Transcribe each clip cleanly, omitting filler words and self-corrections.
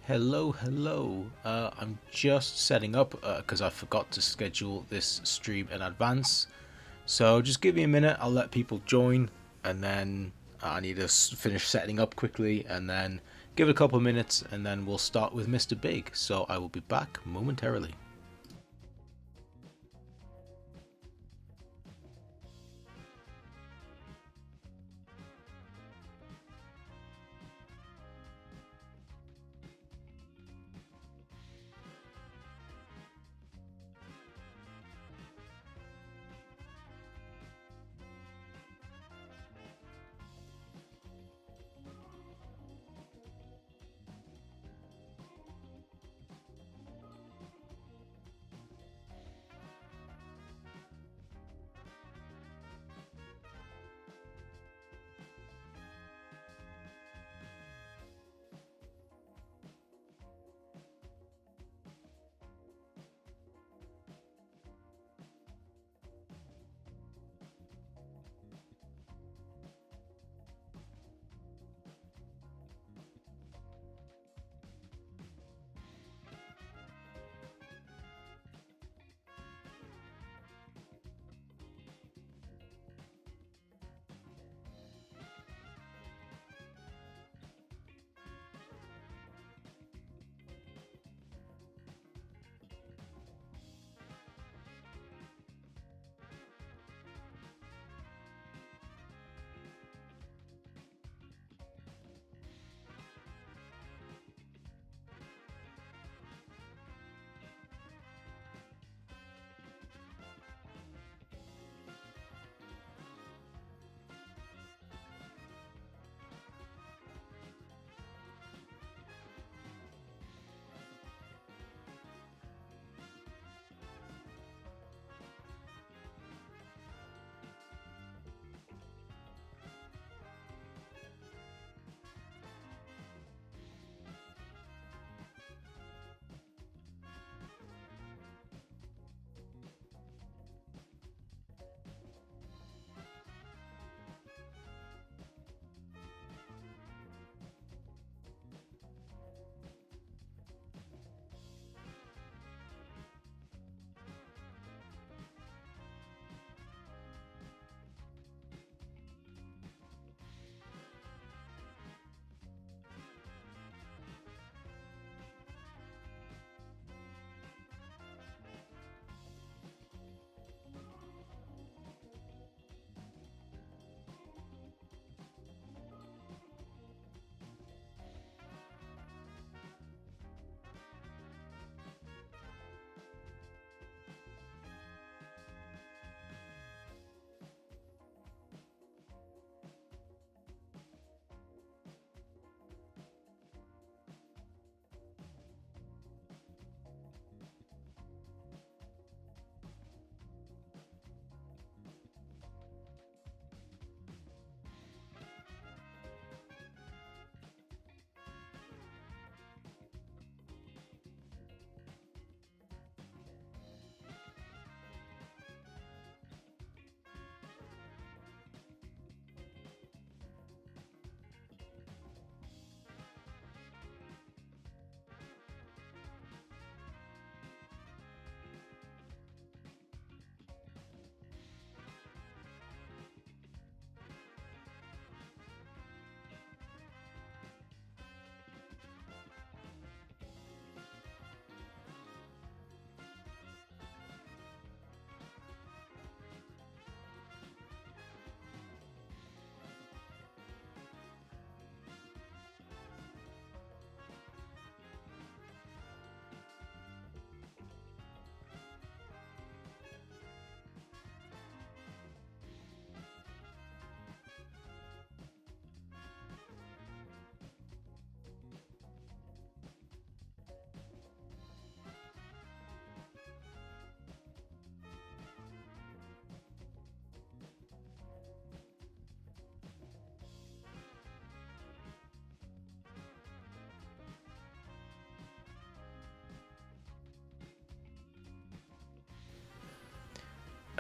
Hello. I'm just setting up because I forgot to schedule this stream in advance. So just give me a minute. I'll let people join, and then I need to finish setting up quickly, and then give it a couple of minutes, and then we'll start with Mr. Big. So I will be back momentarily.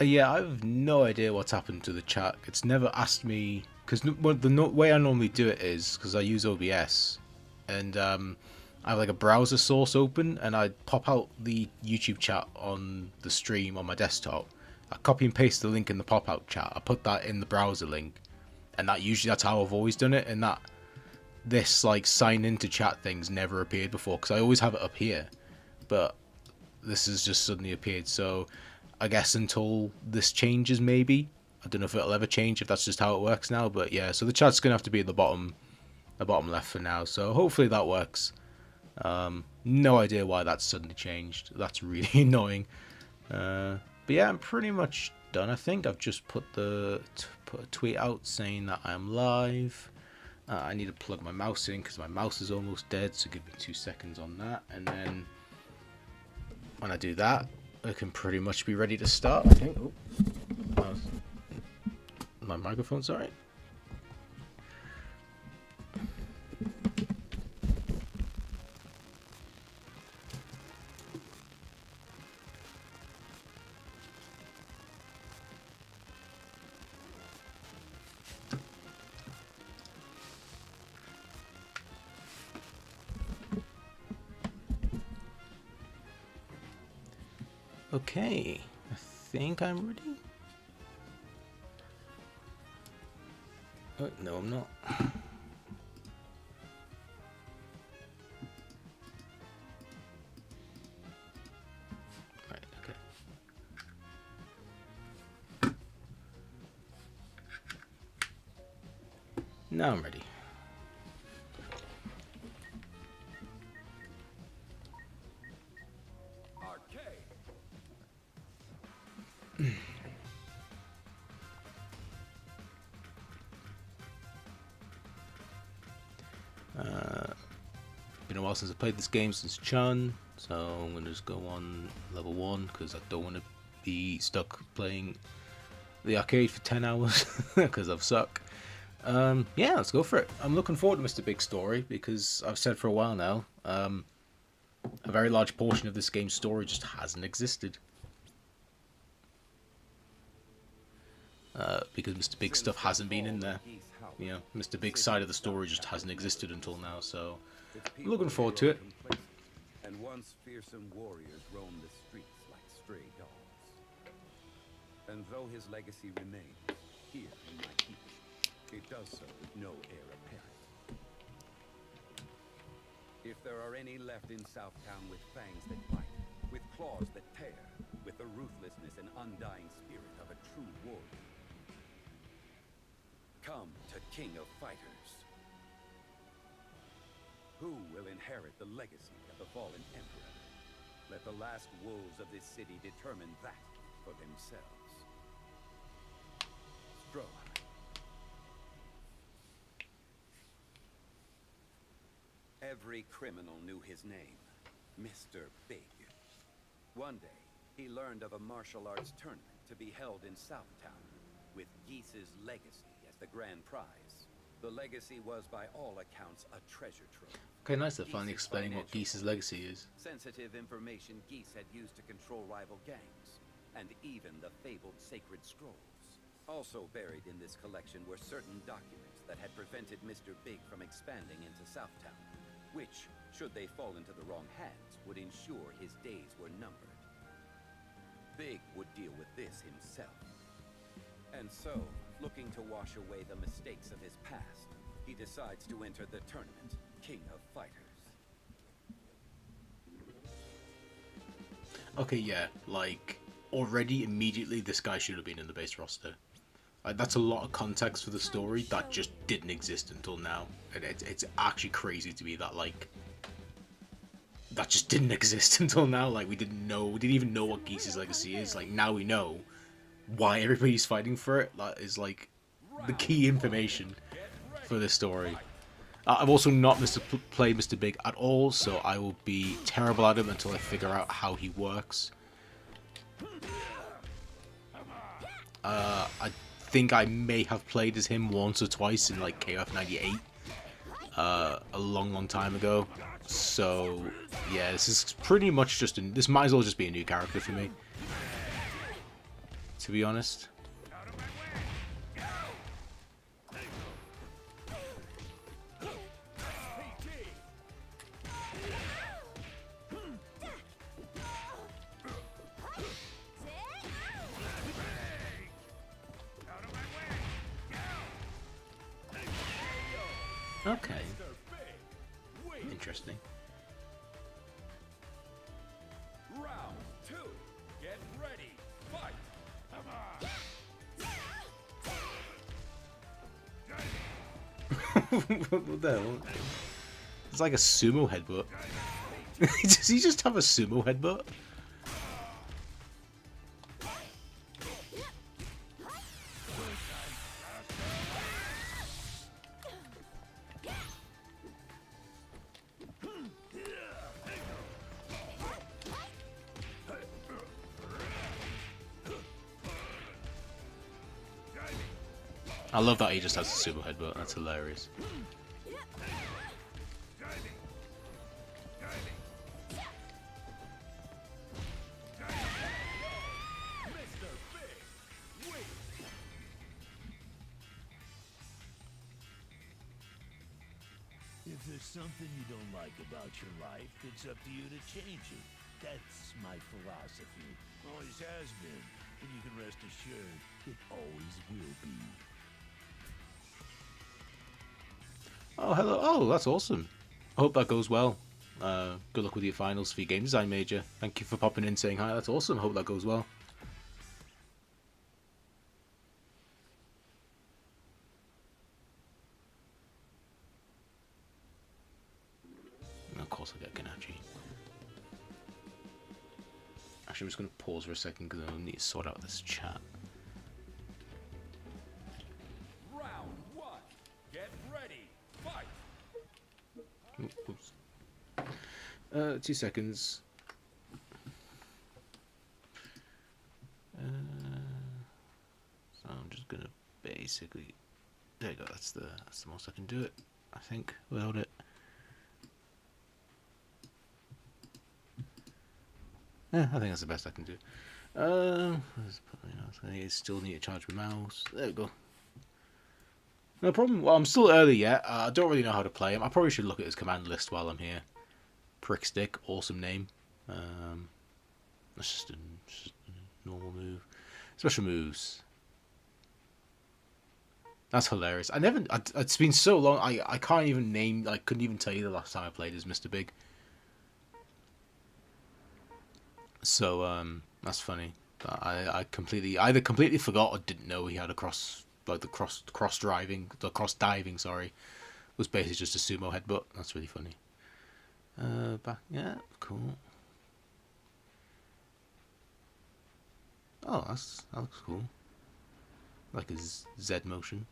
Yeah, I have no idea what's happened to the chat. It's never asked me because the way I normally do it is because I use OBS, and I have like a browser source open, and I pop out the YouTube chat on the stream on my desktop. I copy and paste the link in the pop-out chat. I put that in the browser link, and that's how I've always done it. And that this like sign into chat thing's never appeared before, because I always have it up here, but this has just suddenly appeared. So I guess until this changes, maybe. I don't know if it'll ever change, if that's just how it works now. But yeah, so the chat's gonna have to be at the bottom left for now. So hopefully that works. No idea why that's suddenly changed. That's really annoying. But yeah, I'm pretty much done. I think I've just put a tweet out saying that I'm live. I need to plug my mouse in because my mouse is almost dead, so give me 2 seconds on that, and then when I do that, I can pretty much be ready to start, I think. Oh, my microphone's alright. Okay, I think I'm ready. Oh, no, I'm not. Right, okay. Now I'm ready. Been a while since I played this game, since Chun, so I'm gonna just go on level 1 because I don't want to be stuck playing the arcade for 10 hours because I've suck. Yeah, let's go for it. I'm looking forward to Mr. Big Story because I've said for a while now, a very large portion of this game's story just hasn't existed. Because Mr. Big stuff hasn't been in there. You know, Mr. Big's side of the story just hasn't existed until now, so I'm looking forward to it. And once fearsome warriors roam the streets like stray dogs. And though his legacy remains here in my keeping, it does so with no heir apparent. If there are any left in Southtown with fangs that bite, with claws that tear, with the ruthlessness and undying spirit of a true warrior, come to King of Fighters. Who will inherit the legacy of the fallen emperor? Let the last wolves of this city determine that for themselves. Stroa. Every criminal knew his name, Mr. Big. One day, he learned of a martial arts tournament to be held in Southtown, with Geese's legacy as the grand prize. The legacy was, by all accounts, a treasure trove. Okay, nice. They're finally explaining what Geese's legacy is. Sensitive information Geese had used to control rival gangs, and even the fabled sacred scrolls. Also buried in this collection were certain documents that had prevented Mr. Big from expanding into Southtown, which, should they fall into the wrong hands, would ensure his days were numbered. Big would deal with this himself. And so, looking to wash away the mistakes of his past, he decides to enter the tournament, King of Fighters. Okay, yeah, like, already, immediately, this guy should have been in the base roster. That's a lot of context for the story that just didn't exist until now. And it's actually crazy to me that, like, that just didn't exist until now. Like, we didn't even know what Geese's legacy is. Like, now we know why everybody's fighting for it. That is, like, the key information for this story. I've also not played Mr. Big at all, so I will be terrible at him until I figure out how he works. I think I may have played as him once or twice in, like, KOF 98 a long time ago. So yeah, this is pretty much just this might as well just be a new character for me, to be honest. Okay. Interesting. Round 2. Get ready. Fight. What the hell? It's like a sumo headbutt. Does he just have a sumo headbutt? I love that he just has a sumo headbutt. That's hilarious. If there's something you don't like about your life, it's up to you to change it. That's my philosophy. Always has been. And you can rest assured, it always will be. Oh, hello. Oh, that's awesome. I hope that goes well. Good luck with your finals for your game design major. Thank you for popping in saying hi. That's awesome. Hope that goes well. And of course I get Ganachi. Actually, I'm just going to pause for a second because I need to sort out this chat. Round 1. Get ready. Fight. Oops. 2 seconds. So I'm just gonna basically. There you go. That's the most I can do it. I think without it. Yeah, I think that's the best I can do. I still need to charge my mouse. There we go. No problem. Well, I'm still early yet. I don't really know how to play him. I probably should look at his command list while I'm here. Prickstick, awesome name. That's just a normal move. Special moves. That's hilarious. It's been so long. I can't even name. I couldn't even tell you the last time I played as Mr. Big. So that's funny. I either completely forgot or didn't know he had a cross diving. Sorry, was basically just a sumo headbutt. That's really funny. Back, yeah, cool. Oh, that looks cool. Like his Z motion.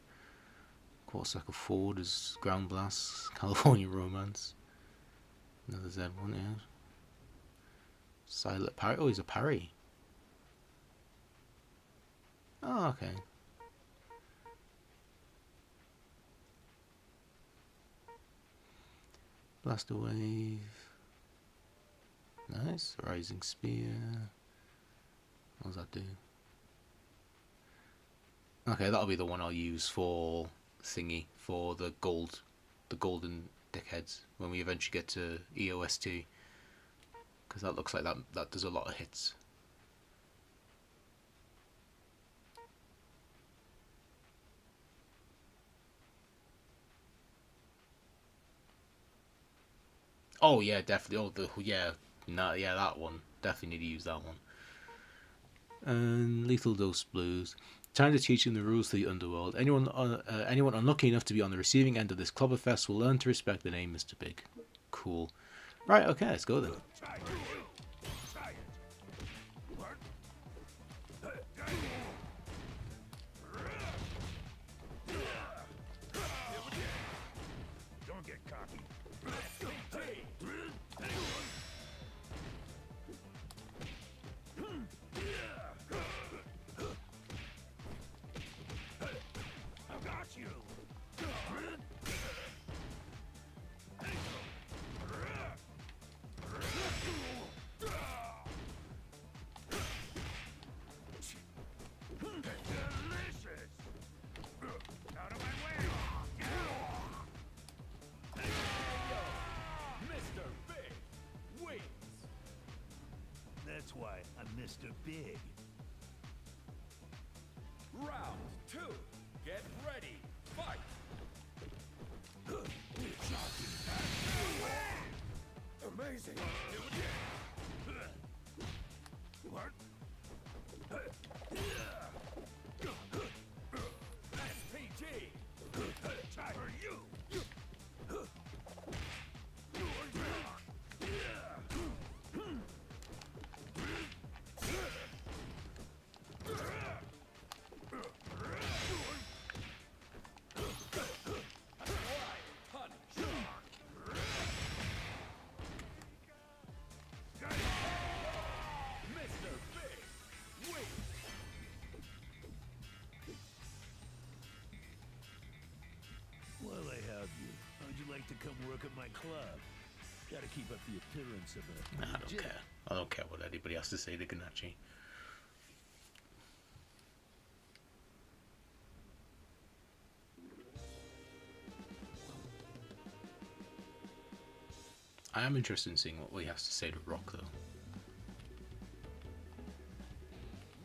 Quarter cycle forward is ground blast. California romance. Another Z one, yeah. Silent parry. Oh, he's a parry. Oh, okay. Blaster wave. Nice. Rising spear. What does that do? Okay, that'll be the one I'll use for thingy, for the golden dickheads when we eventually get to EOST, because that looks like that does a lot of hits. Oh yeah, definitely. That one. Definitely need to use that one. And Lethal Dose Blues. Time to teach him the rules of the underworld. Anyone unlucky enough to be on the receiving end of this Clobberfest will learn to respect the name Mr. Big. Cool. Right, okay, let's go then. Don't get cocky. I got you. Delicious. Out of my way. Mr. Big wins. That's why I'm Mr. Big. Round 2. Get ready. Fight. you like to come work at my club? Gotta keep up the appearance of a... Nah, I don't care. I don't care what anybody has to say to Ganachi. I am interested in seeing what he has to say to Rock, though.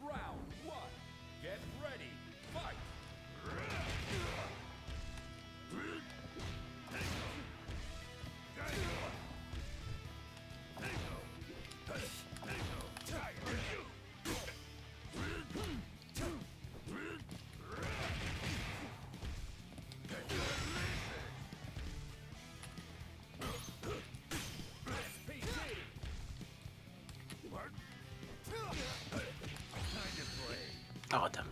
Round 1. Get ready. Fight. Oh, damn.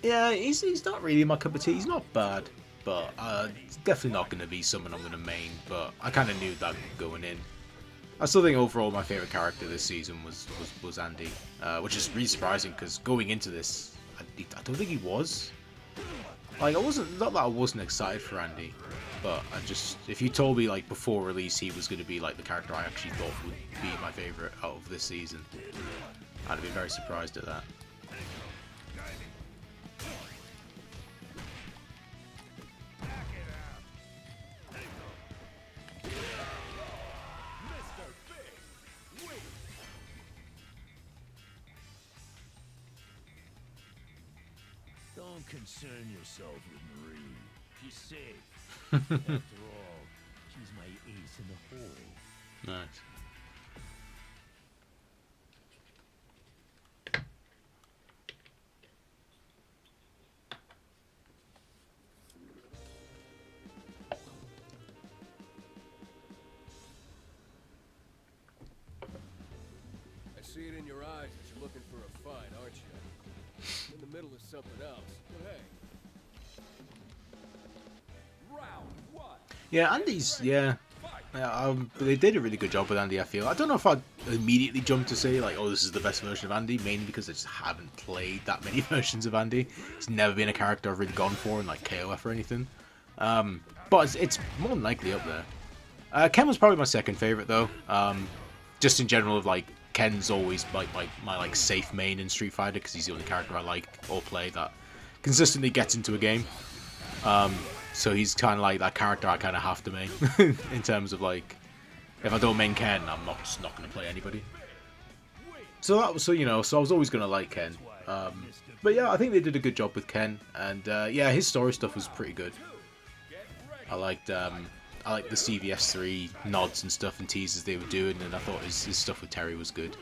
Yeah, he's not really my cup of tea. He's not bad, but it's definitely not going to be someone I'm going to main. But I kind of knew that going in. I still think overall my favourite character this season was Andy, which is really surprising because going into this, I don't think he was. Like, not that I wasn't excited for Andy, but if you told me like before release he was going to be like the character I actually thought would be my favourite out of this season, I'd have been very surprised at that. Don't concern yourself with Marie. She's safe. After all, she's my ace in the hole. Nice. I see it in your eyes that you're looking for a fight, aren't you? In the middle of something else. But hey. Round 1. Yeah, Andy's they did a really good job with Andy. I feel I don't know if I'd immediately jump to say like, oh, this is the best version of Andy, mainly because I just haven't played that many versions of Andy. It's never been a character I've really gone for in like KOF or anything. But it's more than likely up there. Ken was probably my second favorite though. Just in general, of like Ken's always like my like safe main in Street Fighter because he's the only character I like or play that consistently gets into a game. So he's kind of like that character I kind of have to main in terms of like, if I don't main Ken, I'm just not going to play anybody. So that was so I was always going to like Ken. But yeah, I think they did a good job with Ken, and yeah, his story stuff was pretty good. I liked the CVS3 nods and stuff and teasers they were doing, and I thought his stuff with Terry was good.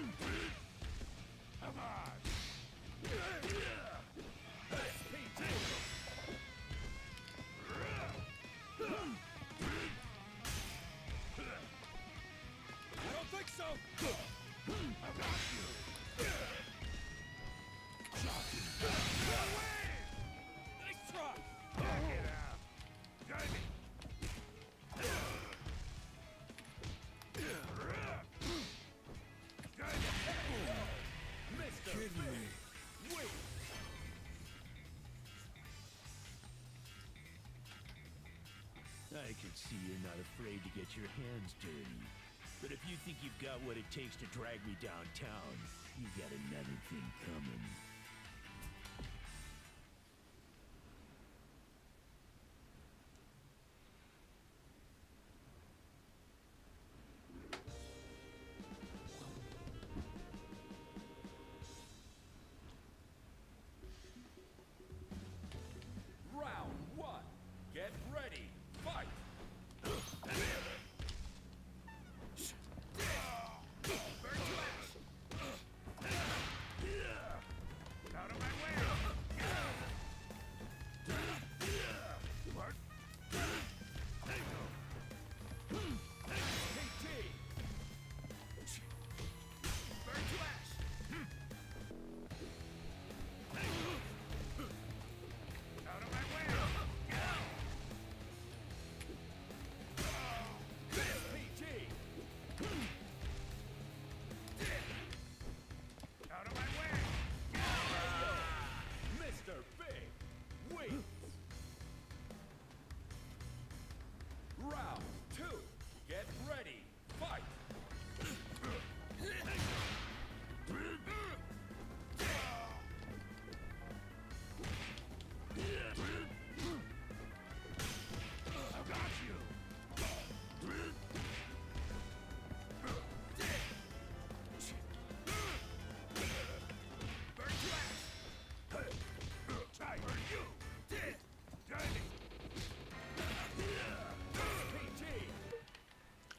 I can see you're not afraid to get your hands dirty. But if you think you've got what it takes to drag me downtown, you got another thing coming. Round 1. Get ready. Fight.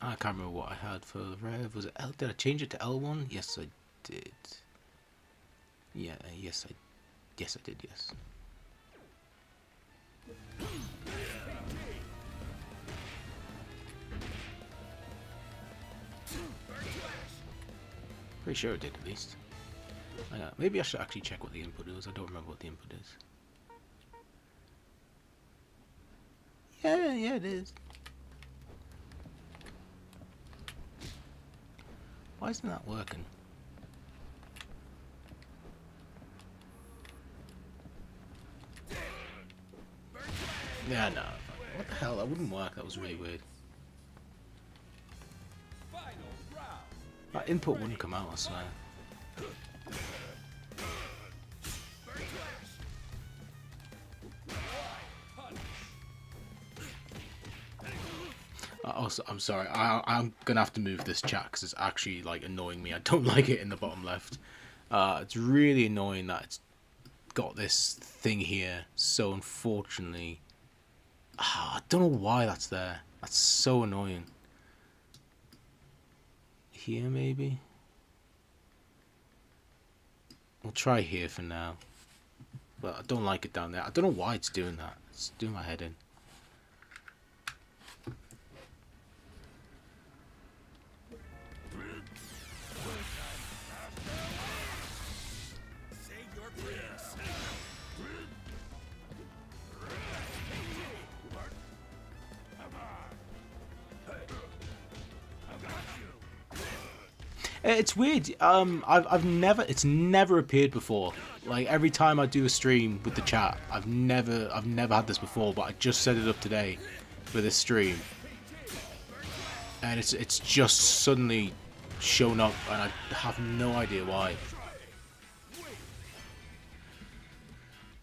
I can't remember what I had for the rev. Was it L? Did I change it to L1? Yes, I did. Yeah, yes, I did. Yes. Pretty sure it did, at least. Maybe I should actually check what the input is. I don't remember what the input is. Yeah, it is. Why isn't that working? Yeah, no. What the hell? That wouldn't work. That was really weird. That input wouldn't come out, I swear. Also, I'm sorry. I'm gonna have to move this chat because it's actually like annoying me. I don't like it in the bottom left. It's really annoying that it's got this thing here. So unfortunately, I don't know why that's there. That's so annoying. Here maybe. We'll try here for now. But I don't like it down there. I don't know why it's doing that. It's doing my head in. It's weird. It's never appeared before. Like every time I do a stream with the chat, I've never had this before. But I just set it up today for this stream, and it's just suddenly shown up, and I have no idea why.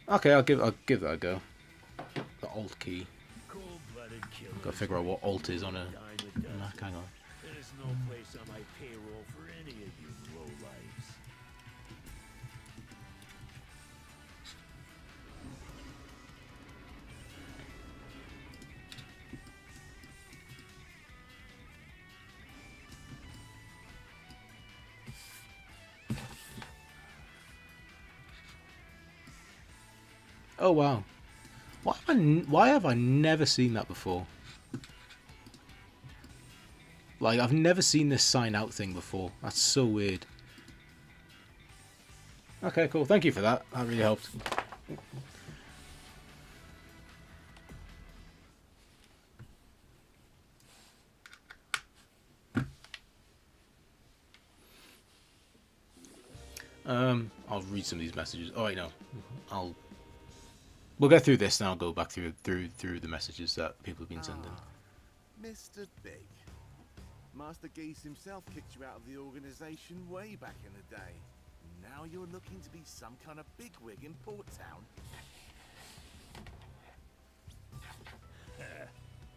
Okay, I'll give that a go. The Alt key. Gotta figure out what Alt is on a Mac. Hang on. There's no place on my payroll for any of you lowlifes. Oh wow. Why have I never seen that before? Like, I've never seen this sign out thing before. That's so weird. Okay, cool. Thank you for that. That really helped. I'll read some of these messages. Oh wait, no. We'll go through this and I'll go back through the messages that people have been sending. Mr. Big. Master Geese himself kicked you out of the organization way back in the day. Now you're looking to be some kind of bigwig in Port Town.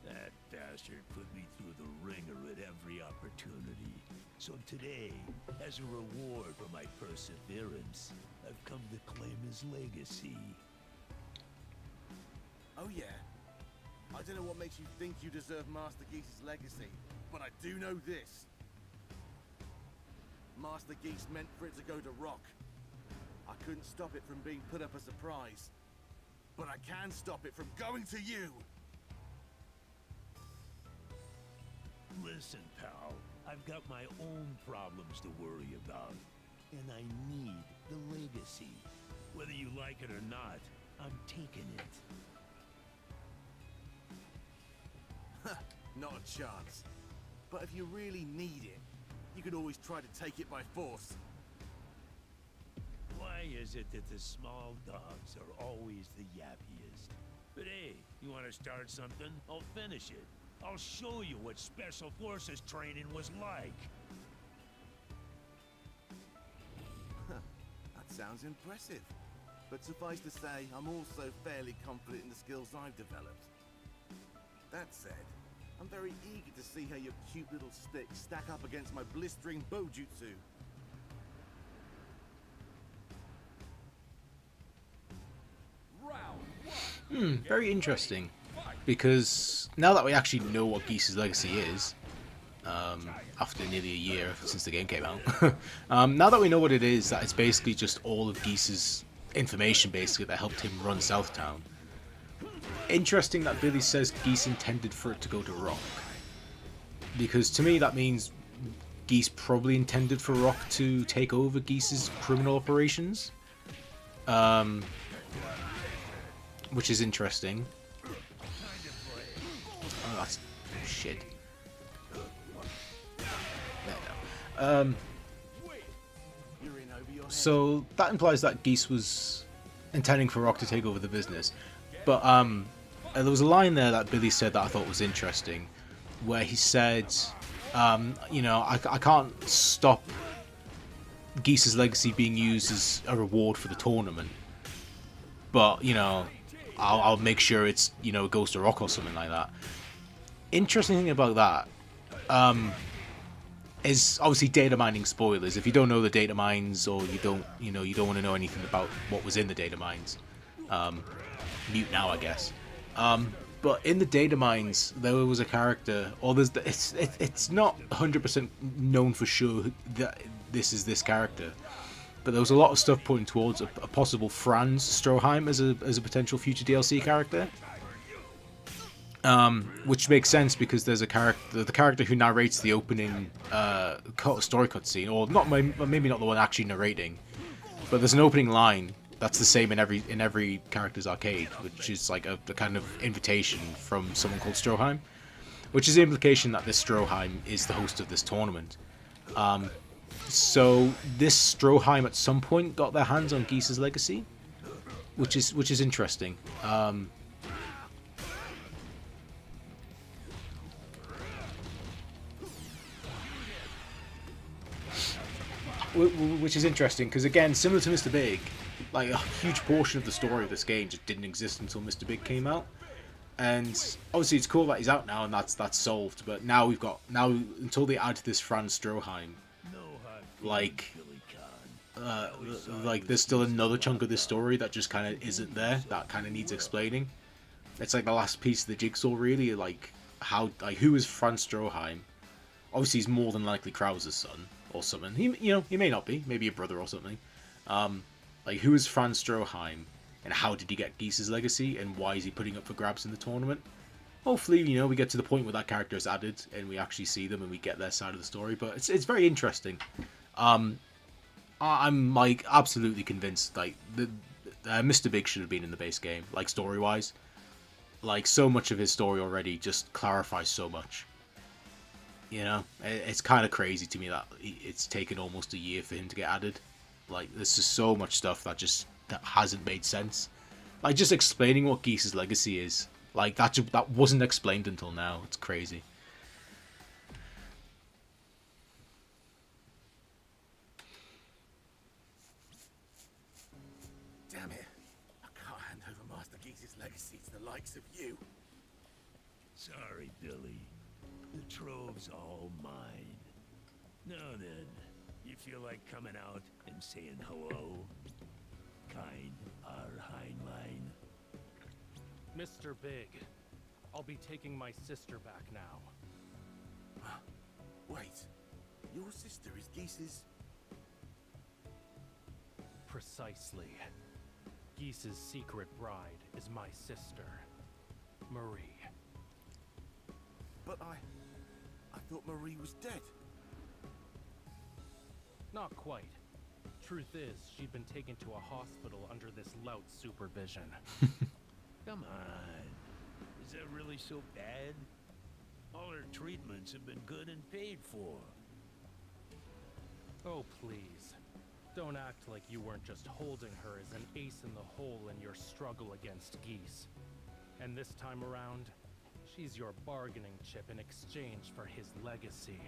That bastard put me through the ringer at every opportunity. So today, as a reward for my perseverance, I've come to claim his legacy. Oh yeah? I don't know what makes you think you deserve Master Geese's legacy, but I do know this. Master Geese meant for it to go to Rock. I couldn't stop it from being put up as a prize, but I can stop it from going to you! Listen, pal, I've got my own problems to worry about, and I need the legacy. Whether you like it or not, I'm taking it. Not a chance. But if you really need it, you could always try to take it by force. Why is it that the small dogs are always the yappiest? But hey, you want to start something? I'll finish it. I'll show you what Special Forces training was like. That sounds impressive. But suffice to say, I'm also fairly confident in the skills I've developed. That said, I'm very eager to see how your cute little sticks stack up against my blistering bojutsu. Very interesting. Because now that we actually know what Geese's legacy is, after nearly a year since the game came out. Now that we know what it is, that it's basically just all of Geese's information basically that helped him run Southtown. Interesting that Billy says Geese intended for it to go to Rock, because to me that means Geese probably intended for Rock to take over Geese's criminal operations, which is interesting. Oh, that's shit. So that implies that Geese was intending for Rock to take over the business. But there was a line there that Billy said that I thought was interesting, where he said, you know, I can't stop Geese's legacy being used as a reward for the tournament, but, you know, I'll make sure it's, you know, it goes to Rock or something like that. Interesting thing about that, is obviously data mining spoilers. If you don't know the data mines, or you don't want to know anything about what was in the data mines, mute now, I guess. But in the data mines, there was a character, or it's not 100% known for sure that this is this character, but there was a lot of stuff pointing towards a possible Franz Stroheim as a potential future DLC character. Which makes sense because there's a character, the character who narrates the opening story cutscene, or not, maybe not the one actually narrating, but there's an opening line that's the same in every character's arcade, which is like the kind of invitation from someone called Stroheim, which is the implication that this Stroheim is the host of this tournament. So this Stroheim at some point got their hands on Geese's legacy, which is interesting. Which is interesting because, again, similar to Mr. Big, like a huge portion of the story of this game just didn't exist until Mr. Big came out, and obviously it's cool that he's out now and that's solved. But now until they add this Franz Stroheim, like there's still another chunk of this story that just kind of isn't there, that kind of needs explaining. It's like the last piece of the jigsaw, really. Like who is Franz Stroheim? Obviously, he's more than likely Krauser's son or something. He may not be, maybe a brother or something. Like, who is Franz Stroheim, and how did he get Geese's legacy, and why is he putting up for grabs in the tournament? Hopefully, we get to the point where that character is added, and we actually see them, and we get their side of the story. But it's very interesting. I'm like absolutely convinced like Mr. Big should have been in the base game, like story wise. Like, so much of his story already just clarifies so much. It's kind of crazy to me that it's taken almost a year for him to get added. Like, there's just so much stuff that hasn't made sense. Like, just explaining what Geese's legacy is, like, that wasn't explained until now. It's crazy. Damn it! I can't hand over Master Geese's legacy to the likes of you. Sorry, Billy. The trove's all mine. Now then, you feel like coming out and saying hello? Kind our Heinlein. Mr. Big, I'll be taking my sister back now. Wait, your sister is Geese's? Precisely. Geese's secret bride is my sister, Marie. But I thought Marie was dead. Not quite. Truth is, she'd been taken to a hospital under this lout's supervision. Come on. Is that really so bad? All her treatments have been good and paid for. Oh, please. Don't act like you weren't just holding her as an ace in the hole in your struggle against Geese. And this time around, she's your bargaining chip in exchange for his legacy.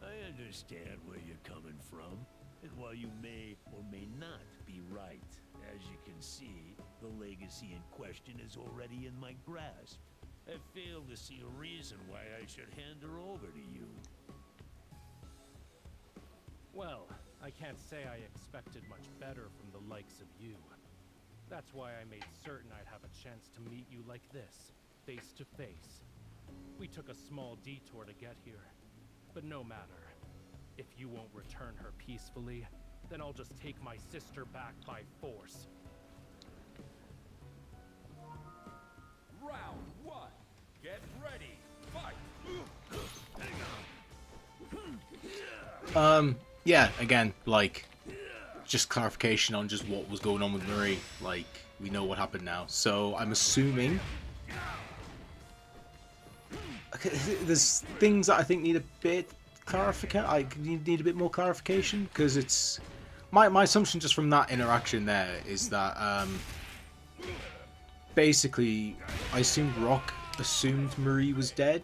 I understand where you're coming from, and while you may or may not be right, as you can see, the legacy in question is already in my grasp. I fail to see a reason why I should hand her over to you. Well, I can't say I expected much better from the likes of you. That's why I made certain I'd have a chance to meet you like this, face to face. We took a small detour to get here. But no matter. If you won't return her peacefully, then I'll just take my sister back by force. Round 1. Get ready. Fight. Yeah, again, like, just clarification on just what was going on with Marie. Like, we know what happened now. So, I'm assuming... Okay, there's things that I think need a bit clarification. I need a bit more clarification, because it's... My assumption just from that interaction there is that, basically, I assumed Rock assumed Marie was dead,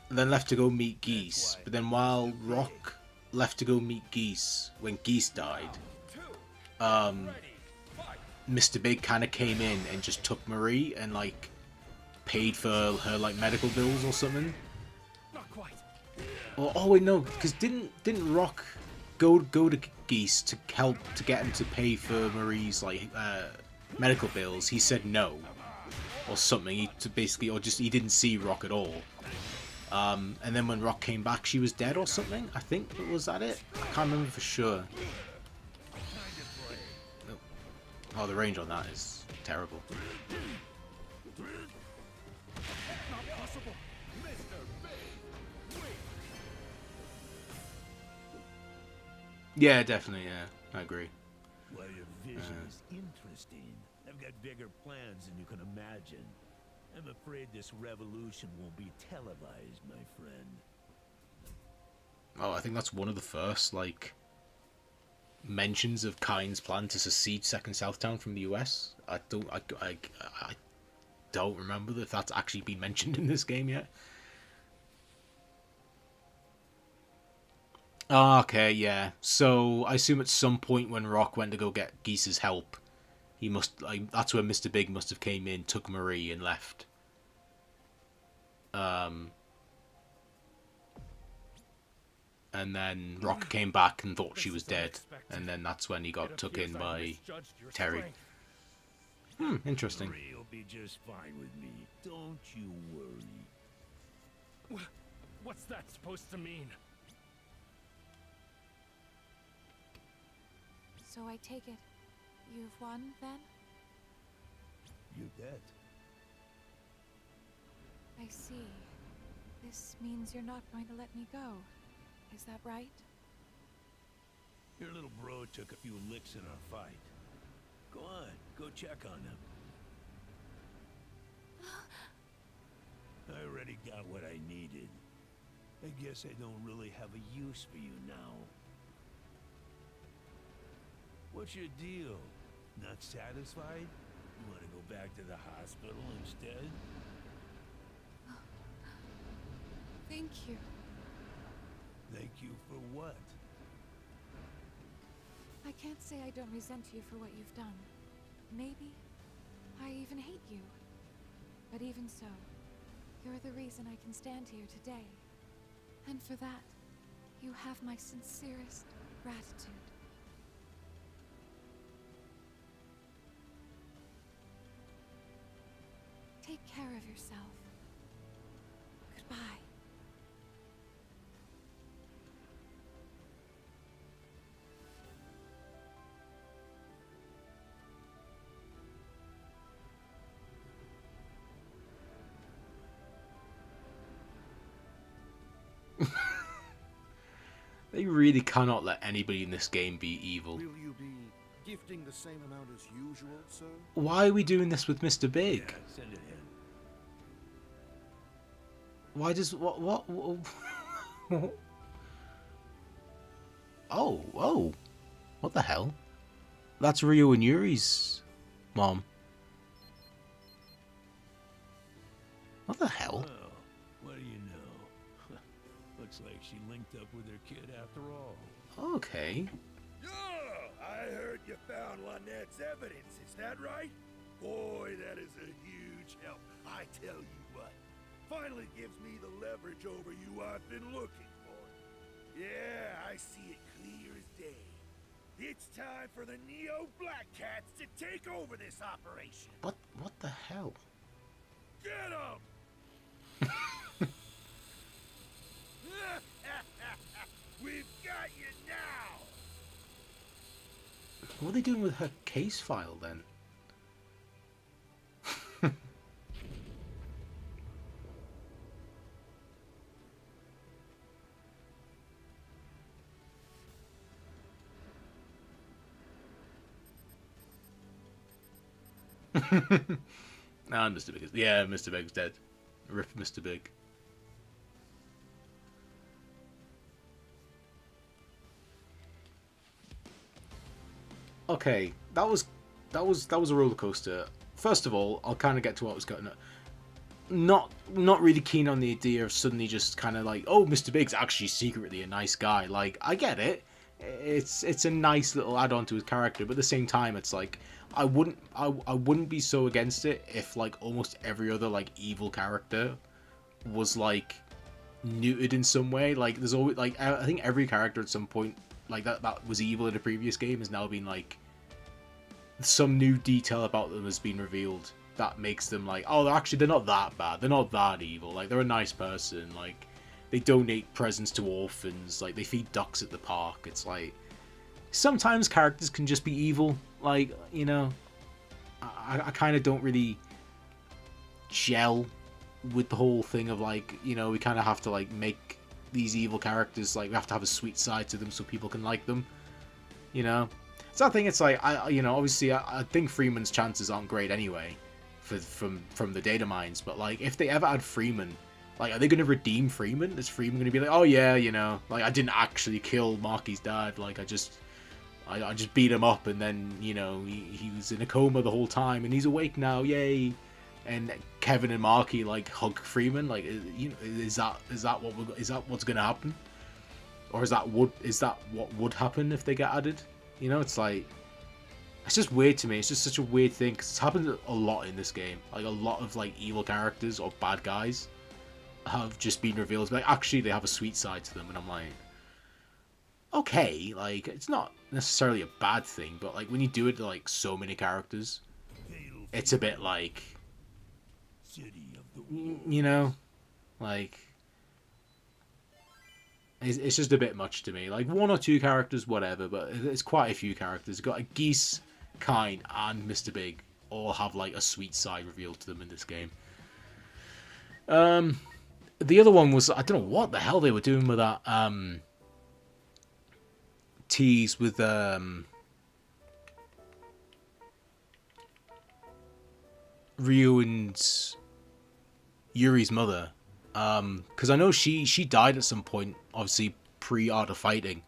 and then left to go meet Geese. But then while Rock left to go meet Geese, when Geese died, Mr. Big kind of came in and just took Marie and, like, paid for her, like, medical bills or something. Not quite. Oh wait, no, because didn't Rock go to Geese to help to get him to pay for Marie's, like, medical bills? He said no, or something. He didn't see Rock at all. And then when Rock came back, she was dead or something. I think, was that it? I can't remember for sure. Oh, the range on that is terrible. Yeah, definitely. Yeah, I agree. Well, your vision is interesting. I've got bigger plans than you can imagine. I'm afraid this revolution won't be televised, my friend. Oh, I think that's one of the first, like, mentions of Kain's plan to secede Second Southtown from the US. I don't remember if that's actually been mentioned in this game yet. Okay, yeah. So I assume at some point when Rock went to go get Geese's help, he must, like, that's when Mr. Big must have came in, took Marie, and left. And then Rock came back and thought she was dead, and then that's when he got took in by Terry. Interesting. Marie will be just fine with me. Don't you worry. What's that supposed to mean? So I take it, you've won, then? You dead. I see. This means you're not going to let me go. Is that right? Your little bro took a few licks in our fight. Go on, go check on him. I already got what I needed. I guess I don't really have a use for you now. What's your deal? Not satisfied? You want to go back to the hospital instead? Thank you. Thank you for what? I can't say I don't resent you for what you've done. Maybe I even hate you. But even so, you're the reason I can stand here today. And for that, you have my sincerest gratitude. Take care of yourself. Goodbye. They really cannot let anybody in this game be evil. Will you be gifting the same amount as usual, sir? Why are we doing this with Mr. Big? Yeah, send it in. Why does what? Oh, what the hell? That's Ryo and Yuri's mom. What the hell? Well, what do you know? Looks like she linked up with her kid after all. Okay. Yo, I heard you found Lynette's evidence, is that right? Boy, that is a huge help. I tell you what, finally gives me the leverage over you I've been looking for. Yeah, I see it clear as day. It's time for the Neo Black Cats to take over this operation. What the hell? Get 'em! What are they doing with her case file then? Ah, Mr. Big is... Yeah, Mr. Big's dead. Rip Mr. Big. Okay, that was a roller coaster. First of all, I'll kind of get to what was going on. Not really keen on the idea of suddenly just kind of like, oh, Mr. Big's actually secretly a nice guy. Like, I get it. It's a nice little add-on to his character, but at the same time, it's like I wouldn't be so against it if like almost every other like evil character was like neutered in some way. Like, there's always like I think every character at some point like that was evil in a previous game has now been like some new detail about them has been revealed that makes them like, oh, they're not that bad, they're not that evil, like they're a nice person, like they donate presents to orphans, like they feed ducks at the park. It's like sometimes characters can just be evil, like, you know, I kind of don't really gel with the whole thing of like, you know, we kind of have to like make these evil characters, like we have to have a sweet side to them so people can like them, you know. So I think it's like, you know, obviously I think Freeman's chances aren't great anyway from the data mines, but like if they ever add Freeman, like are they going to redeem Freeman? Is Freeman going to be like, oh yeah, you know, like I didn't actually kill Marky's dad, like I just beat him up and then, you know, he was in a coma the whole time and he's awake now, yay. And Kevin and Marky like hug Freeman, like, you know, is that what's going to happen? Or is that what would happen if they get added? You know, it's like, it's just weird to me. It's just such a weird thing because it's happened a lot in this game. Like a lot of like evil characters or bad guys have just been revealed. Like actually, they have a sweet side to them, and I'm like, okay, like it's not necessarily a bad thing, but like when you do it to like so many characters, it's a bit like, you know, like. It's just a bit much to me. Like, one or two characters, whatever, but it's quite a few characters. You've got a Geese, Kine, and Mr. Big all have, like, a sweet side revealed to them in this game. The other one was, I don't know what the hell they were doing with that, tease with, Ryu and Yuri's mother. Because I know she died at some point, obviously pre-Art of Fighting.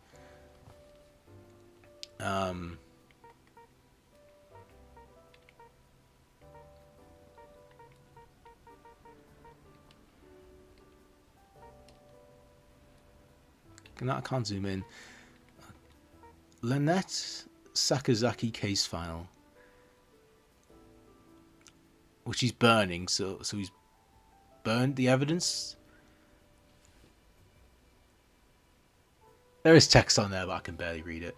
I can't zoom in. Lynette Sakazaki case file, which he's burning. So he's burned the evidence. There is text on there, but I can barely read it.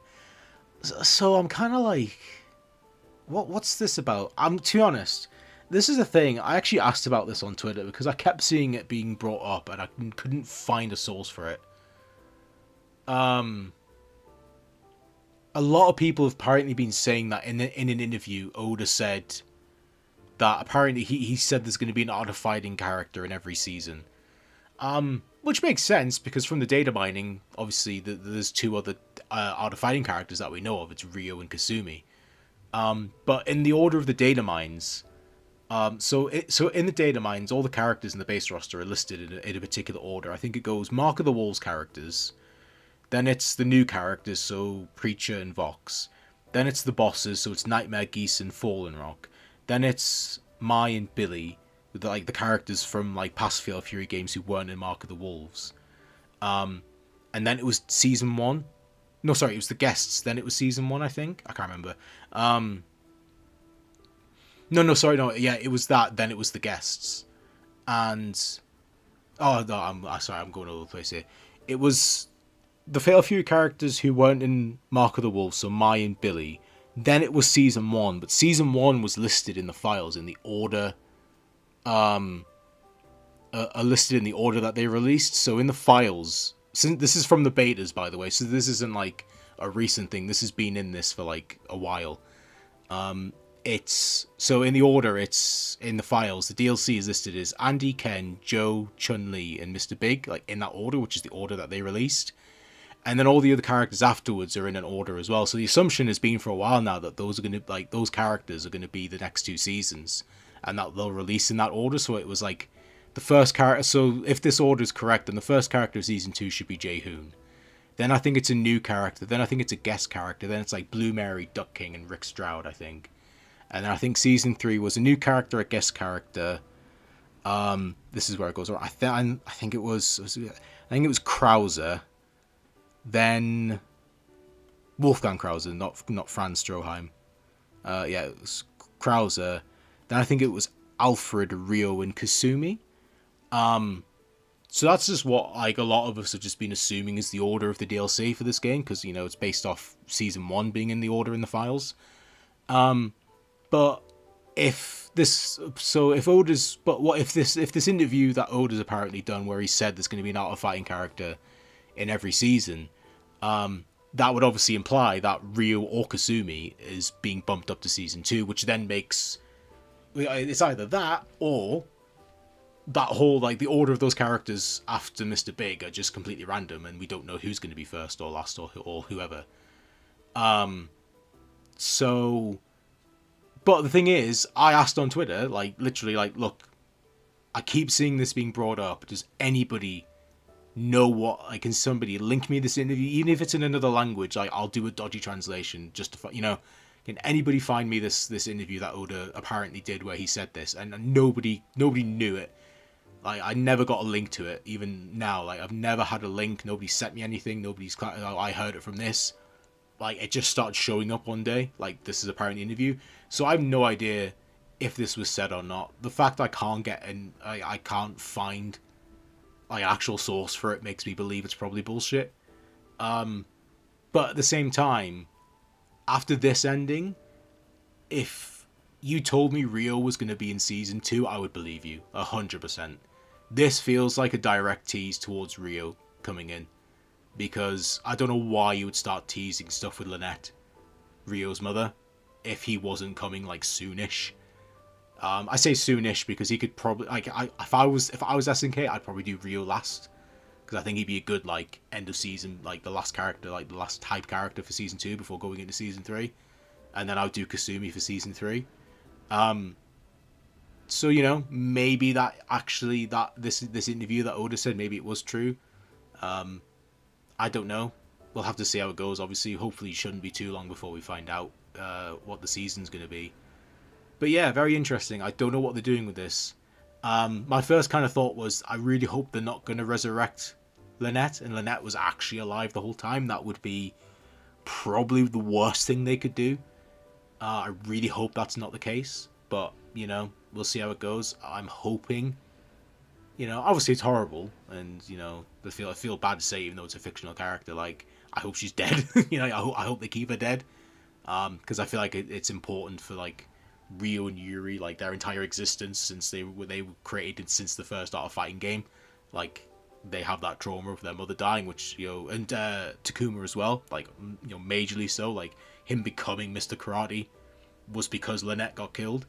So I'm kind of like, what's this about? To be honest, this is a thing. I actually asked about this on Twitter because I kept seeing it being brought up and I couldn't find a source for it. A lot of people have apparently been saying that in an interview, Oda said that apparently he said there's going to be an Art of Fighting character in every season. Which makes sense, because from the data mining, obviously, there's two other Art of Fighting characters that we know of. It's Ryo and Kasumi. But in the order of the data mines, so in the data mines, all the characters in the base roster are listed in a particular order. I think it goes Mark of the Wolves characters, then it's the new characters, so Preacher and Vox. Then it's the bosses, so it's Nightmare, Geese, and Fallen Rock. Then it's Mai and Billy, with like the characters from like past Fatal Fury games who weren't in Mark of the Wolves. And then it was season 1. No, sorry, it was the guests. Then it was season 1, I think. I can't remember. No. Yeah, it was that. Then it was the guests. And oh no, I'm sorry, I'm going all over the place here. It was the Fatal Fury characters who weren't in Mark of the Wolves, so Mai and Billy. Then it was season 1, but season 1 was listed in the files in the order, are listed in the order that they released. So in the files, since this is from the betas, by the way, so this isn't like a recent thing. This has been in this for like a while. It's so in the order, it's in the files. The DLC is listed as Andy, Ken, Joe, Chun-Li, and Mr. Big, like in that order, which is the order that they released. And then all the other characters afterwards are in an order as well. So the assumption has been for a while now that those are going to like those characters are going to be the next 2 seasons, and that they'll release in that order. So it was like the first character. So if this order is correct, then the first character of season 2 should be Jae-hoon. Then I think it's a new character. Then I think it's a guest character. Then it's like Blue Mary, Duck King, and Rick Stroud, I think. And then I think season 3 was a new character, a guest character. This is where it goes wrong. I think it was Krauser. Then Wolfgang Krauser, not Franz Stroheim. Yeah, it was Krauser. Then I think it was Alfred, Rio, and Kasumi. So that's just what like a lot of us have just been assuming is the order of the DLC for this game, because you know it's based off season 1 being in the order in the files. But if this interview that Oda's apparently done where he said there's going to be an art of fighting character in every season, that would obviously imply that Ryo or Kasumi is being bumped up to season 2, which then makes it's either that or that whole like the order of those characters after Mr. Big are just completely random and we don't know who's going to be first or last or whoever. So, but the thing is, I asked on Twitter, like literally, like, look, I keep seeing this being brought up. Does anybody know what? Like, can somebody link me this interview, even if it's in another language? Like, I'll do a dodgy translation just to, you know. Can anybody find me this interview that Oda apparently did where he said this? And nobody knew it. Like, I never got a link to it. Even now, like, I've never had a link. Nobody sent me anything. I heard it from this. Like, it just started showing up one day. Like, this is apparently an interview. So I have no idea if this was said or not. The fact I can't get I can't find like an actual source for it makes me believe it's probably bullshit. But at the same time, after this ending, if you told me Rio was going to be in season 2, I would believe you 100%. This feels like a direct tease towards Rio coming in, because I don't know why you would start teasing stuff with Lynette, Rio's mother, if he wasn't coming like soonish. I say soonish because he could probably like if I was SNK, I'd probably do Rio last, because I think he'd be a good like end of season, like the last character, like the last hype character for season 2 before going into season 3, and then I would do Kasumi for season 3. So you know, maybe that actually that this interview that Oda said, maybe it was true. I don't know. We'll have to see how it goes. Obviously, hopefully it shouldn't be too long before we find out what the season's going to be. But yeah, very interesting. I don't know what they're doing with this. My first kind of thought was, I really hope they're not going to resurrect Lynette, and Lynette was actually alive the whole time. That would be probably the worst thing they could do. I really hope that's not the case. But, you know, we'll see how it goes. I'm hoping. You know, obviously it's horrible, and you know, I feel bad to say, even though it's a fictional character. Like, I hope she's dead. You know, I hope they keep her dead, because I feel like it's important for like Rio and Yuri, like their entire existence since they were created since the first Art of Fighting game. Like, they have that trauma of their mother dying, which, you know, and Takuma as well. Like, you know, majorly so. Like, him becoming Mr. Karate was because Lynette got killed.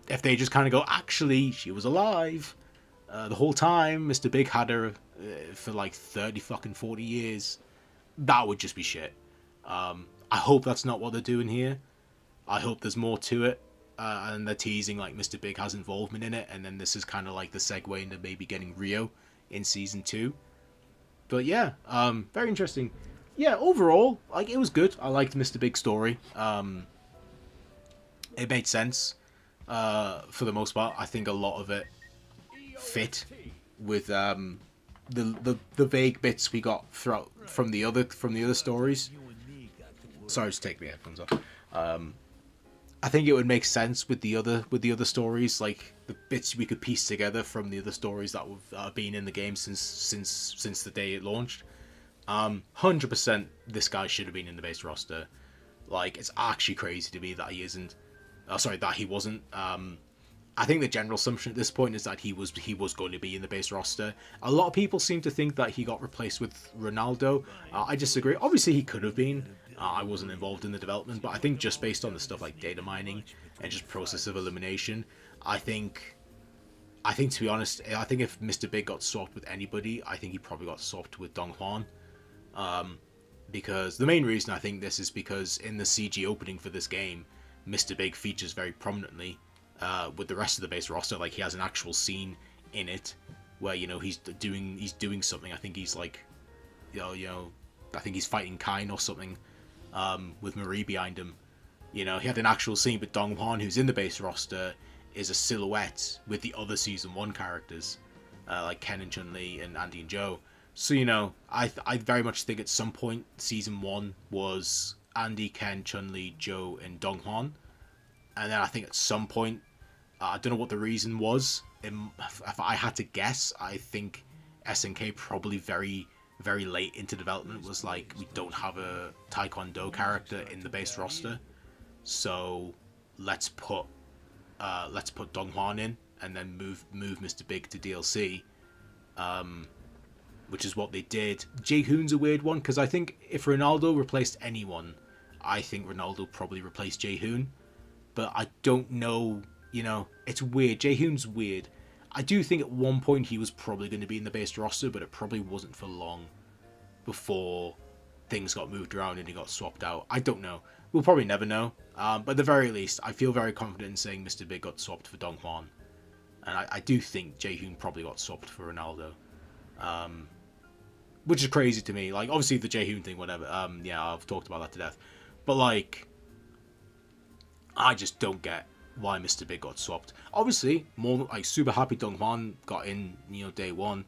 If they just kind of go, actually, she was alive the whole time, Mr. Big had her for like 40 years, that would just be shit. I hope that's not what they're doing here. I hope there's more to it, and they're teasing like Mr. Big has involvement in it, and then this is kind of like the segue into maybe getting Rio in season 2. But yeah, very interesting. Yeah, overall, like, it was good. I liked Mr. Big's story. It made sense. For the most part, I think a lot of it fit with the vague bits we got throughout from the other stories. Sorry, just take my headphones off. I think it would make sense with the other stories, like the bits we could piece together from the other stories that have been in the game since the day it launched. 100%, this guy should have been in the base roster. Like, it's actually crazy to me that he isn't. That he wasn't. I think the general assumption at this point is that he was going to be in the base roster. A lot of people seem to think that he got replaced with Ronaldo. I disagree. Obviously, he could have been. I wasn't involved in the development, but I think just based on the stuff like data mining and just process of elimination, I think to be honest, I think if Mr. Big got swapped with anybody, I think he probably got swapped with Dong Hwan. Because the main reason I think this is because in the CG opening for this game, Mr. Big features very prominently with the rest of the base roster. Like, he has an actual scene in it where, you know, he's doing something. I think he's like, you know, I think he's fighting Kain or something with Marie behind him. You know, he had an actual scene, but Dong Hwan, who's in the base roster, is a silhouette with the other Season 1 characters, like Ken and Chun-Li and Andy and Joe. So, you know, I very much think at some point Season 1 was Andy, Ken, Chun-Li, Joe, and Dong Hwan. And then I think at some point, I don't know what the reason was. If I had to guess, I think SNK probably very, very late into development was like, we don't have a Taekwondo character in the base roster, so let's put Dong Hwan in and then move Mr. Big to DLC. Which is what they did. Jae-hoon's a weird one, because I think if Ronaldo replaced anyone, I think Ronaldo probably replaced Jae-hoon. But I don't know, you know, it's weird. Jae-hoon's weird. I do think at one point he was probably going to be in the base roster, but it probably wasn't for long before things got moved around and he got swapped out. I don't know. We'll probably never know. But at the very least, I feel very confident in saying Mr. Big got swapped for Dong Hwan. And I do think Jae-hoon probably got swapped for Ronaldo. Which is crazy to me. Like, obviously the Jae-hoon thing, whatever. Yeah, I've talked about that to death. But, like, I just don't get why Mr. Big got swapped. Obviously, more like super happy Dong Hwan got in, you know, day one.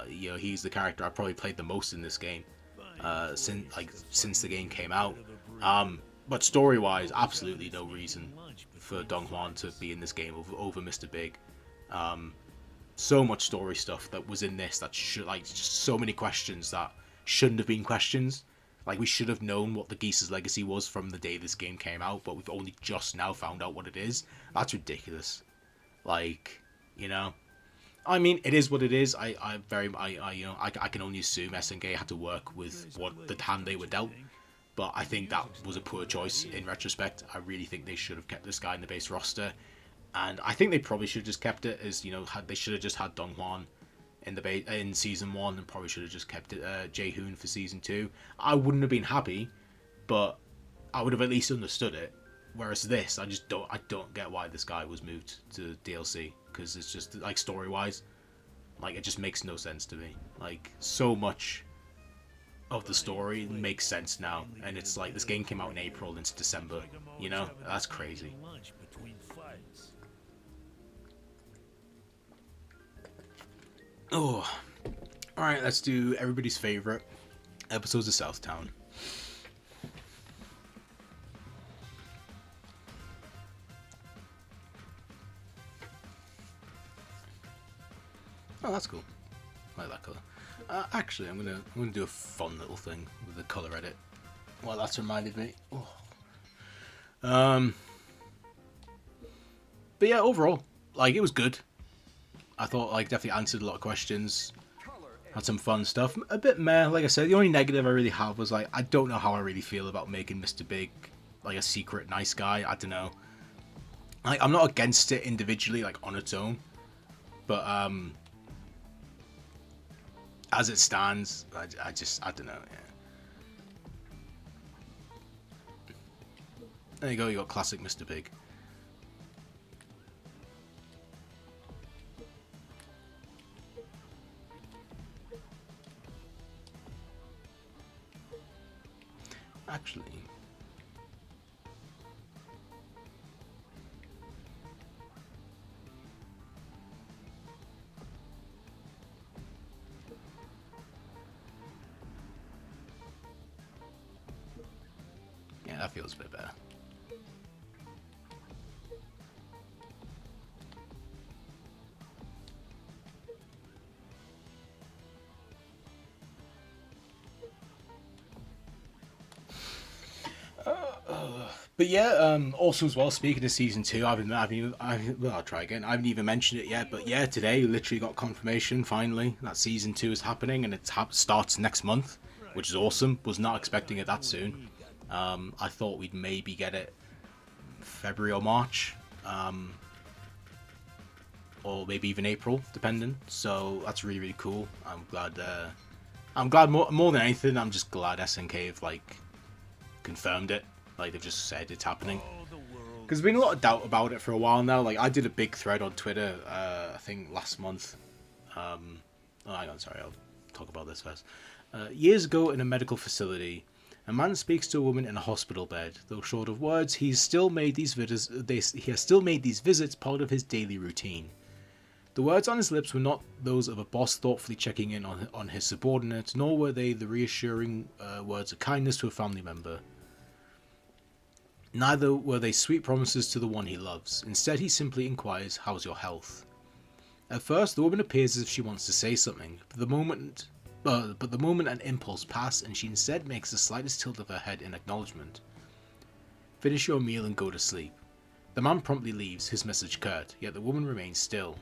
You know, he's the character I probably played the most in this game since the game came out. But story-wise, absolutely no reason for Dong Hwan to be in this game over Mr. Big. So much story stuff that was in this that should, like, just so many questions that shouldn't have been questions. Like, we should have known what the Geese's legacy was from the day this game came out, but we've only just now found out what it is. That's ridiculous. Like, you know, I mean, it is what it is. I can only assume SNK had to work with what the hand they were dealt. But I think that was a poor choice in retrospect. I really think they should have kept this guy in the base roster. And I think they probably should have just kept it as, you know, they should have just had Dong Hwan in Season 1 and probably should have just kept it Jae-hoon for Season 2. I wouldn't have been happy, but I would have at least understood it. Whereas this, I don't get why this guy was moved to DLC, because it's just, like, story-wise, like, it just makes no sense to me. Like, so much of the story makes sense now, and it's like, this game came out in April and it's December, you know? That's crazy. Oh, alright, let's do everybody's favorite episodes of Southtown. Oh, that's cool. I like that color. Actually, I'm gonna do a fun little thing with the color edit. Well, that's reminded me. Oh. But yeah, overall, like, it was good. I thought, like, definitely answered a lot of questions. Had some fun stuff. A bit meh, like I said. The only negative I really have was, like, I don't know how I really feel about making Mr. Big, like, a secret nice guy. I don't know. Like, I'm not against it individually, like, on its own. But, as it stands, I don't know, yeah. There you go, you got classic Mr. Big. Actually, yeah, that feels a bit better. But yeah, also as well, speaking of season 2, well, I'll try again. I haven't even mentioned it yet, but yeah, today we literally got confirmation finally that season 2 is happening, and it starts next month, which is awesome. Was not expecting it that soon. I thought we'd maybe get it February or March, or maybe even April, depending. So that's really really cool. I'm glad. I'm glad more than anything. I'm just glad SNK have like confirmed it. Like they've just said it's happening. Because there's been a lot of doubt about it for a while now. Like I did a big thread on Twitter, I think last month. Oh, hang on, sorry, I'll talk about this first. Years ago, in a medical facility, a man speaks to a woman in a hospital bed. Though short of words, he has still made these visits part of his daily routine. The words on his lips were not those of a boss thoughtfully checking in on his subordinate, nor were they the reassuring words of kindness to a family member. Neither were they sweet promises to the one he loves. Instead, he simply inquires, "How's your health?" At first, the woman appears as if she wants to say something, but the moment an impulse passes, and she instead makes the slightest tilt of her head in acknowledgement. "Finish your meal and go to sleep." The man promptly leaves, his message curt, yet the woman remains still.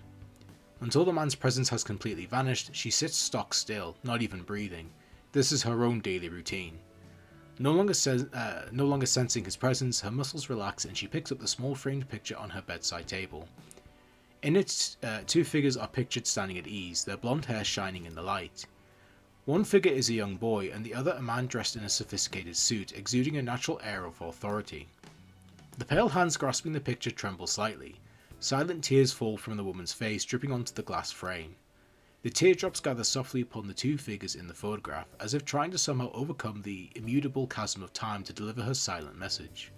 Until the man's presence has completely vanished, she sits stock still, not even breathing. This is her own daily routine. No longer sensing his presence, her muscles relax and she picks up the small framed picture on her bedside table. In it, 2 figures are pictured standing at ease, their blonde hair shining in the light. One figure is a young boy, and the other a man dressed in a sophisticated suit, exuding a natural air of authority. The pale hands grasping the picture tremble slightly. Silent tears fall from the woman's face, dripping onto the glass frame. The teardrops gather softly upon the 2 figures in the photograph, as if trying to somehow overcome the immutable chasm of time to deliver her silent message.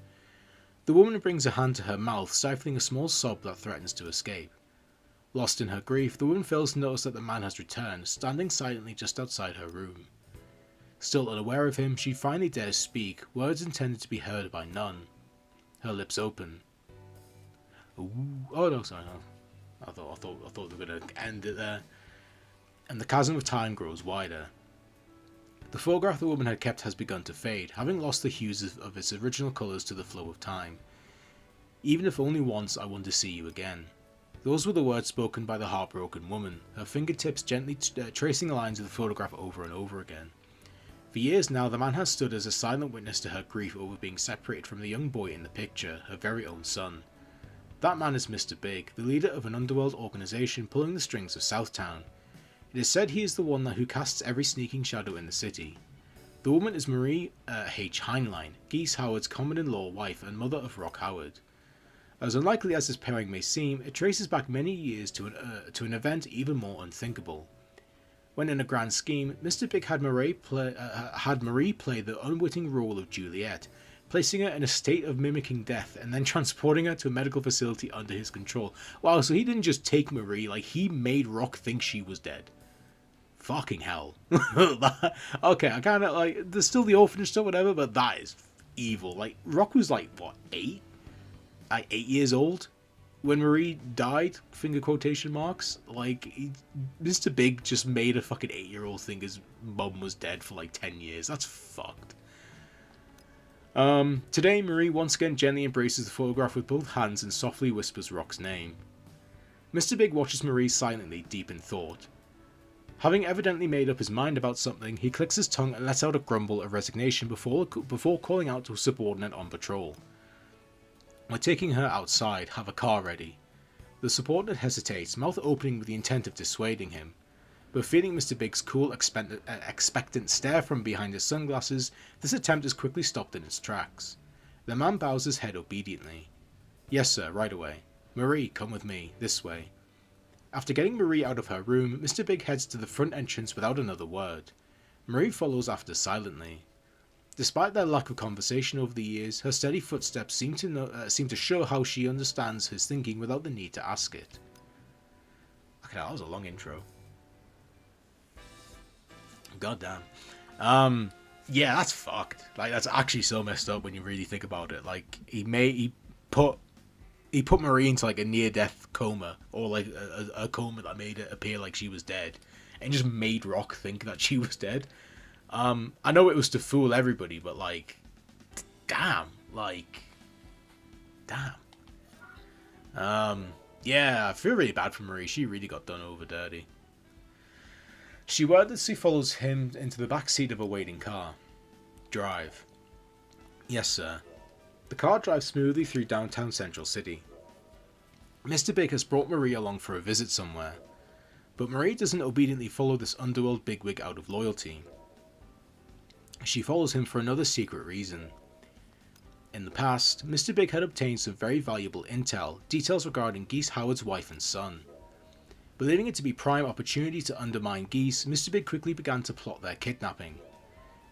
The woman brings a hand to her mouth, stifling a small sob that threatens to escape. Lost in her grief, the woman fails to notice that the man has returned, standing silently just outside her room. Still unaware of him, she finally dares speak, words intended to be heard by none. Her lips open. Ooh. Oh no, sorry, no. I thought they were going to end it there. And the chasm of time grows wider. The photograph the woman had kept has begun to fade, having lost the hues of its original colours to the flow of time. "Even if only once, I want to see you again." Those were the words spoken by the heartbroken woman, her fingertips gently tracing the lines of the photograph over and over again. For years now, the man has stood as a silent witness to her grief over being separated from the young boy in the picture, her very own son. That man is Mr. Big, the leader of an underworld organisation pulling the strings of Southtown. It is said he is the one who casts every sneaking shadow in the city. The woman is Marie H. Heinlein, Geese Howard's common-in-law wife and mother of Rock Howard. As unlikely as this pairing may seem, it traces back many years to an event even more unthinkable. When in a grand scheme, Mr. Big had Marie play the unwitting role of Juliet, placing her in a state of mimicking death and then transporting her to a medical facility under his control. Wow, so he didn't just take Marie, like he made Rock think she was dead. Fucking hell. Okay, I kind of like, there's still the orphanage stuff, whatever, but that is evil. Like, Rock was like, what, 8? Like 8 years old when Marie died, finger quotation marks. Like, Mr. Big just made a fucking 8-year-old think his mum was dead for like 10 years. That's fucked. Today, Marie once again gently embraces the photograph with both hands and softly whispers Rock's name. Mr. Big watches Marie silently, deep in thought. Having evidently made up his mind about something, he clicks his tongue and lets out a grumble of resignation before calling out to a subordinate on patrol. We're taking her outside, have a car ready. The subordinate hesitates, mouth opening with the intent of dissuading him. But feeling Mr. Big's cool, expectant stare from behind his sunglasses, this attempt is quickly stopped in its tracks. The man bows his head obediently. "Yes, sir, right away. Marie, come with me, this way." After getting Marie out of her room, Mr. Big heads to the front entrance without another word. Marie follows after silently. Despite their lack of conversation over the years, her steady footsteps seem to show how she understands his thinking without the need to ask it. Okay, that was a long intro. God damn. Yeah, that's fucked. Like, that's actually so messed up when you really think about it. Like, he put Marie into like a near-death coma, or like a coma that made it appear like she was dead, and just made Rock think that she was dead. I know it was to fool everybody, but like, damn, like, Damn. Yeah, I feel really bad for Marie. She really got done over dirty. She wordlessly follows him into the back seat of a waiting car. Drive. Yes, sir. The car drives smoothly through downtown Central City. Mr. Big has brought Marie along for a visit somewhere, but Marie doesn't obediently follow this underworld bigwig out of loyalty. She follows him for another secret reason. In the past, Mr. Big had obtained some very valuable intel, details regarding Geese Howard's wife and son. Believing it to be prime opportunity to undermine Geese, Mr. Big quickly began to plot their kidnapping.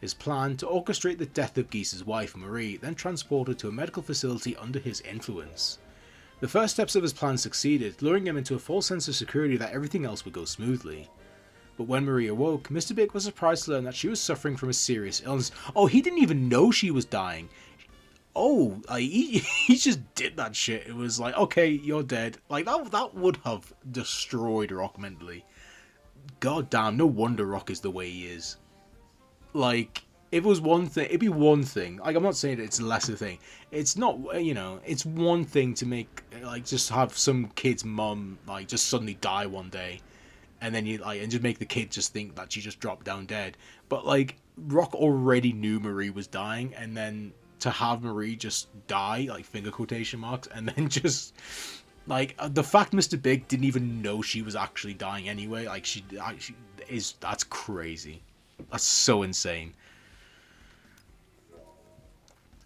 His plan to orchestrate the death of Geese's wife, Marie, then transport her to a medical facility under his influence. The first steps of his plan succeeded, luring him into a false sense of security that everything else would go smoothly. But when Marie awoke, Mr. Big was surprised to learn that she was suffering from a serious illness. Oh, he didn't even know she was dying. Oh, he just did that shit. It was like, okay, you're dead. Like, that would have destroyed Rock mentally. God damn, no wonder Rock is the way he is. Like, if it was one thing, it'd be one thing. Like, I'm not saying that it's a lesser thing. It's not, you know, it's one thing to make, like, just have some kid's mum, like, just suddenly die one day. And then you, like, and just make the kid just think that she just dropped down dead. But, like, Rock already knew Marie was dying, and then to have Marie just die, like, finger quotation marks, and then just, like, the fact Mr. Big didn't even know she was actually dying anyway, like, she is, that's crazy. That's so insane.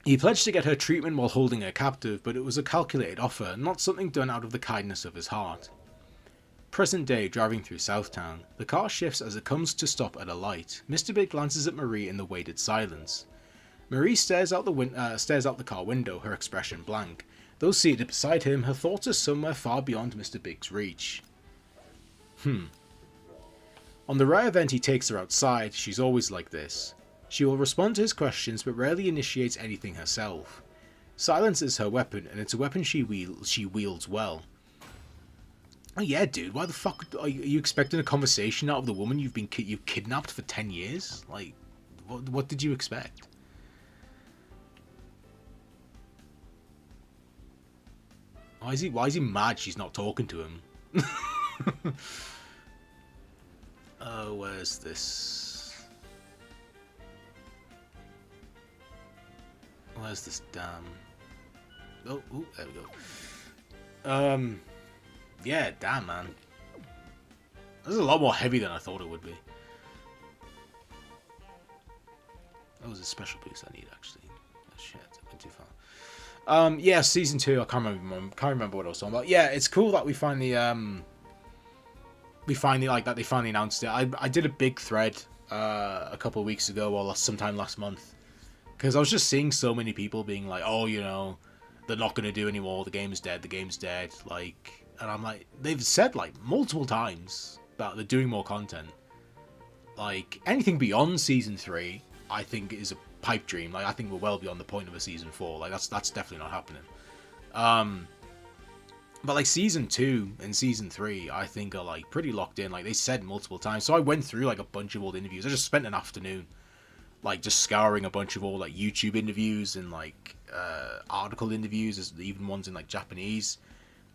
He pledged to get her treatment while holding her captive, but it was a calculated offer, not something done out of the kindness of his heart. Present day, driving through Southtown, the car shifts as it comes to stop at a light. Mr. Big glances at Marie in the weighted silence. Marie stares out the car window, her expression blank. Though seated beside him, her thoughts are somewhere far beyond Mr. Big's reach. On the rare event he takes her outside, she's always like this. She will respond to his questions, but rarely initiates anything herself. Silence is her weapon, and it's a weapon she wields well. Oh yeah, dude, why the fuck are you expecting a conversation out of the woman you've kidnapped for 10 years? Like, what did you expect? Why is he mad she's not talking to him? Where's this? Where's this damn... Oh, there we go. Yeah, damn, man. This is a lot more heavy than I thought it would be. That was a special piece I need, actually. Oh, shit, I went too far. Yeah, season 2. I can't remember what I was talking about. Yeah, it's cool that we finally they finally announced it. I did a big thread a couple of weeks ago, or sometime last month, because I was just seeing so many people being like, oh, you know, they're not going to do anymore, the game's dead, like, and I'm like, they've said like multiple times that they're doing more content. Like, anything beyond season 3 I think is a pipe dream. Like, I think we're well beyond the point of a season 4. Like, that's definitely not happening. But like season 2 and season 3 I think are like pretty locked in, like they said multiple times. So I went through like a bunch of old interviews. I just spent an afternoon like just scouring a bunch of old like YouTube interviews and like article interviews, as even ones in like Japanese,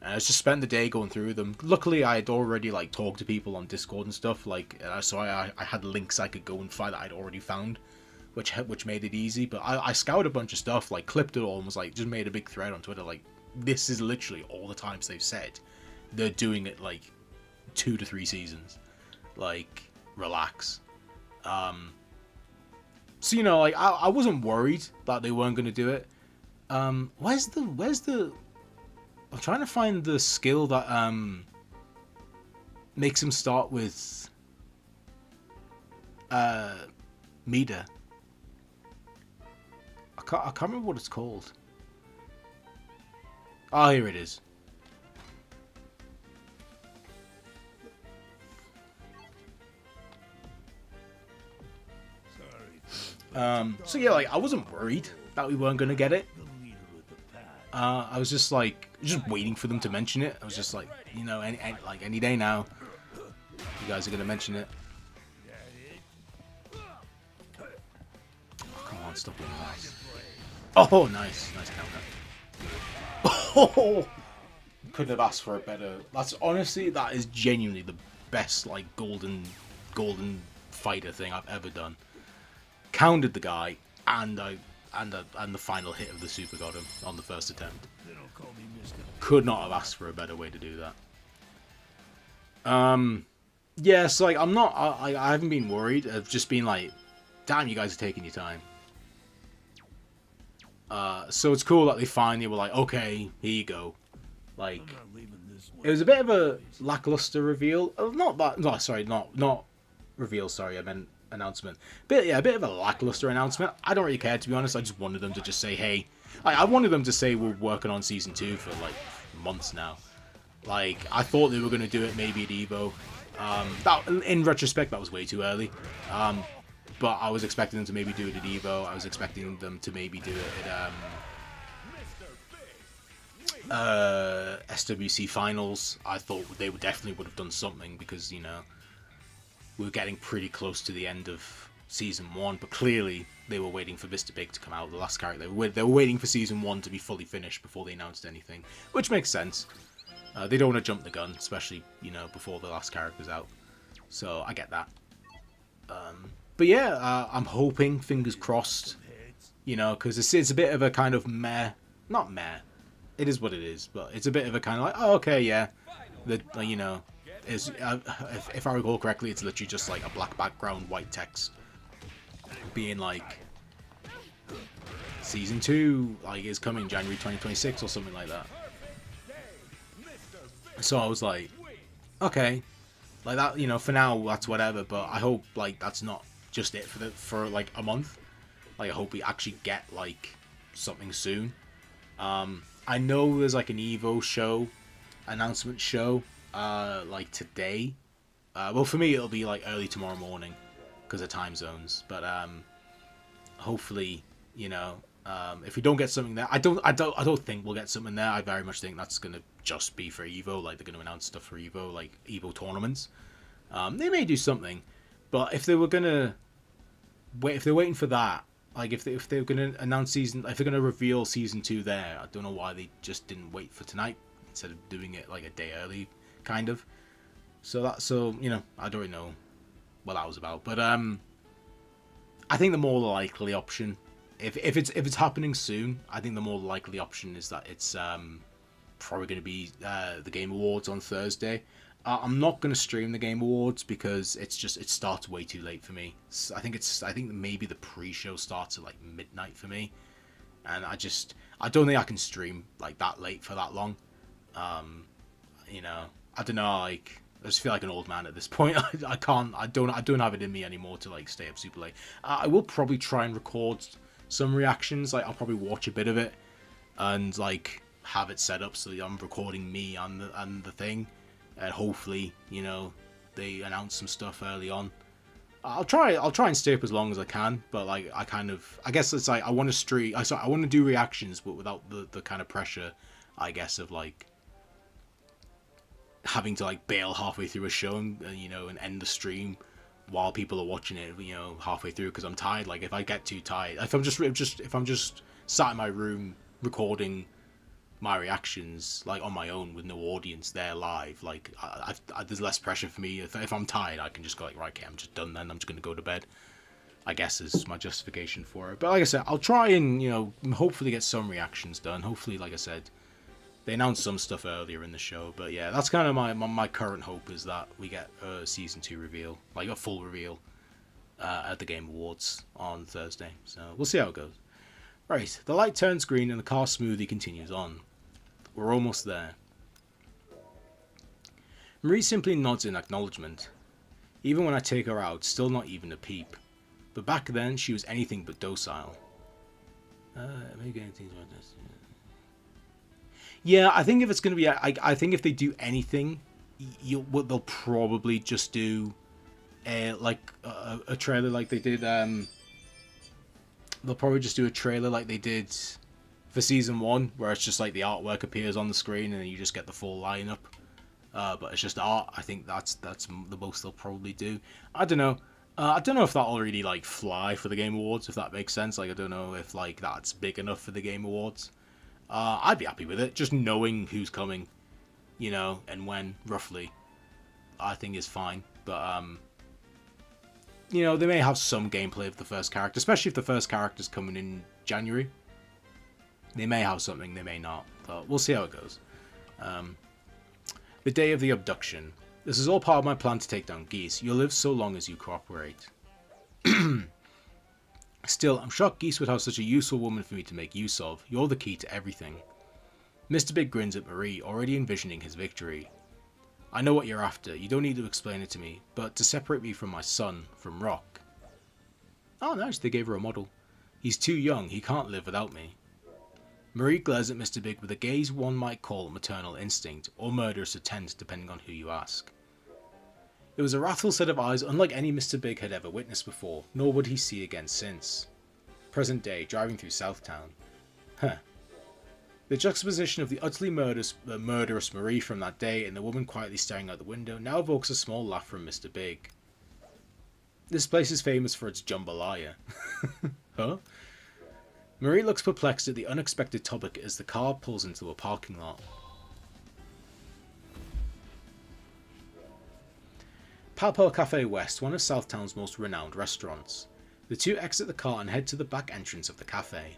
and I just spent the day going through them. Luckily I had already like talked to people on Discord and stuff, like so I had links I could go and find that I'd already found, which made it easy. But I scoured a bunch of stuff, like clipped it all, and was like just made a big thread on Twitter, like this is literally all the times they've said they're doing it, like 2 to 3 seasons, like relax. So, you know, like I wasn't worried that they weren't going to do it. Where's the I'm trying to find the skill that makes him start with Mida. I can't remember what it's called. Oh, here it is. So yeah, like I wasn't worried that we weren't gonna get it. I was just like, just waiting for them to mention it. I was just like, you know, any day now, you guys are gonna mention it. Oh, come on, stop doing that. Oh, nice countdown. Oh, couldn't have asked for a better. That's honestly, that is genuinely the best like golden fighter thing I've ever done. Countered the guy, and the final hit of the super got him on the first attempt. They don't call me Mr. Could not have asked for a better way to do that. Yeah, so like I haven't been worried. I've just been like, damn, you guys are taking your time. So it's cool that they finally were like, okay, here you go. Like, I'm not leaving this one. it was a bit of a lackluster reveal. Not that. No, sorry, not reveal. Sorry, I meant announcement. But yeah, a bit of a lackluster announcement. I don't really care, to be honest. I just wanted them to just say, hey. I wanted them to say we're working on season 2 for like months now. Like, I thought they were going to do it maybe at EVO. That, in retrospect, that was way too early. But I was expecting them to maybe do it at EVO. I was expecting them to maybe do it at SWC Finals. I thought they would definitely would have done something because, you know, we were getting pretty close to the end of Season 1. But clearly, they were waiting for Mr. Big to come out, the last character. They were waiting for Season 1 to be fully finished before they announced anything. Which makes sense. They don't want to jump the gun, especially, you know, before the last character's out. So, I get that. But yeah, I'm hoping, fingers crossed, you know, because it's a bit of a kind of meh. Not meh. It is what it is, but it's a bit of a kind of like, oh, okay, yeah. You know, if I recall correctly, it's literally just like a black background, white text. Being like, Season 2, like, is coming January 2026 or something like that. So I was like, okay, like that, you know, for now that's whatever. But I hope like that's not just it for like a month. Like I hope we actually get like something soon. I know there's like an EVO show, announcement show, like today. Well, for me it'll be like early tomorrow morning because of time zones. But hopefully, you know, if we don't get something there, I don't think we'll get something there. I very much think that's gonna just be for EVO. Like they're gonna announce stuff for EVO, like EVO tournaments. They may do something, but if they were gonna wait, if they're waiting for that, like if they're gonna announce if they're gonna reveal Season 2 there, I don't know why they just didn't wait for tonight instead of doing it like a day early, kind of. So you know, I don't really know what that was about, but I think the more likely option, if it's happening soon, I think the more likely option is that it's probably going to be the Game Awards on Thursday. I'm not going to stream the Game Awards because it starts way too late for me. I think maybe the pre-show starts at like midnight for me, and I don't think I can stream like that late for that long. You know, I don't know, like I just feel like an old man at this point. I don't have it in me anymore to like stay up super late. I will probably try and record some reactions. Like I'll probably watch a bit of it and like have it set up so that I'm recording me on the thing, and hopefully, you know, they announce some stuff early on. I'll try and stay up as long as I can, but like I guess it's like I want to stream. I want to do reactions, but without the kind of pressure, I guess, of like having to like bail halfway through a show and you know, and end the stream while people are watching it, you know, halfway through because I'm tired. Like if I get too tired, if I'm just sat in my room recording my reactions like on my own with no audience there live, like there's less pressure for me. If I'm tired, I can just go like, right, okay, I'm just done then, I'm just gonna go to bed, I guess, is my justification for it. But like I said, I'll try and, you know, hopefully get some reactions done. Hopefully, like I said, they announced some stuff earlier in the show. But yeah, that's kind of my current hope, is that we get a Season 2 reveal, like a full reveal at the Game Awards on Thursday. So we'll see how it goes. Right, the light turns green and the car smoothie continues on. We're almost there. Marie simply nods in acknowledgement. Even when I take her out, still not even a peep. But back then, she was anything but docile. Maybe getting things like this. Yeah, I think if it's going to be... I think if they do anything, they'll probably just do a trailer like they did... they'll probably just do a trailer like they did for Season 1, where it's just like the artwork appears on the screen and then you just get the full lineup. But it's just art. I think that's the most they'll probably do. I don't know. I don't know if that'll really like fly for the Game Awards, if that makes sense. Like I don't know if like that's big enough for the Game Awards. I'd be happy with it. Just knowing who's coming, you know, and when, roughly, I think is fine. But, you know, they may have some gameplay of the first character, especially if the first character's coming in January. They may have something, they may not. But we'll see how it goes. The day of the abduction. This is all part of my plan to take down Geese. You'll live so long as you cooperate. Still, I'm shocked Geese would have such a useful woman for me to make use of. You're the key to everything. Mr. Big grins at Marie, already envisioning his victory. I know what you're after. You don't need to explain it to me. But to separate me from my son, from Rock. Oh, nice. They gave her a model. He's too young. He can't live without me. Marie glares at Mr. Big with a gaze one might call maternal instinct, or murderous intent, depending on who you ask. It was a wrathful set of eyes unlike any Mr. Big had ever witnessed before, nor would he see again since. Present day, driving through Southtown. Huh. The juxtaposition of the utterly murderous Marie from that day and the woman quietly staring out the window now evokes a small laugh from Mr. Big. This place is famous for its jambalaya. Huh? Marie looks perplexed at the unexpected topic as the car pulls into a parking lot. Palpel Cafe West, one of Southtown's most renowned restaurants. The two exit the car and head to the back entrance of the cafe.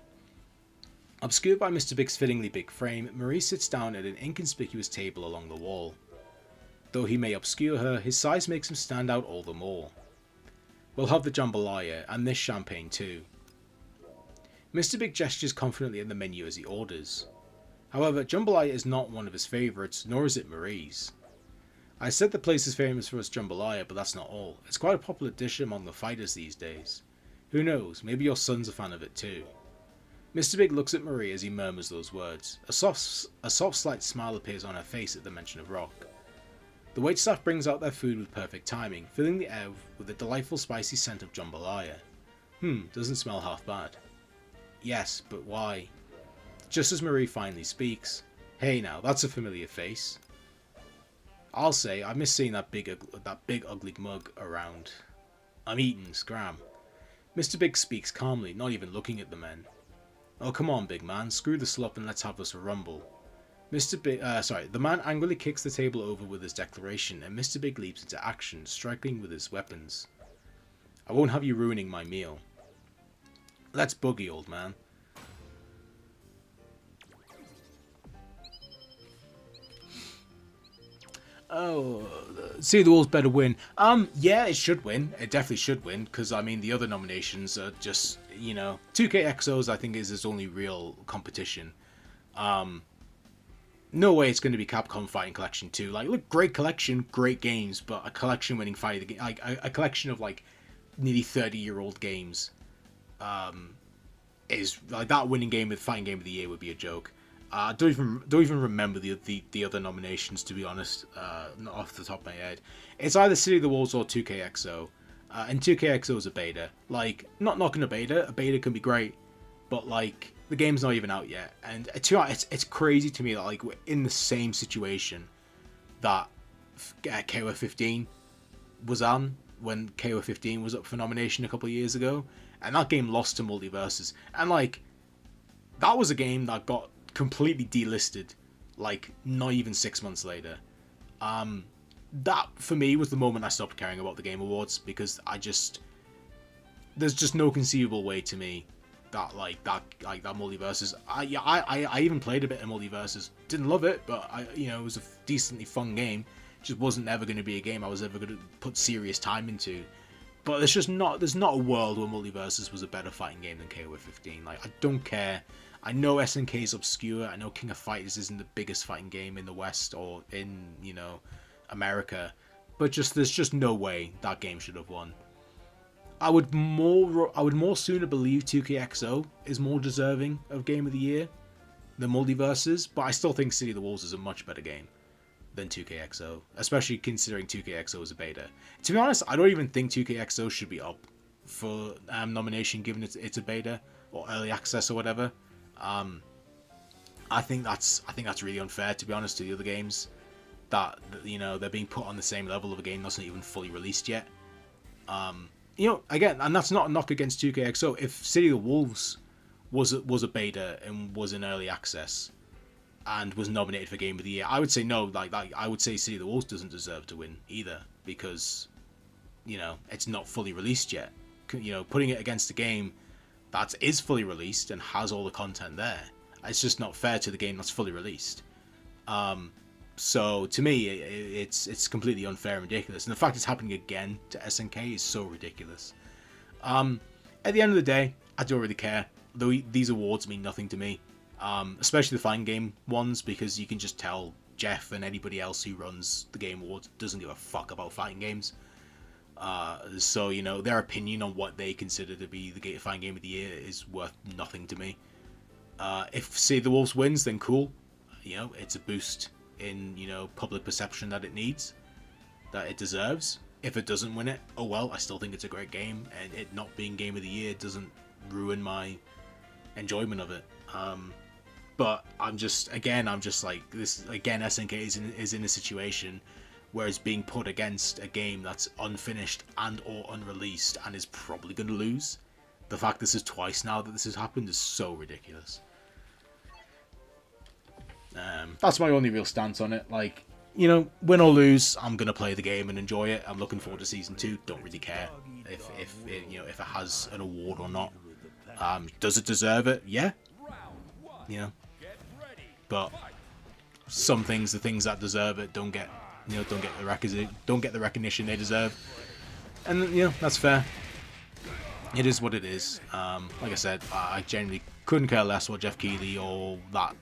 Obscured by Mr. Big's fittingly big frame, Marie sits down at an inconspicuous table along the wall. Though he may obscure her, his size makes him stand out all the more. We'll have the jambalaya, and this champagne too. Mr. Big gestures confidently at the menu as he orders. However, jambalaya is not one of his favourites, nor is it Marie's. I said the place is famous for its jambalaya, but that's not all. It's quite a popular dish among the fighters these days. Who knows, maybe your son's a fan of it too. Mr. Big looks at Marie as he murmurs those words. A soft slight smile appears on her face at the mention of Rock. The waitstaff brings out their food with perfect timing, filling the air with the delightful spicy scent of jambalaya. Doesn't smell half bad. Yes, but why? Just as Marie finally speaks. Hey now, that's a familiar face. I'll say, I miss seeing that big ugly mug around. I'm eating, scram. Mr. Big speaks calmly, not even looking at the men. Oh come on, big man, screw the slop and let's have us a rumble. The man angrily kicks the table over with his declaration, and Mr. Big leaps into action, striking with his weapons. I won't have you ruining my meal. Let's boogie, old man. Oh, See the Wolves better win. Yeah, it should win. It definitely should win, because, I mean, the other nominations are just, you know... 2KXO's, I think, is its only real competition. No way it's going to be Capcom Fighting Collection 2. Like, look, great collection, great games, but a collection winning fighting game... Like, a collection of, like, nearly 30-year-old games, is... Like, that winning game with Fighting Game of the Year would be a joke. I don't even remember the other nominations, to be honest, not off the top of my head. It's either City of the Wolves or 2KXO, and 2KXO is a beta. Like, not knocking a beta can be great, but like, the game's not even out yet, and it's crazy to me that like, we're in the same situation that KOF 15 was on, when KOF 15 was up for nomination a couple of years ago, and that game lost to Multiverses, and like, that was a game that got completely delisted, like, not even 6 months later. That, for me, was the moment I stopped caring about the Game Awards, because there's just no conceivable way to me that that Multiverses... I even played a bit of Multiverses. Didn't love it, but, it was a decently fun game. Just wasn't ever going to be a game I was ever going to put serious time into. But there's not a world where Multiverses was a better fighting game than KOF 15. Like, I don't care. I know SNK is obscure. I know King of Fighters isn't the biggest fighting game in the West or in, America. But there's just no way that game should have won. I would more sooner believe 2KXO is more deserving of Game of the Year than Multiverses, but I still think City of the Wolves is a much better game than 2KXO, especially considering 2KXO is a beta. To be honest, I don't even think 2KXO should be up for nomination given it's a beta or early access or whatever. I think that's really unfair, to be honest, to the other games that they're being put on the same level of a game that's not even fully released yet. Again, and that's not a knock against 2KXO. If City of the Wolves was a beta and was in early access and was nominated for Game of the Year, I would say no. Like I would say City of the Wolves doesn't deserve to win either, because, you know, it's not fully released yet. You know, putting it against a game that is fully released and has all the content there, it's just not fair to the game that's fully released. So to me, it's completely unfair and ridiculous, and the fact it's happening again to SNK is so ridiculous. At the end of the day, I don't really care. Though these awards mean nothing to me, especially the fighting game ones, because you can just tell Jeff and anybody else who runs the Game Awards doesn't give a fuck about fighting games. So, you know, their opinion on what they consider to be the fighting game of the year is worth nothing to me. If City of the Wolves wins, then cool. You know, it's a boost in, you know, public perception that it needs, that it deserves. If it doesn't win it, oh well, I still think it's a great game, and it not being Game of the Year doesn't ruin my enjoyment of it. But I'm just like, this again, SNK is in a situation where it's being put against a game that's unfinished and or unreleased and is probably going to lose. The fact this is twice now that this has happened is so ridiculous. That's my only real stance on it. Like, you know, win or lose, I'm gonna play the game and enjoy it. I'm looking forward to season 2. Don't really care if it, you know, if it has an award or not. Does it deserve it? Yeah. You know, but some things, the things that deserve it, don't get the recognition they deserve, and you know, that's fair. It is what it is. Like I said, I genuinely couldn't care less what Jeff Keighley or that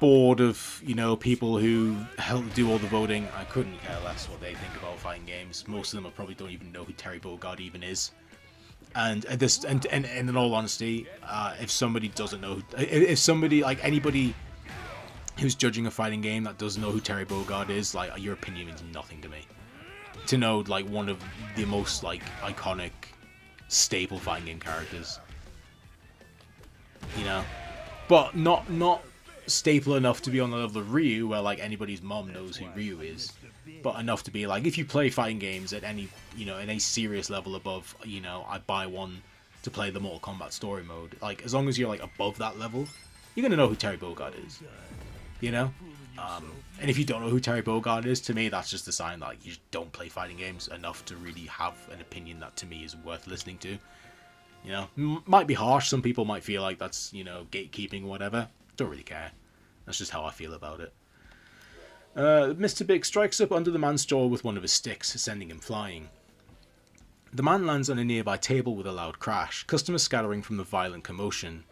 board of, you know, people who help do all the voting. I couldn't care less what they think about fighting games. Most of them probably don't even know who Terry Bogard even is. And in all honesty, if somebody doesn't know, if somebody, like anybody who's judging a fighting game that doesn't know who Terry Bogard is, like, your opinion means nothing to me. To know, like, one of the most, like, iconic staple fighting game characters, you know, but not staple enough to be on the level of Ryu, where like anybody's mom knows who Ryu is, but enough to be like, if you play fighting games at any, you know, in a serious level above, you know, I buy one to play the Mortal Kombat story mode, like as long as you're like above that level, you're gonna know who Terry Bogard is, you know. And if you don't know who Terry Bogard is, to me that's just a sign that like, you just don't play fighting games enough to really have an opinion that to me is worth listening to. You know, might be harsh, some people might feel like that's, you know, gatekeeping or whatever. Don't really care. That's just how I feel about it. Mr. Big strikes up under the man's jaw with one of his sticks, sending him flying. The man lands on a nearby table with a loud crash, customers scattering from the violent commotion.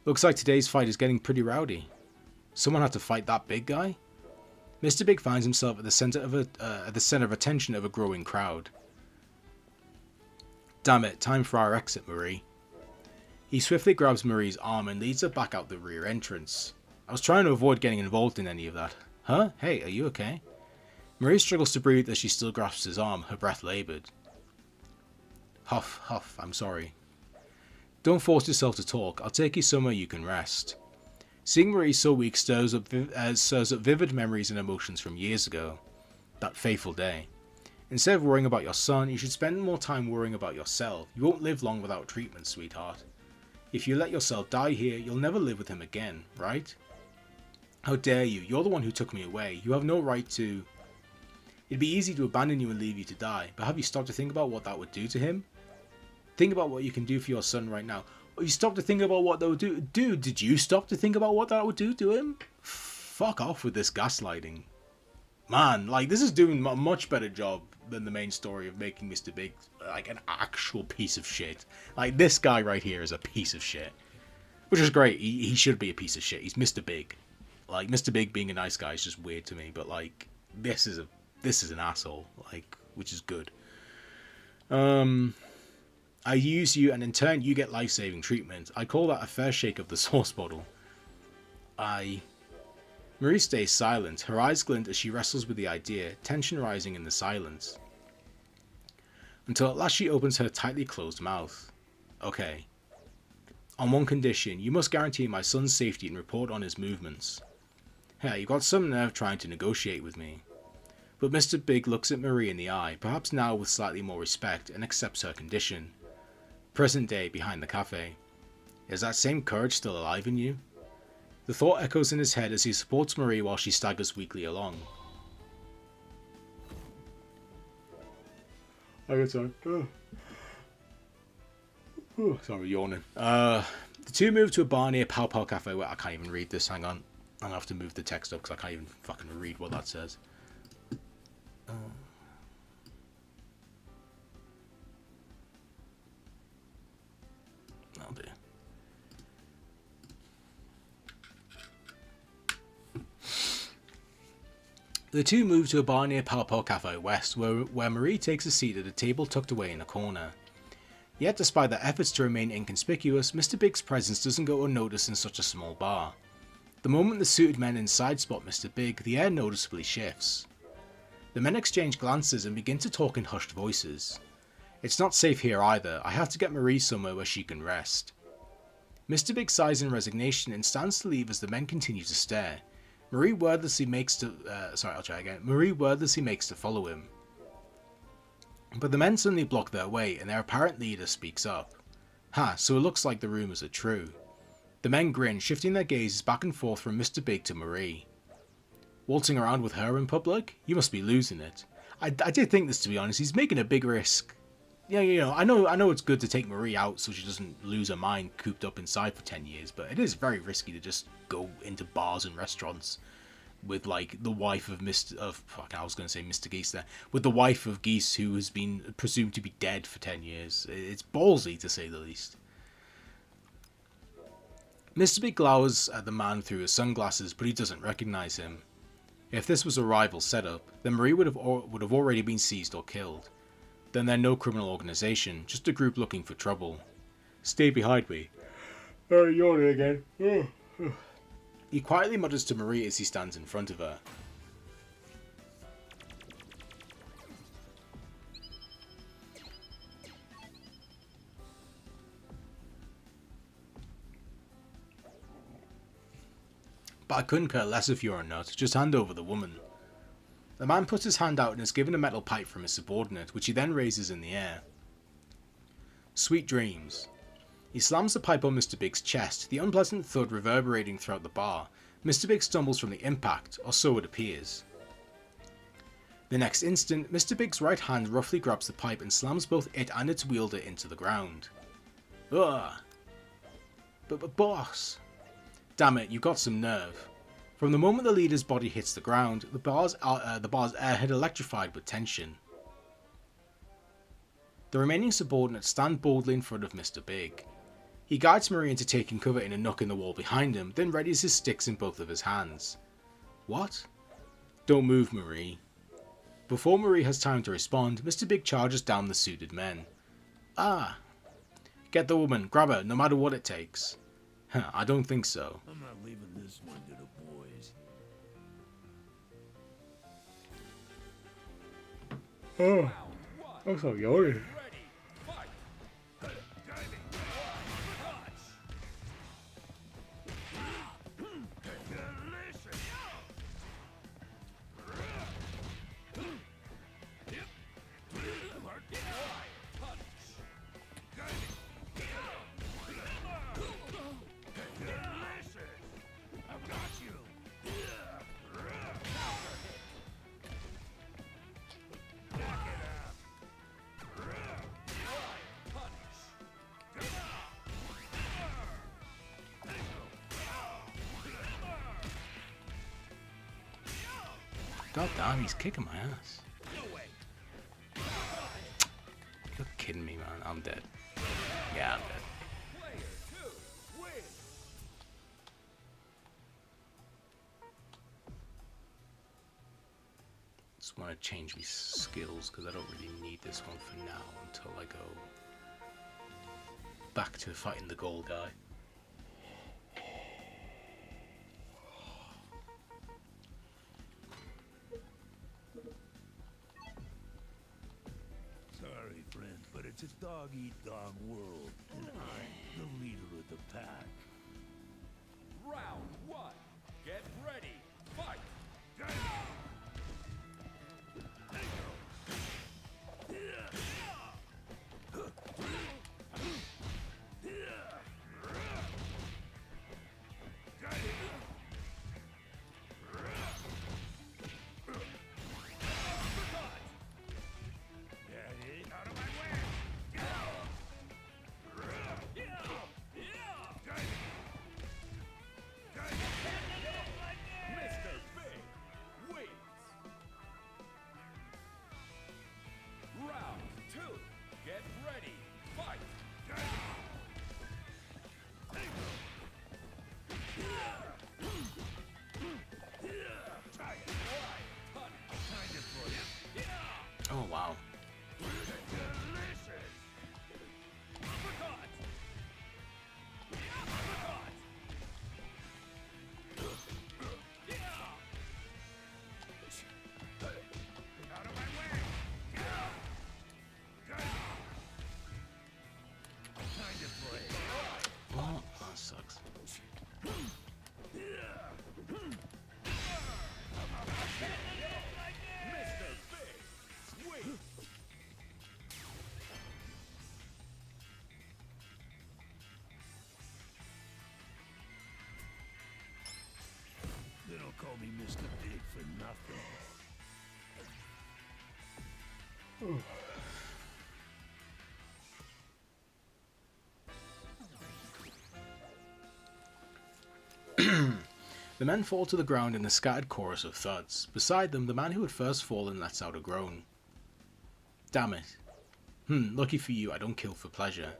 Looks like today's fight is getting pretty rowdy. Someone had to fight that big guy? Mr. Big finds himself at the center of attention of a growing crowd. Damn it, time for our exit, Marie. He swiftly grabs Marie's arm and leads her back out the rear entrance. I was trying to avoid getting involved in any of that. Huh? Hey, are you okay? Marie struggles to breathe as she still grasps his arm, her breath laboured. Huff, huff, I'm sorry. Don't force yourself to talk, I'll take you somewhere you can rest. Seeing Marie so weak stirs up vivid memories and emotions from years ago. That fateful day. Instead of worrying about your son, you should spend more time worrying about yourself. You won't live long without treatment, sweetheart. If you let yourself die here, you'll never live with him again, right? How dare you? You're the one who took me away. You have no right to... It'd be easy to abandon you and leave you to die, but have you stopped to think about what that would do to him? Think about what you can do for your son right now. You stopped to think about what that would do. Dude, did you stop to think about what that would do to him? Fuck off with this gaslighting. Man, like, this is doing a much better job than the main story of making Mr. Big, like, an actual piece of shit. Like, this guy right here is a piece of shit. Which is great. He should be a piece of shit. He's Mr. Big. Like, Mr. Big being a nice guy is just weird to me, but, like, this is an asshole, like, which is good. I use you, and in turn, you get life-saving treatment. I call that a fair shake of the sauce bottle. Marie stays silent, her eyes glint as she wrestles with the idea, tension rising in the silence. Until at last she opens her tightly closed mouth. Okay. On one condition, you must guarantee my son's safety and report on his movements. Hey, you got some nerve trying to negotiate with me. But Mr. Big looks at Marie in the eye, perhaps now with slightly more respect, and accepts her condition. Present day behind the cafe. Is that same courage still alive in you? The thought echoes in his head as he supports Marie while she staggers weakly along. Sorry, yawning. The two move to a bar near Pow Pow Cafe where I can't even read this, hang on. I'm gonna have to move the text up because I can't even fucking read what that says. Oh dear. The two move to a bar near Pow Pow Cafe West where Marie takes a seat at a table tucked away in a corner. Yet despite their efforts to remain inconspicuous, Mr. Big's presence doesn't go unnoticed in such a small bar. The moment the suited men inside spot Mr. Big, the air noticeably shifts. The men exchange glances and begin to talk in hushed voices. It's not safe here either, I have to get Marie somewhere where she can rest. Mr. Big sighs in resignation and stands to leave as the men continue to stare. Marie wordlessly makes to follow him. But the men suddenly block their way and their apparent leader speaks up. Ha, so it looks like the rumours are true. The men grin, shifting their gazes back and forth from Mr. Big to Marie. Waltzing around with her in public? You must be losing it. I did think this, to be honest. He's making a big risk. Yeah, you know, I know it's good to take Marie out so she doesn't lose her mind cooped up inside for 10 years, but it is very risky to just go into bars and restaurants with, like, the wife of Mr. Geese there. With the wife of Geese who has been presumed to be dead for 10 years. It's ballsy, to say the least. Mr. Big glowers at the man through his sunglasses, but he doesn't recognise him. If this was a rival setup, then Marie would have already been seized or killed. Then they're no criminal organisation, just a group looking for trouble. Stay behind me. Yawning again. He quietly mutters to Marie as he stands in front of her. But I couldn't care less if you're a nut, just hand over the woman. The man puts his hand out and is given a metal pipe from his subordinate, which he then raises in the air. Sweet dreams. He slams the pipe on Mr. Big's chest, the unpleasant thud reverberating throughout the bar. Mr. Big stumbles from the impact, or so it appears. The next instant, Mr. Big's right hand roughly grabs the pipe and slams both it and its wielder into the ground. Ugh. But boss. Damn it, you got some nerve. From the moment the leader's body hits the ground, the bar's air had electrified with tension. The remaining subordinates stand boldly in front of Mr. Big. He guides Marie into taking cover in a nook in the wall behind him, then readies his sticks in both of his hands. What? Don't move, Marie. Before Marie has time to respond, Mr. Big charges down the suited men. Ah! Get the woman, grab her, no matter what it takes. I don't think so. I'm not leaving this one to the boys. Oh, I'm so yawning. God damn, he's kicking my ass. You're kidding me, man. I'm dead. Yeah, I'm dead. Just want to change my skills because I don't really need this one for now until I go back to fighting the gold guy. Sorry, friend, but it's a dog-eat-dog world, and I'm the leader of the pack. Round one. Get ready. Fight. Oh wow. Oh, that sucks. They don't call me Mr. Big for nothing. The men fall to the ground in a scattered chorus of thuds. Beside them, the man who had first fallen lets out a groan. Damn it. Lucky for you, I don't kill for pleasure.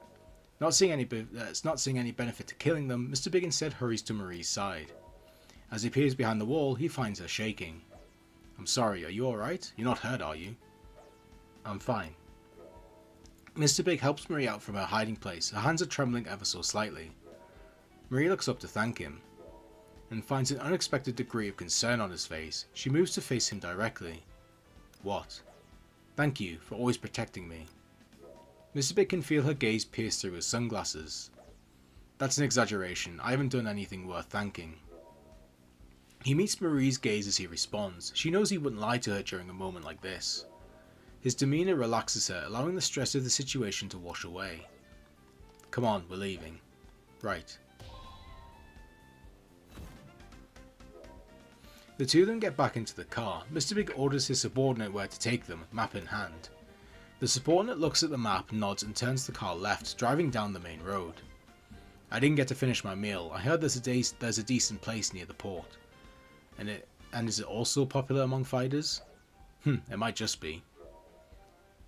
Not seeing any benefit to killing them, Mr. Big instead hurries to Marie's side. As he peers behind the wall, he finds her shaking. I'm sorry, are you alright? You're not hurt, are you? I'm fine. Mr. Big helps Marie out from her hiding place. Her hands are trembling ever so slightly. Marie looks up to thank him, and finds an unexpected degree of concern on his face. She moves to face him directly. What? Thank you for always protecting me. Mr. Big can feel her gaze pierce through his sunglasses. That's an exaggeration. I haven't done anything worth thanking. He meets Marie's gaze as he responds. She knows he wouldn't lie to her during a moment like this. His demeanour relaxes her, allowing the stress of the situation to wash away. Come on, we're leaving. Right. The two of them get back into the car. Mr. Big orders his subordinate where to take them, map in hand. The subordinate looks at the map, nods and turns the car left, driving down the main road. I didn't get to finish my meal. I heard there's a decent place near the port. And is it also popular among fighters? It might just be.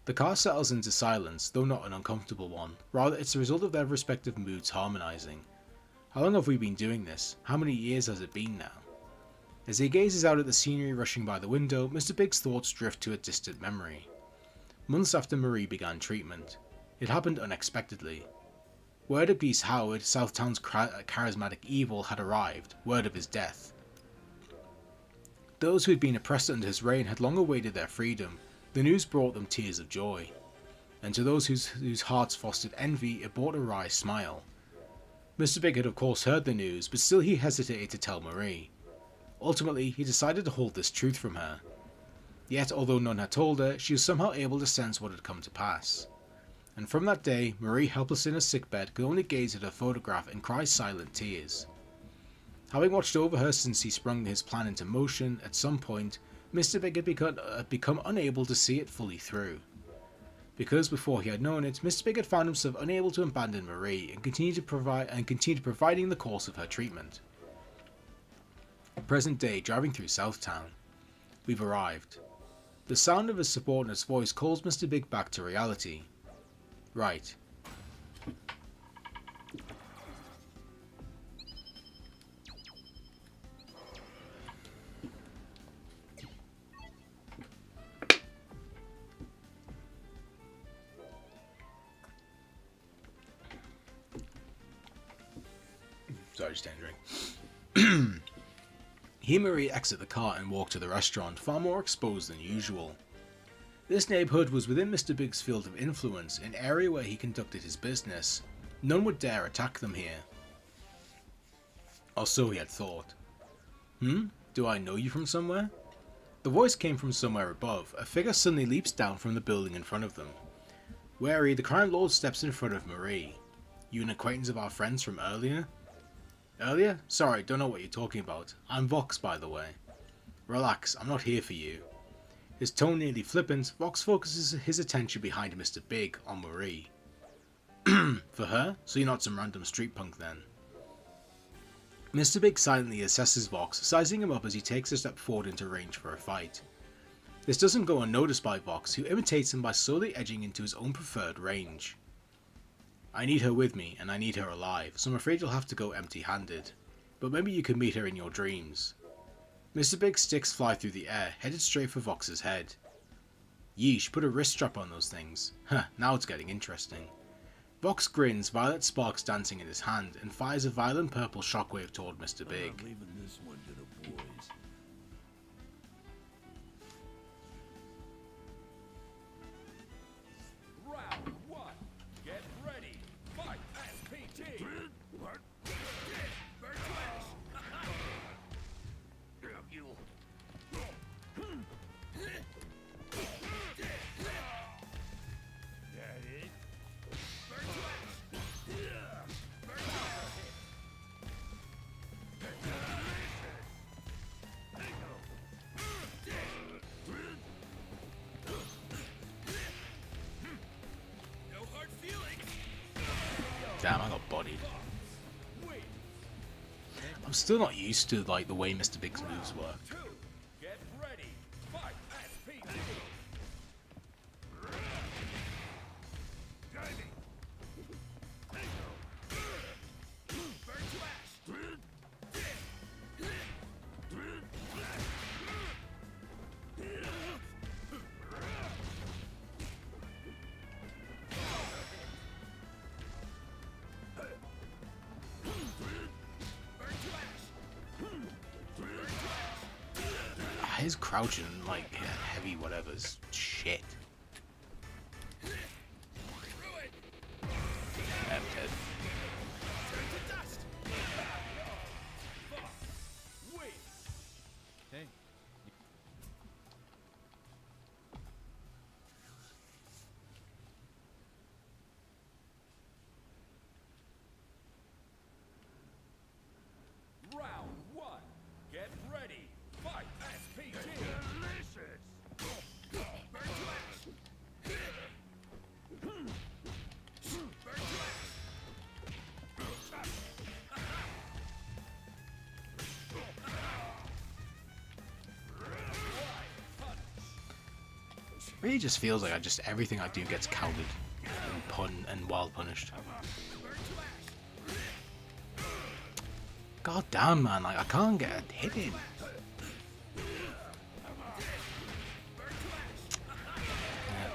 The car settles into silence, though not an uncomfortable one. Rather, it's a result of their respective moods harmonizing. How long have we been doing this? How many years has it been now? As he gazes out at the scenery rushing by the window, Mr. Big's thoughts drift to a distant memory. Months after Marie began treatment. It happened unexpectedly. Word of Geese Howard, Southtown's charismatic evil, had arrived. Word of his death. Those who had been oppressed under his reign had long awaited their freedom. The news brought them tears of joy. And to those whose hearts fostered envy, it brought a wry smile. Mr. Big had of course heard the news, but still he hesitated to tell Marie. Ultimately, he decided to hold this truth from her. Yet, although none had told her, she was somehow able to sense what had come to pass. And from that day, Marie, helpless in her sickbed, could only gaze at her photograph and cry silent tears. Having watched over her since he sprung his plan into motion, at some point, Mr. Big had become unable to see it fully through. Because before he had known it, Mr. Big had found himself unable to abandon Marie and continue providing the course of her treatment. Present day, driving through Southtown. We've arrived. The sound of his subordinate's voice calls Mr. Big back to reality. Right. Sorry, just taking a drink. He and Marie exit the car and walk to the restaurant, far more exposed than usual. This neighbourhood was within Mr. Big's field of influence, an area where he conducted his business. None would dare attack them here. Or so he had thought. Do I know you from somewhere? The voice came from somewhere above. A figure suddenly leaps down from the building in front of them. Wary, the crime lord steps in front of Marie. You an acquaintance of our friends from earlier? Earlier? Sorry, don't know what you're talking about. I'm Vox, by the way. Relax, I'm not here for you. His tone nearly flippant, Vox focuses his attention behind Mr. Big on Marie. For her? So you're not some random street punk then? Mr. Big silently assesses Vox, sizing him up as he takes a step forward into range for a fight. This doesn't go unnoticed by Vox, who imitates him by slowly edging into his own preferred range. I need her with me, and I need her alive, so I'm afraid you'll have to go empty-handed. But maybe you can meet her in your dreams. Mr. Big's sticks fly through the air, headed straight for Vox's head. Yeesh, put a wrist strap on those things. Huh, now it's getting interesting. Vox grins, violet sparks dancing in his hand, and fires a violent purple shockwave toward Mr. I'm Big. not leaving this one to the boys. Round one. Get ready. Fight. SPT. That it? No hard feelings. Damn, I got bodied. I'm still not used to like the way Mr. Big's moves work. Two. Get ready. Fight. SPT. His crouching, like heavy whatever's shit. I'm dead. Hey. Round one. Get ready. Fight. SPT. Really just feels like everything I do gets counted and wild punished. God damn, man, like I can't get a hit in. Yeah,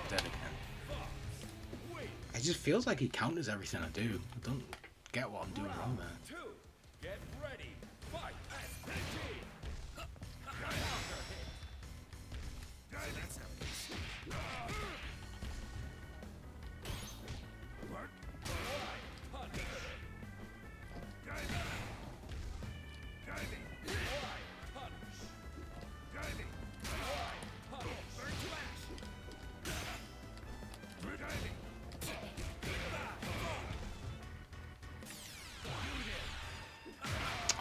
dead again. It just feels like he counters everything I do. I don't get what I'm doing wrong there. Two. Get ready. Fight. SPT.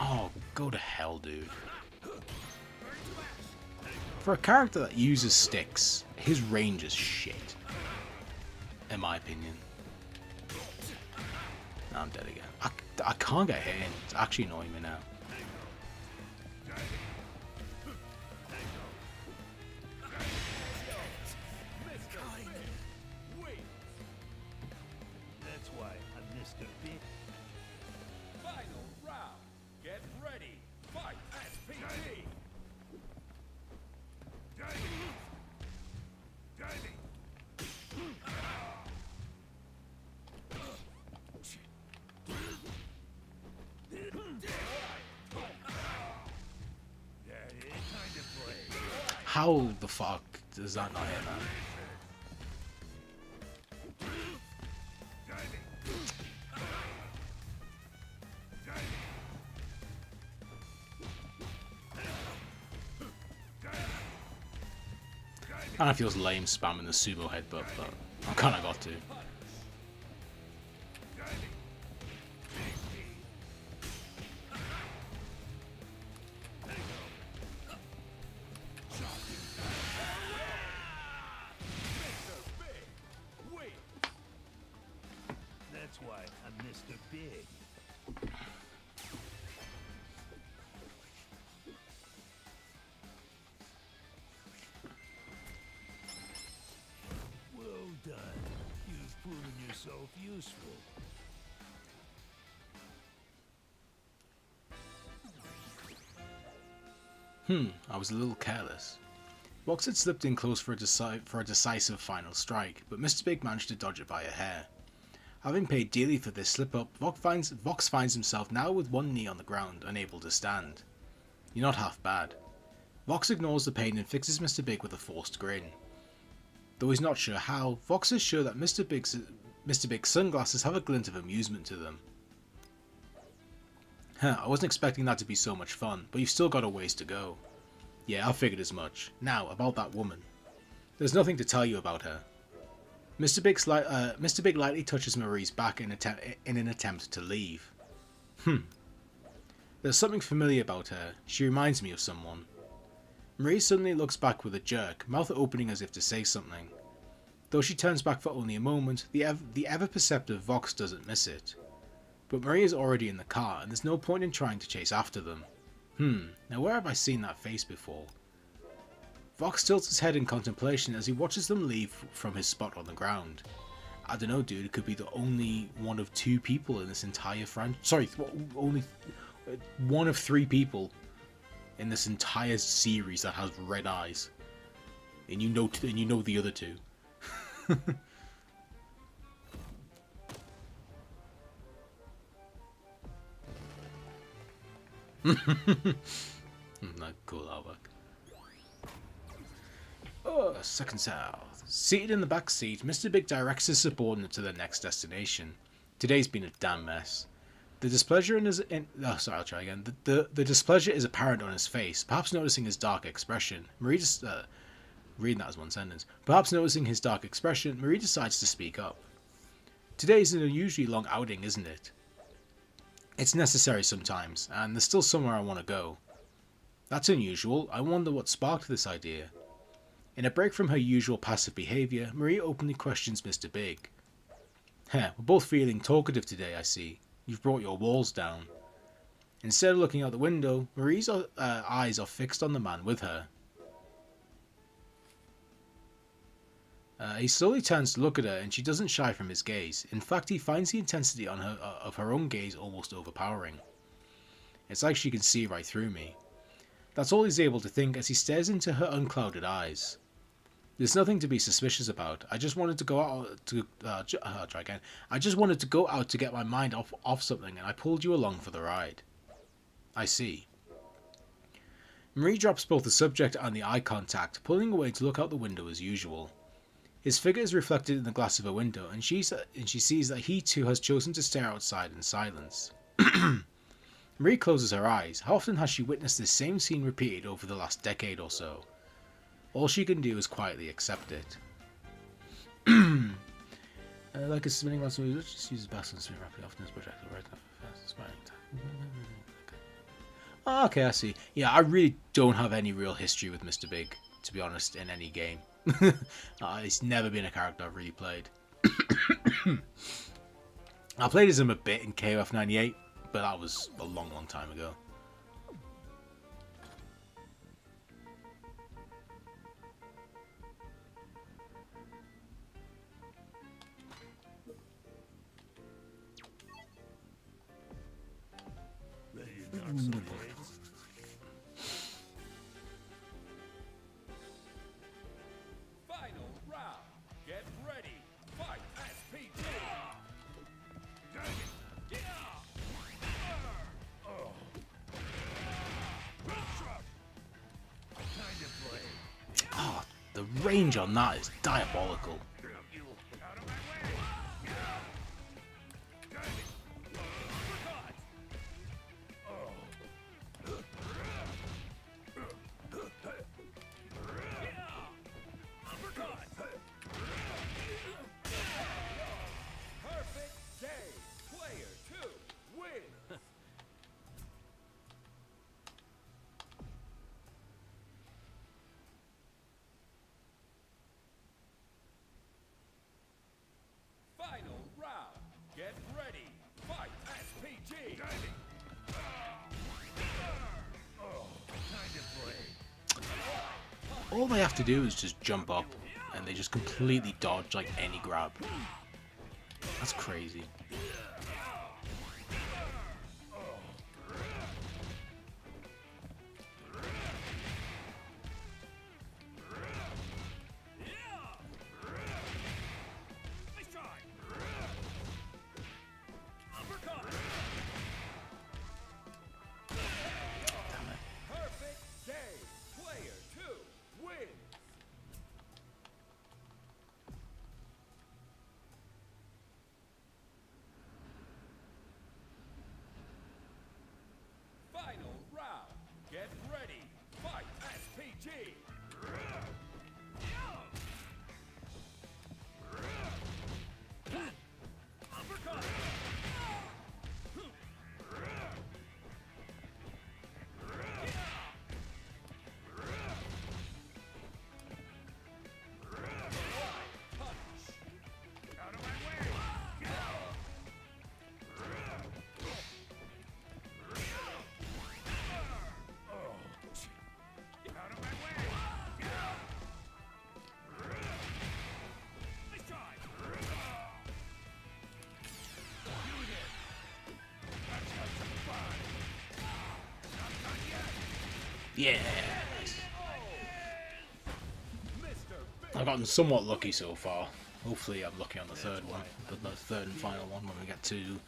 Oh, go to hell, dude. For a character that uses sticks, his range is shit. In my opinion. Now I'm dead again. I can't get hit in. It's actually annoying me now. That's why I'm Mr. Big. Final round. Get ready. Fight. SPT. That it? Kind of play. How the fuck does that not hit, man? Kinda feels lame spamming the sumo headbutt, but I kinda got to. That's why I'm Mr. Big. Well done. You've proven yourself useful. I was a little careless. Vox had slipped in close for a decisive final strike, but Mr. Big managed to dodge it by a hair. Having paid dearly for this slip-up, Vox finds himself now with one knee on the ground, unable to stand. You're not half bad. Vox ignores the pain and fixes Mr. Big with a forced grin. Though he's not sure how, Vox is sure that Mr. Big's sunglasses have a glint of amusement to them. I wasn't expecting that to be so much fun, but you've still got a ways to go. Yeah, I figured as much. Now, about that woman. There's nothing to tell you about her. Mr. Big lightly touches Marie's back in an attempt to leave. There's something familiar about her. She reminds me of someone. Marie suddenly looks back with a jerk, mouth opening as if to say something. Though she turns back for only a moment, the ever-perceptive Vox doesn't miss it. But Marie is already in the car, and there's no point in trying to chase after them. Now where have I seen that face before? Vox tilts his head in contemplation as he watches them leave from his spot on the ground. I don't know, dude, it could be the only one of two people in this entire franchise. Sorry, only one of three people in this entire series that has red eyes. And you know the other two. Not cool artwork. Oh, second south. Seated in the back seat, Mr. Big directs his subordinate to their next destination. Today's been a damn mess. The displeasure I'll try again. The displeasure is apparent on his face, perhaps noticing his dark expression. Reading that as one sentence. Perhaps noticing his dark expression, Marie decides to speak up. Today's an unusually long outing, isn't it? It's necessary sometimes, and there's still somewhere I want to go. That's unusual. I wonder what sparked this idea. In a break from her usual passive behaviour, Marie openly questions Mr. Big. We're both feeling talkative today, I see. You've brought your walls down. Instead of looking out the window, Marie's eyes are fixed on the man with her. He slowly turns to look at her, and she doesn't shy from his gaze. In fact, he finds the intensity of her own gaze almost overpowering. It's like she can see right through me. That's all he's able to think as he stares into her unclouded eyes. There's nothing to be suspicious about. I just wanted to go out to I just wanted to go out to get my mind off something, and I pulled you along for the ride. I see. Marie drops both the subject and the eye contact, pulling away to look out the window as usual. His figure is reflected in the glass of a window, and she sees that he too has chosen to stare outside in silence. Marie closes her eyes. How often has she witnessed this same scene repeated over the last decade or so? All she can do is quietly accept it. Like a spinning glass, which just uses bass and spin rapidly, often as projectile right now. Okay, I see. Yeah, I really don't have any real history with Mr. Big, to be honest, in any game. It's never been a character I've really played. I played as him a bit in KOF 98, but that was a long, long time ago. Final round. Get ready. Fight. SPG. Oh, the range on that is diabolical. Perfect save. Player 2 wins. Final round. Get ready. Fight. SPG. All they have to do is just jump up, and they just completely dodge like any grab. That's crazy. Yeah. I've gotten somewhat lucky so far. Hopefully I'm lucky on the third one, but the third and final one when we get to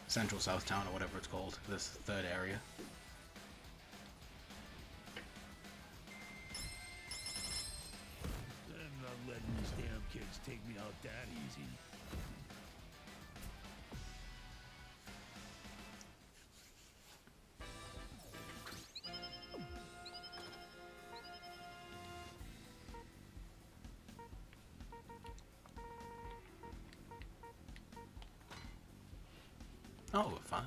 Central South Town or whatever it's called, this third area. I'm not letting these damn kids take me out that easy. Oh, we're fine.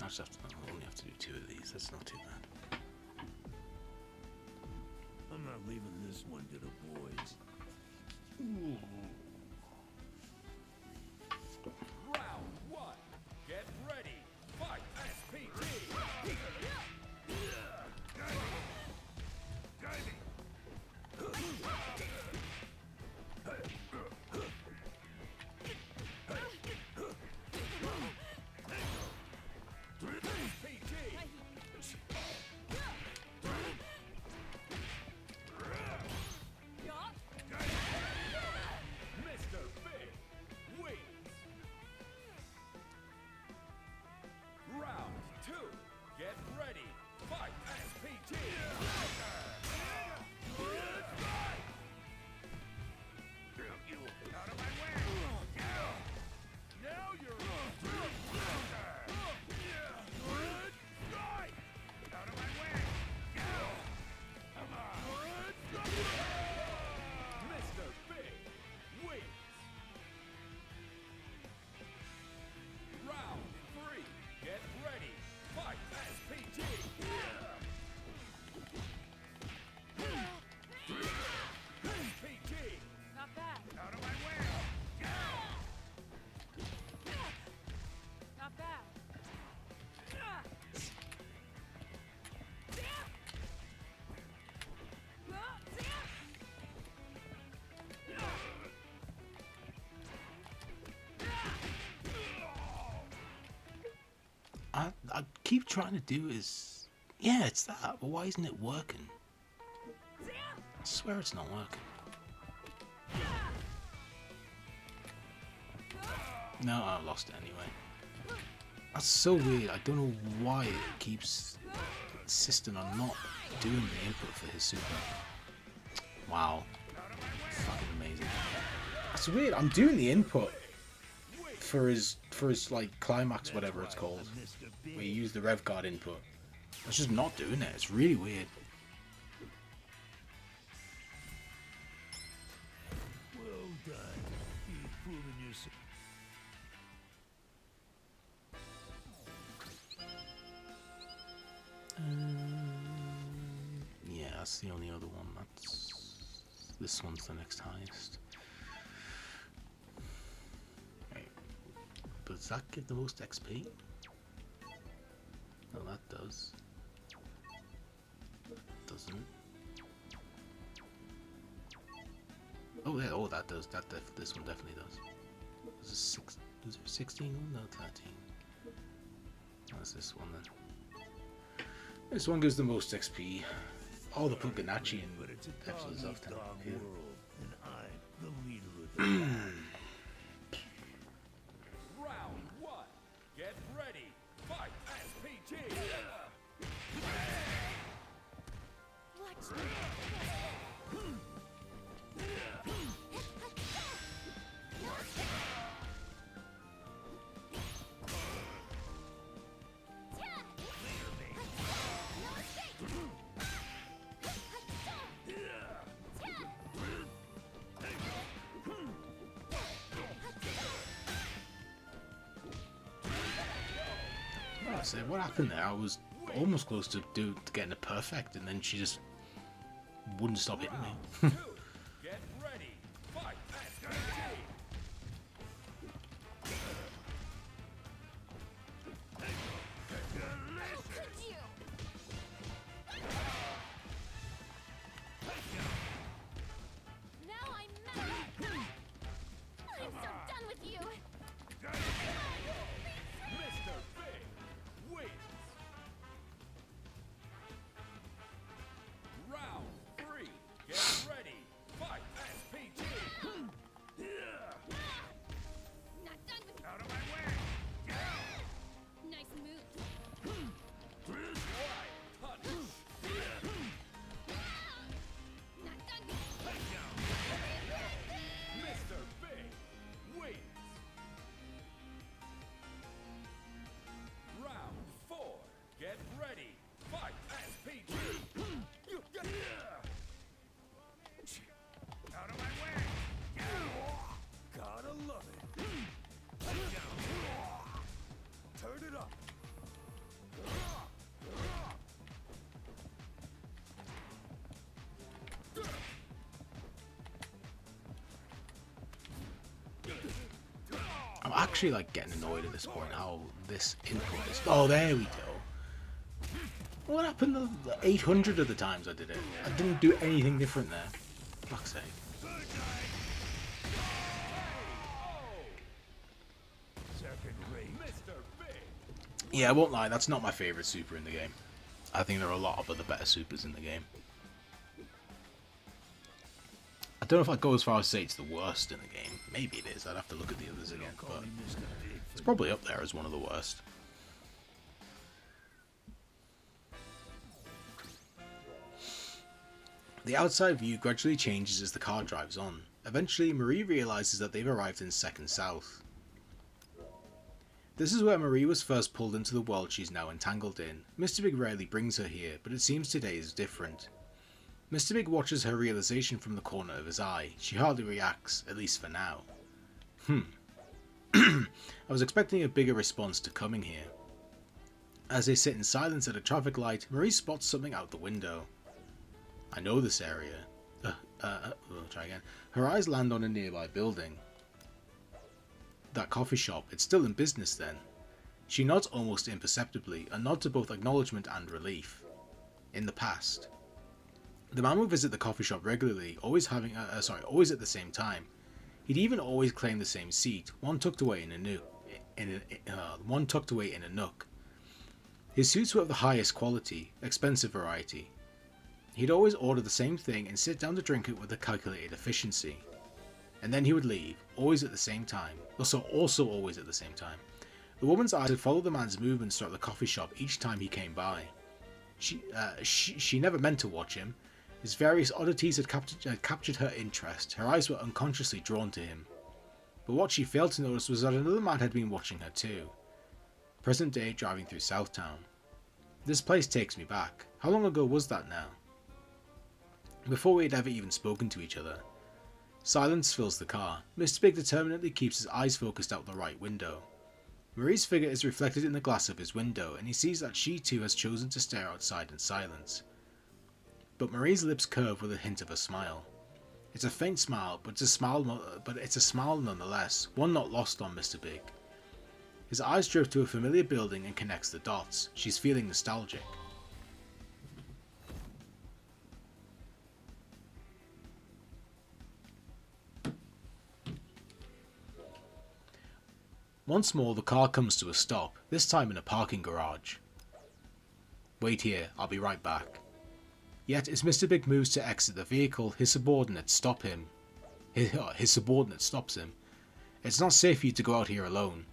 I just have to, I only have to do 2 of these, that's not too bad. I'm not leaving this one to the boys. Round 1. Get ready. Fight. SPT. Mr. Big wins. Round 2. Get ready. Fight. SPT. Out of my way. Now you're out of my way. Mr. Big wins. Round 3. Get ready. Fight. SPT. SPT. Not bad. Out of my way. Not bad. I keep trying to do is... Yeah, it's that, but why isn't it working? I swear it's not working. No, I lost it anyway. That's so weird. I don't know why it keeps insisting on not doing the input for his super. Wow. Fucking amazing. That's weird. I'm doing the input for his like climax, whatever it's called. Where you use the rev card input. It's just not doing it. It's really weird. Well done. You've proven yourself. Yeah, that's the only other one. That's this one's the next highest. Right. But does that give the most XP? No, that does. Doesn't. Oh yeah, oh that does. This one definitely does. Was there 16 one? No, 13. That's this one then. This one gives the most XP. All the Puganachi and But it's a actually dog Zoftan. dog Yeah. world, and I'm the leader of the pack. Round 1. Get ready. Fight. SPT. I said, what happened there? I was almost close to getting a perfect, and then she just wouldn't stop hitting me. Round 2. Get ready. Fight. SPT. Now I'm mad. I'm so done with you. actually like getting annoyed at this point how this input is. Oh, there we go. What happened the 800 of the times I did it? I didn't do anything different there. Fuck's sake. Yeah, I won't lie, that's not my favourite super in the game. I think there are a lot of other better supers in the game. I don't know if I'd go as far as say it's the worst in the game. Maybe it is, I'd have to look at the others again, but it's probably up there as one of the worst. The outside view gradually changes as the car drives on. Eventually, Marie realises that they've arrived in Second South. This is where Marie was first pulled into the world she's now entangled in. Mr. Big rarely brings her here, but it seems today is different. Mr. Big watches her realization from the corner of his eye. She hardly reacts, at least for now. I was expecting a bigger response to coming here. As they sit in silence at a traffic light, Marie spots something out the window. I know this area. We'll try again. Her eyes land on a nearby building. That coffee shop, it's still in business then. She nods almost imperceptibly, a nod to both acknowledgement and relief. In the past. The man would visit the coffee shop regularly, always at the same time. He'd even always claim the same seat, one tucked away in a nook. His suits were of the highest quality, expensive variety. He'd always order the same thing and sit down to drink it with a calculated efficiency. And then he would leave, always at the same time. Also always at the same time. The woman's eyes would follow the man's movements throughout the coffee shop each time he came by. She never meant to watch him. His various oddities had captured her interest. Her eyes were unconsciously drawn to him. But what she failed to notice was that another man had been watching her too. Present day, driving through Southtown. This place takes me back. How long ago was that now? Before we had ever even spoken to each other. Silence fills the car. Mr. Big determinedly keeps his eyes focused out the right window. Marie's figure is reflected in the glass of his window, and he sees that she too has chosen to stare outside in silence. But Marie's lips curve with a hint of a smile. It's a faint smile, but it's a smile nonetheless, one not lost on Mr. Big. His eyes drift to a familiar building and connects the dots. She's feeling nostalgic. Once more the car comes to a stop, this time in a parking garage. Wait here, I'll be right back. Yet as Mr. Big moves to exit the vehicle, his subordinate stops him. It's not safe for you to go out here alone.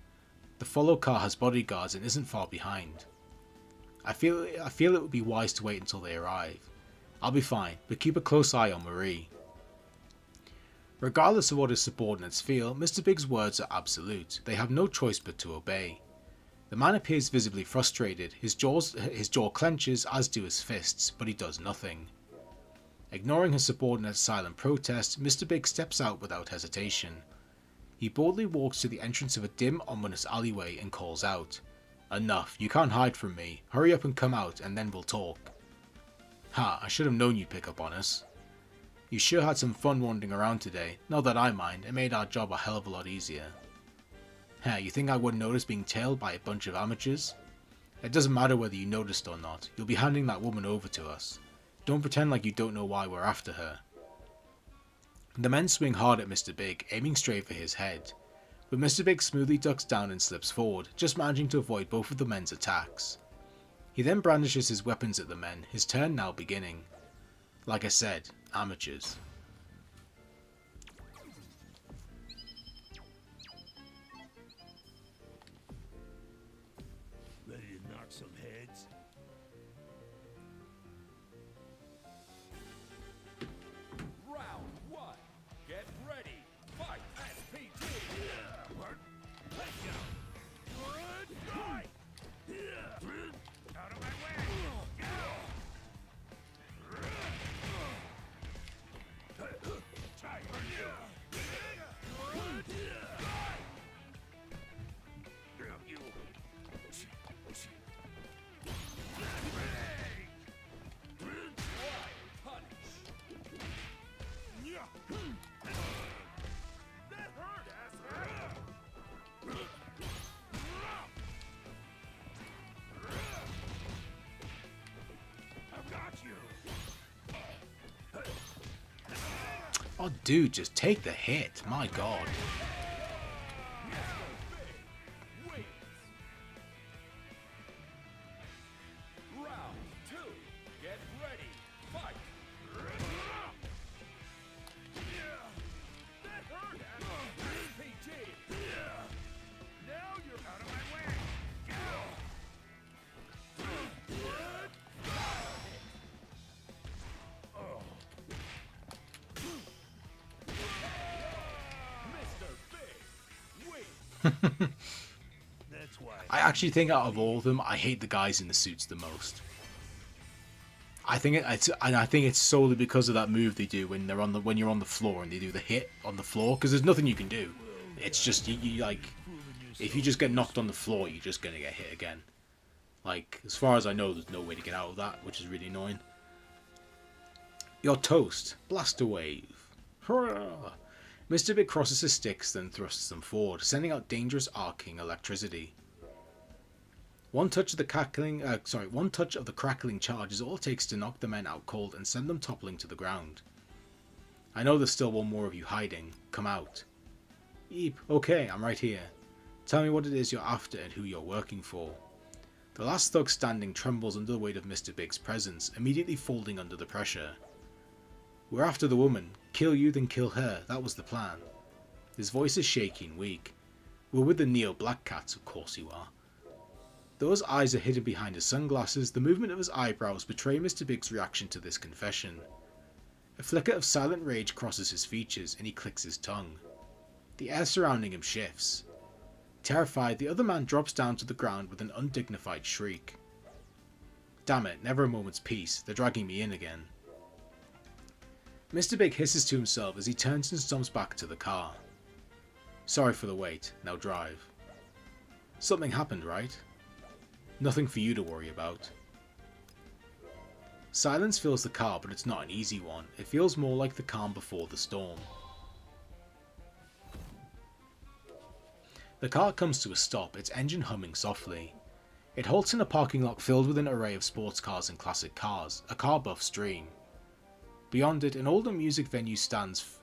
The follow car has bodyguards and isn't far behind. I feel it would be wise to wait until they arrive. I'll be fine, but keep a close eye on Marie. Regardless of what his subordinates feel, Mr. Big's words are absolute. They have no choice but to obey. The man appears visibly frustrated. His jaw clenches, as do his fists, but he does nothing. Ignoring his subordinate's silent protest, Mr. Big steps out without hesitation. He boldly walks to the entrance of a dim, ominous alleyway and calls out, "Enough, you can't hide from me. Hurry up and come out, and then we'll talk." Ha, I should have known you'd pick up on us. You sure had some fun wandering around today. Not that I mind, it made our job a hell of a lot easier. Hey, you think I wouldn't notice being tailed by a bunch of amateurs? It doesn't matter whether you noticed or not, you'll be handing that woman over to us. Don't pretend like you don't know why we're after her. The men swing hard at Mr. Big, aiming straight for his head. But Mr. Big smoothly ducks down and slips forward, just managing to avoid both of the men's attacks. He then brandishes his weapons at the men, his turn now beginning. Like I said, amateurs. Ready to knock some heads? Round one. Get ready. Fight. SPD. Let go. Good. Right. Out of my way. Oh, dude, just take the hit. My God. Round 2. Get ready. Fight. That hurt. PG. Now you're out of my way. Mr. Big. Wait. That's why. I actually think out of all of them, I hate the guys in the suits the most. I think it's solely because of that move they do when you're on the floor and they do the hit on the floor, because there's nothing you can do. It's just you like, if you just get knocked on the floor, you're just gonna get hit again. Like, as far as I know, there's no way to get out of that, which is really annoying. You're toast. Blast a wave. Hurrah! Mr. Big crosses his sticks, then thrusts them forward, sending out dangerous arcing electricity. One touch of the crackling charge is all it takes to knock the men out cold and send them toppling to the ground. I know there's still one more of you hiding. Come out. Eep. Okay, I'm right here. Tell me what it is you're after and who you're working for. The last thug standing trembles under the weight of Mr. Big's presence, immediately folding under the pressure. We're after the woman. Kill you, then kill her. That was the plan. His voice is shaky and weak. We're with the Neo-Black Cats, of course you are. Though his eyes are hidden behind his sunglasses, the movement of his eyebrows betray Mr. Big's reaction to this confession. A flicker of silent rage crosses his features, and he clicks his tongue. The air surrounding him shifts. Terrified, the other man drops down to the ground with an undignified shriek. Damn it, never a moment's peace. They're dragging me in again. Mr. Big hisses to himself as he turns and stomps back to the car. Sorry for the wait. Now drive. Something happened, right? Nothing for you to worry about. Silence fills the car, but it's not an easy one. It feels more like the calm before the storm. The car comes to a stop, its engine humming softly. It halts in a parking lot filled with an array of sports cars and classic cars, a car buff's dream. Beyond it, an older music venue stands.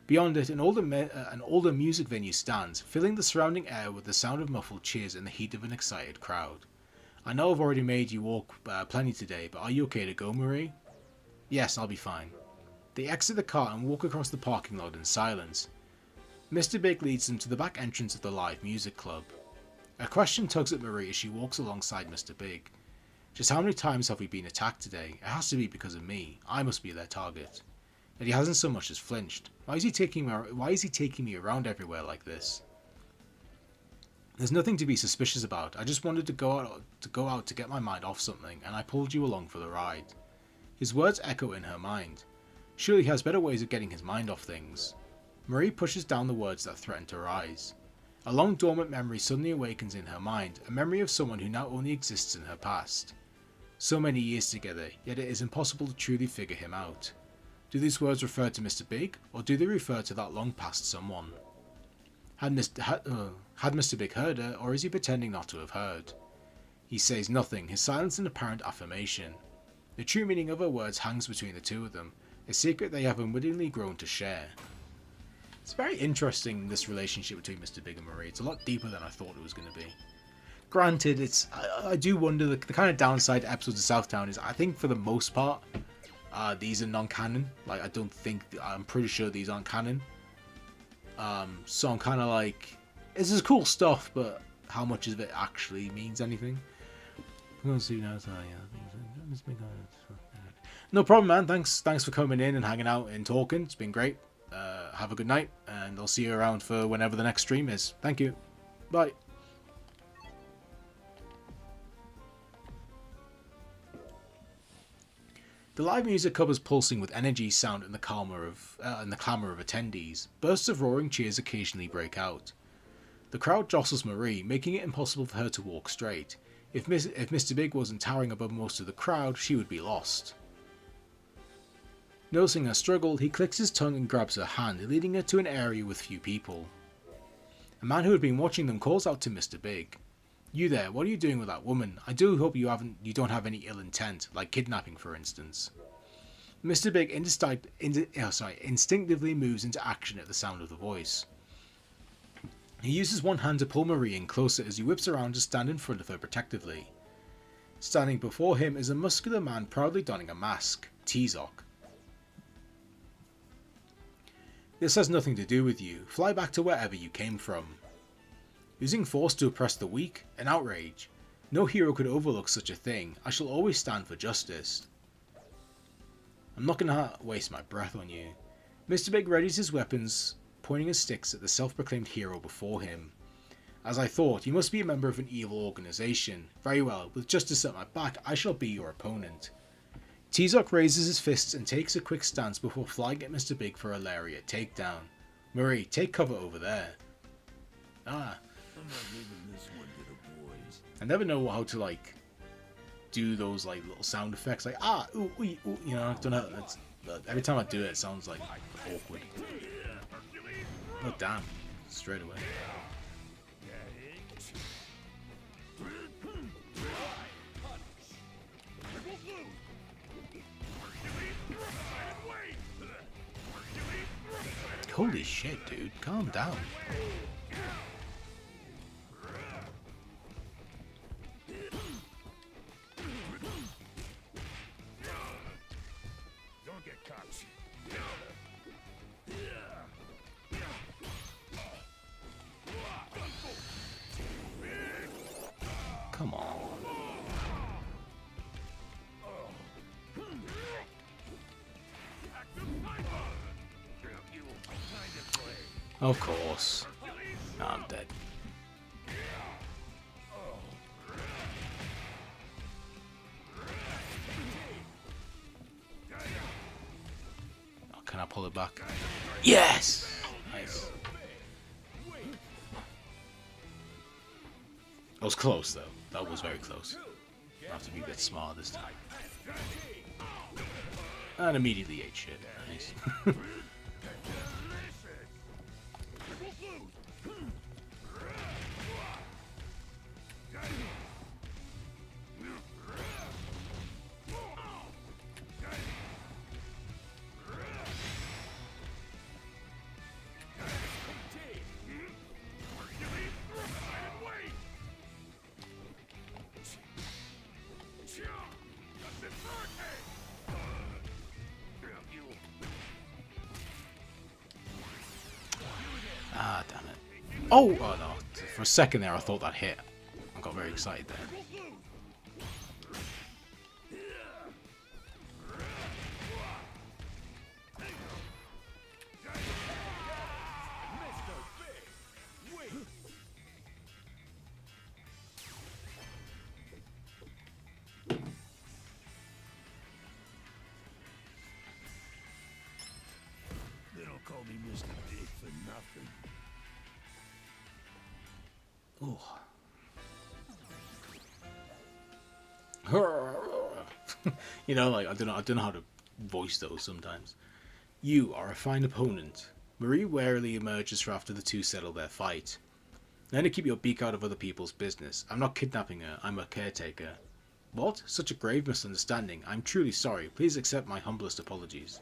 Beyond it, an older music venue stands, filling the surrounding air with the sound of muffled cheers and the heat of an excited crowd. I know I've already made you walk plenty today, but are you okay to go, Marie? Yes, I'll be fine. They exit the car and walk across the parking lot in silence. Mr. Big leads them to the back entrance of the live music club. A question tugs at Marie as she walks alongside Mr. Big. Just how many times have we been attacked today? It has to be because of me. I must be their target. And he hasn't so much as flinched. Why is he taking me around everywhere like this? There's nothing to be suspicious about. I just wanted to go out to get my mind off something, and I pulled you along for the ride. His words echo in her mind. Surely he has better ways of getting his mind off things. Marie pushes down the words that threaten to rise. A long dormant memory suddenly awakens in her mind, a memory of someone who now only exists in her past. So many years together, yet it is impossible to truly figure him out. Do these words refer to Mr. Big, or do they refer to that long past someone? Had Mr. Big heard her, or is he pretending not to have heard? He says nothing, his silence an apparent affirmation. The true meaning of her words hangs between the two of them, a secret they have unwittingly grown to share. It's very interesting, this relationship between Mr. Big and Marie. It's a lot deeper than I thought it was going to be. Granted, I do wonder, the kind of downside to episodes of Southtown is, I think for the most part, these are non-canon. Like, I'm pretty sure these aren't canon. So I'm kind of like, this is cool stuff, but how much of it actually means anything? I'm going to see now. No problem, man. Thanks for coming in and hanging out and talking. It's been great. Have a good night, and I'll see you around for whenever the next stream is. Thank you. Bye. The live music covers pulsing with energy, sound, and the clamour of attendees. Bursts of roaring cheers occasionally break out. The crowd jostles Marie, making it impossible for her to walk straight. If Mr. Big wasn't towering above most of the crowd, she would be lost. Noticing her struggle, he clicks his tongue and grabs her hand, leading her to an area with few people. A man who had been watching them calls out to Mr. Big. You there, what are you doing with that woman? I do hope you don't have any ill intent, like kidnapping for instance. Mr. Big instinctively moves into action at the sound of the voice. He uses one hand to pull Marie in closer as he whips around to stand in front of her protectively. Standing before him is a muscular man proudly donning a mask, T-Zoc. This has nothing to do with you. Fly back to wherever you came from. Using force to oppress the weak? An outrage. No hero could overlook such a thing. I shall always stand for justice. I'm not gonna waste my breath on you. Mr. Big readies his weapons, pointing his sticks at the self-proclaimed hero before him. As I thought, you must be a member of an evil organization. Very well, with justice at my back, I shall be your opponent. T-Zoc raises his fists and takes a quick stance before flying at Mr. Big for a lariat takedown. Marie, take cover over there. Ah. I'm not leaving this one to the boys. I never know how to, like, do those, like, little sound effects, like, ah, ooh, ooh, ooh, you know, I don't know, that's, every time I do it, it sounds, like, awkward. Oh, damn. Straight away. Holy shit, dude. Calm down. Don't get caught. Come on. Of course. No, I'm dead. Oh, can I pull it back? Yes! Nice. That was close, though. That was very close. I have to be a bit smarter this time. And immediately ate shit. Nice. Ah, damn it. Oh no. For a second there, I thought that hit. I got very excited there. They don't call me Mr. Big for nothing. Ooh. You know, like I don't know how to voice those sometimes. You are a fine opponent. Marie warily emerges after the two settle their fight. Learn to keep your beak out of other people's business. I'm not kidnapping her, I'm a caretaker. What? Such a grave misunderstanding. I'm truly sorry. Please accept my humblest apologies.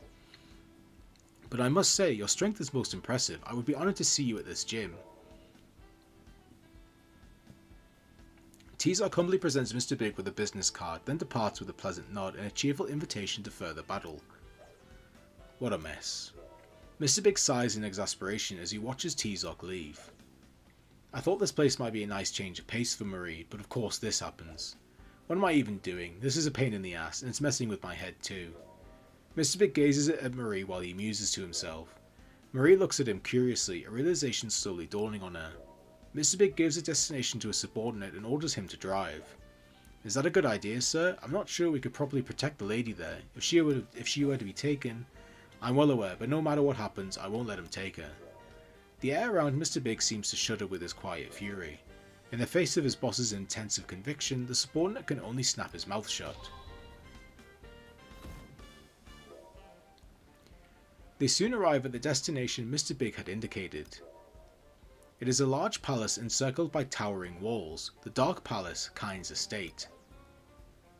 But I must say, your strength is most impressive. I would be honored to see you at this gym. T-Zoc humbly presents Mr. Big with a business card, then departs with a pleasant nod and a cheerful invitation to further battle. What a mess. Mr. Big sighs in exasperation as he watches T-Zoc leave. I thought this place might be a nice change of pace for Marie, but of course this happens. What am I even doing? This is a pain in the ass, and it's messing with my head too. Mr. Big gazes at Marie while he muses to himself. Marie looks at him curiously, a realization slowly dawning on her. Mr. Big gives a destination to a subordinate and orders him to drive. Is that a good idea, sir? I'm not sure we could properly protect the lady there. If she were to be taken... I'm well aware, but no matter what happens, I won't let him take her. The air around Mr. Big seems to shudder with his quiet fury. In the face of his boss's intensive conviction, the subordinate can only snap his mouth shut. They soon arrive at the destination Mr. Big had indicated. It is a large palace encircled by towering walls, the Dark Palace, Kyne's estate.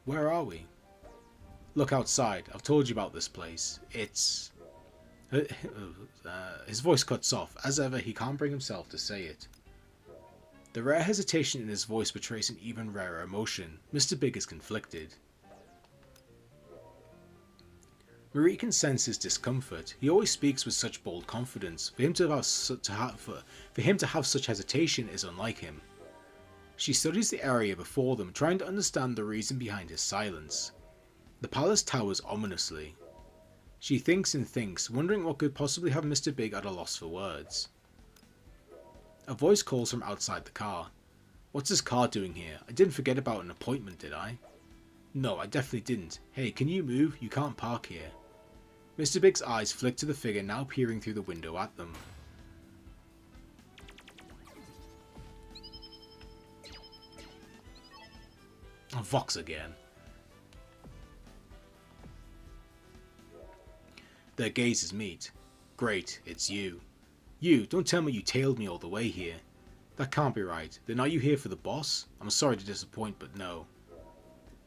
Where are we? Look outside. I've told you about this place. It's... his voice cuts off. As ever, he can't bring himself to say it. The rare hesitation in his voice betrays an even rarer emotion. Mr. Big is conflicted. Marie can sense his discomfort. He always speaks with such bold confidence. For him to have such hesitation is unlike him. She studies the area before them, trying to understand the reason behind his silence. The palace towers ominously. She thinks and thinks, wondering what could possibly have Mr. Big at a loss for words. A voice calls from outside the car. What's this car doing here? I didn't forget about an appointment, did I? No, I definitely didn't. Hey, can you move? You can't park here. Mr. Big's eyes flick to the figure now peering through the window at them. Oh, Vox again. Their gazes meet. Great, it's you. You, don't tell me you tailed me all the way here. That can't be right. Then are you here for the boss? I'm sorry to disappoint, but no.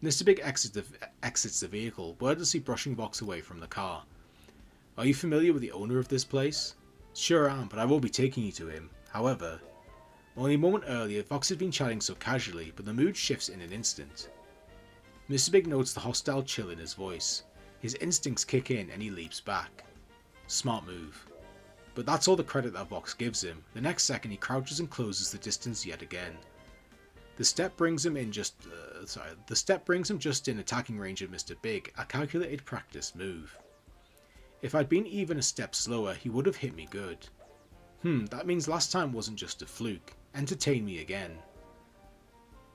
Mr. Big exits the vehicle, wordlessly brushing Vox away from the car. Are you familiar with the owner of this place? Sure am, but I won't be taking you to him. However, only a moment earlier, Vox had been chatting so casually, but the mood shifts in an instant. Mr. Big notes the hostile chill in his voice. His instincts kick in and he leaps back. Smart move. But that's all the credit that Vox gives him. The next second he crouches and closes the distance yet again. The step brings him just in attacking range of Mr. Big, a calculated practiced move. If I'd been even a step slower, he would have hit me good. That means last time wasn't just a fluke. Entertain me again.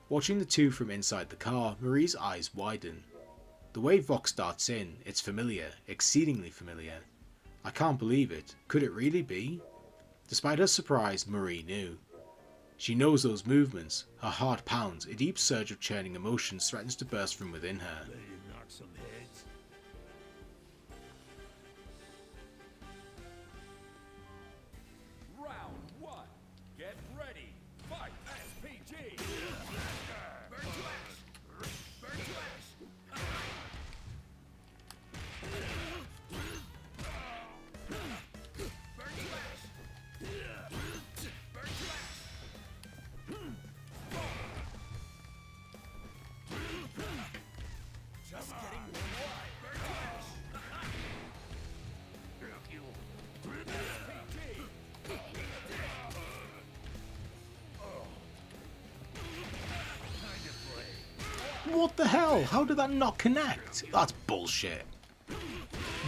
Watching the two from inside the car, Marie's eyes widen. The way Vox darts in, it's familiar, exceedingly familiar. I can't believe it. Could it really be? Despite her surprise, Marie knew. She knows those movements. Her heart pounds. A deep surge of churning emotions threatens to burst from within her. Ready to knock some heads? Round one. Get ready. Fight. SPG. Burn to ash. Burn to ash. Burn to ash. Burn to ash. Just getting more wide. Burn to ash. SPG. What the hell? How did that not connect? That's bullshit.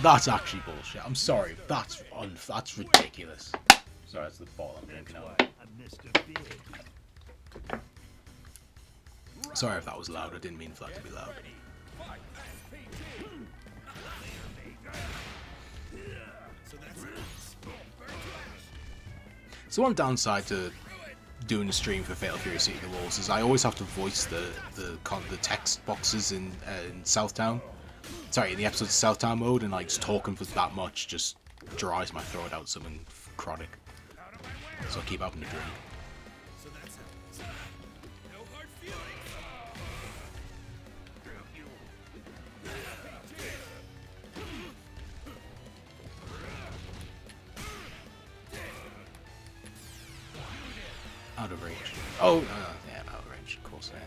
That's actually bullshit. I'm sorry. That's ridiculous. Sorry, that's the ball I'm drinking out. I'm Mr. Big. Sorry if that was loud. I didn't mean for that to be loud. Fight. SPG. So that's it. Burn to ash. So one downside to doing a stream for Fatal Fury City of the Walls is I always have to voice the text boxes in Southtown. Sorry, in the episodes of Southtown mode, and like just talking for that much just dries my throat out something chronic. So I keep having to drink. So that's it. No hard feelings. Out of range. Oh, yeah, out of range, of course I am.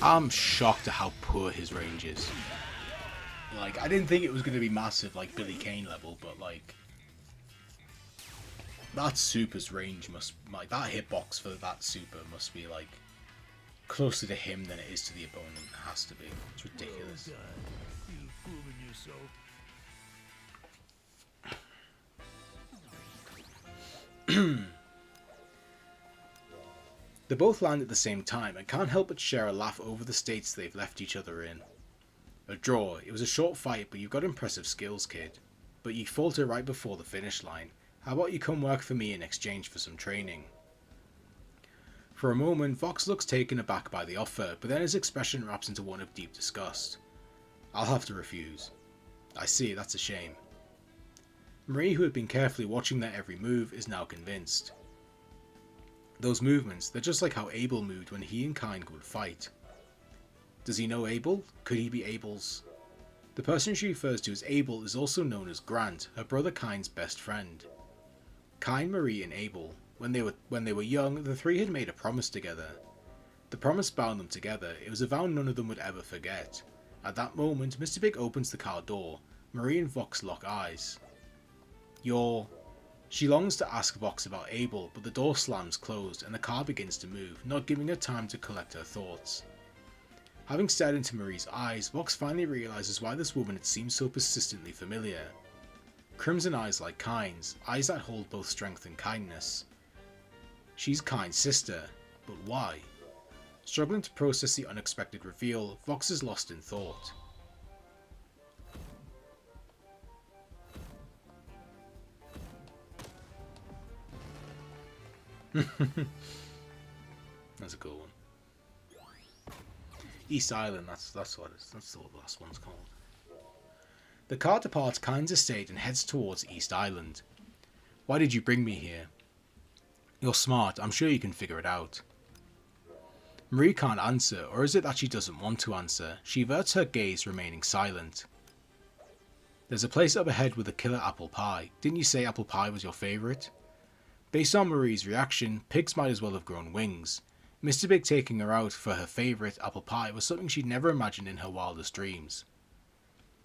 I'm shocked at how poor his range is. Like, I didn't think it was going to be massive, like Billy Kane level, but like, that super's range must, like, that hitbox for that super must be like closer to him than it is to the opponent. It has to be. It's ridiculous. Well done. You've proven yourself. They both land at the same time and can't help but share a laugh over the states they've left each other in. A draw. It was a short fight, but you've got impressive skills, kid. But you falter right before the finish line. How about you come work for me in exchange for some training? For a moment, Vox looks taken aback by the offer, but then his expression wraps into one of deep disgust. I'll have to refuse. I see, that's a shame. Marie, who had been carefully watching their every move, is now convinced. Those movements, they're just like how Abel moved when he and Kain would fight. Does he know Abel? Could he be Abel's? The person she refers to as Abel is also known as Grant, her brother Kyne's best friend. Kyne, Marie and Abel. When they were young, the three had made a promise together. The promise bound them together. It was a vow none of them would ever forget. At that moment, Mr. Big opens the car door. Marie and Vox lock eyes. She longs to ask Vox about Abel, but the door slams closed and the car begins to move, not giving her time to collect her thoughts. Having stared into Marie's eyes, Vox finally realises why this woman had seemed so persistently familiar. Crimson eyes like Kyne's, eyes that hold both strength and kindness. She's Kyne's sister, but why? Struggling to process the unexpected reveal, Vox is lost in thought. That's a cool one. East Island, that's what it is. That's what the last one's called. The car departs Kyne's estate and heads towards East Island. Why did you bring me here? You're smart, I'm sure you can figure it out. Marie can't answer, or is it that she doesn't want to answer? She averts her gaze, remaining silent. There's a place up ahead with a killer apple pie. Didn't you say apple pie was your favourite? Based on Marie's reaction, pigs might as well have grown wings. Mr. Big taking her out for her favourite apple pie was something she'd never imagined in her wildest dreams.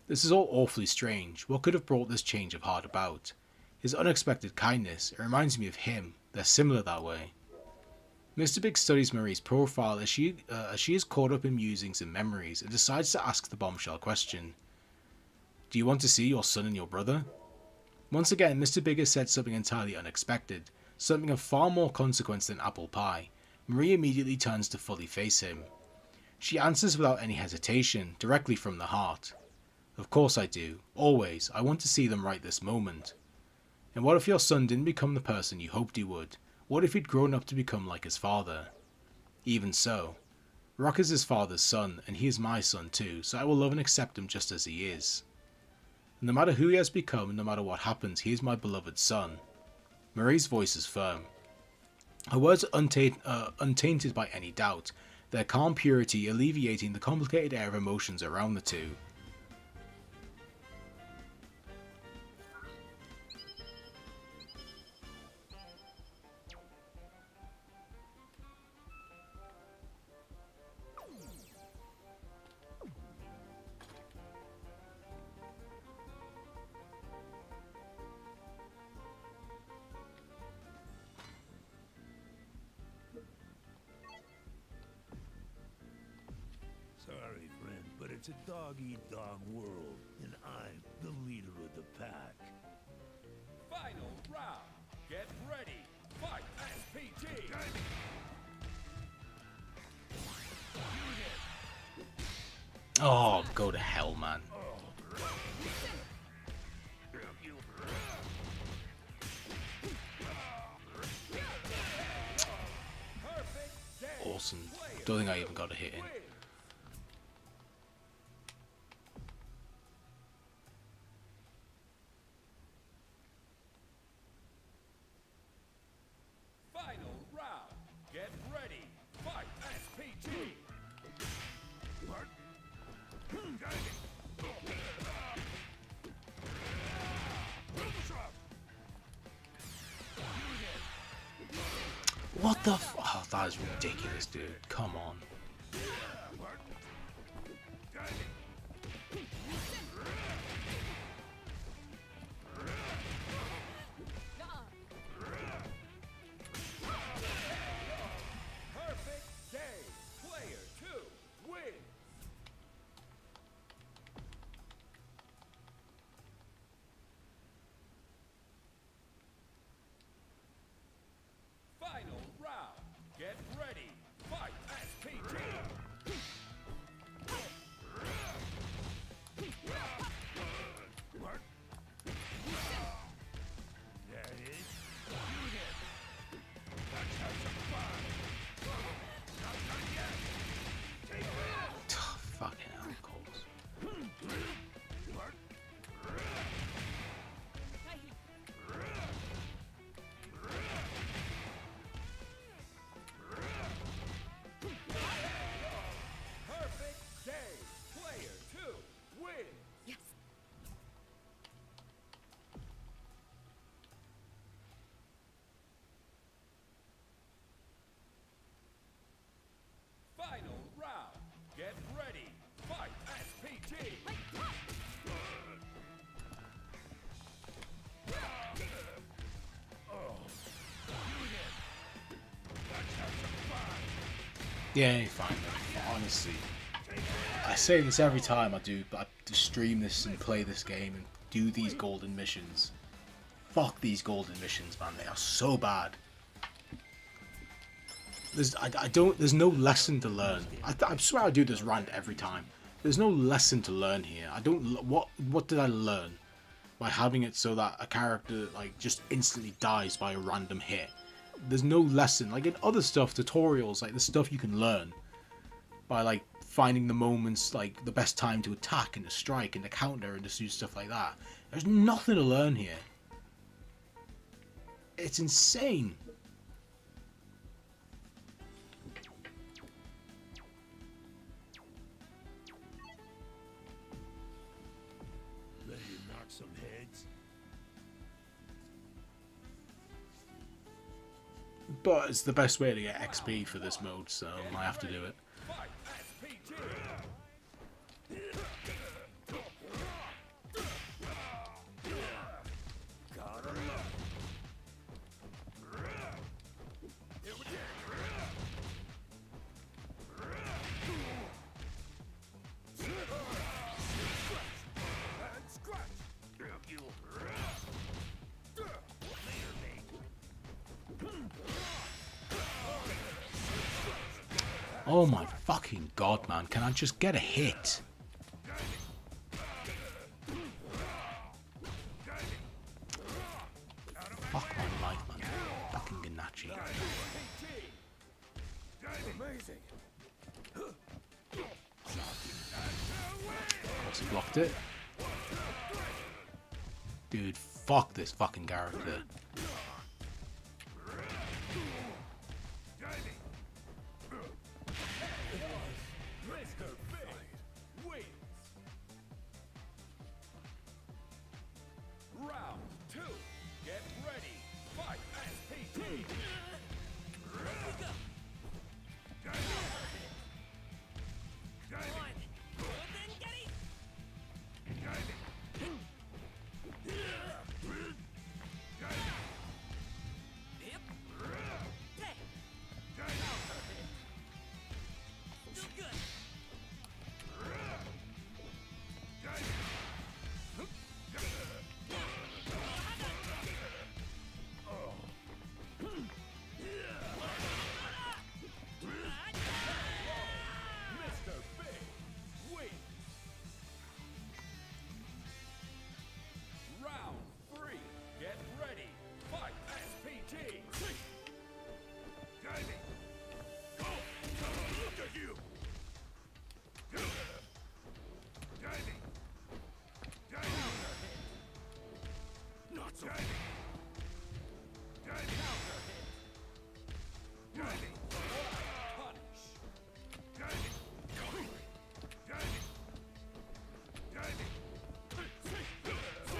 This is all awfully strange. What could have brought this change of heart about? His unexpected kindness, it reminds me of him. They're similar that way. Mr. Big studies Marie's profile as she is caught up in musings and memories and decides to ask the bombshell question. Do you want to see your son and your brother? Once again, Mr. Big has said something entirely unexpected, something of far more consequence than apple pie. Marie immediately turns to fully face him. She answers without any hesitation, directly from the heart. Of course I do. Always. I want to see them right this moment. And what if your son didn't become the person you hoped he would? What if he'd grown up to become like his father? Even so. Rock is his father's son, and he is my son too, so I will love and accept him just as he is. No matter who he has become, no matter what happens, he is my beloved son. Marie's voice is firm. Her words are untainted by any doubt, their calm purity alleviating the complicated air of emotions around the two. Sorry, friend, but it's a dog-eat-dog world, and I'm the leader of the pack. Final round. Get ready. Fight SPG. Oh, go to hell, man. Awesome. Don't think I even got a hit in. Final round. Get ready. Fight SPG. What the oh, that is ridiculous, dude. Come on. Perfect game. Player 2 wins. Final round. Get ready. Fight SPG. Yeah, fine. Honestly, I say this every time I do stream this and play this game and do these golden missions. Fuck these golden missions, man. They are so bad. There's no lesson to learn. I swear I do this rant every time. There's no lesson to learn here. What did I learn by having it so that a character like just instantly dies by a random hit? There's no lesson. Like in other stuff, tutorials, like the stuff you can learn by like finding the moments, like the best time to attack and to strike and to counter and to do stuff like that. There's nothing to learn here. It's insane. Ready to knock some heads? But it's the best way to get XP for this mode, so I have to do it. Fight SPG. Oh my fucking god, man. Can I just get a hit? Fuck my life, man. Fucking Ganachi. Amazing. Also blocked it. Dude, fuck this fucking character. Round 2. Get ready. Fight SPG. Mr. Big wins. Round 3. Get ready. Fight SPG. Look at you! Not so.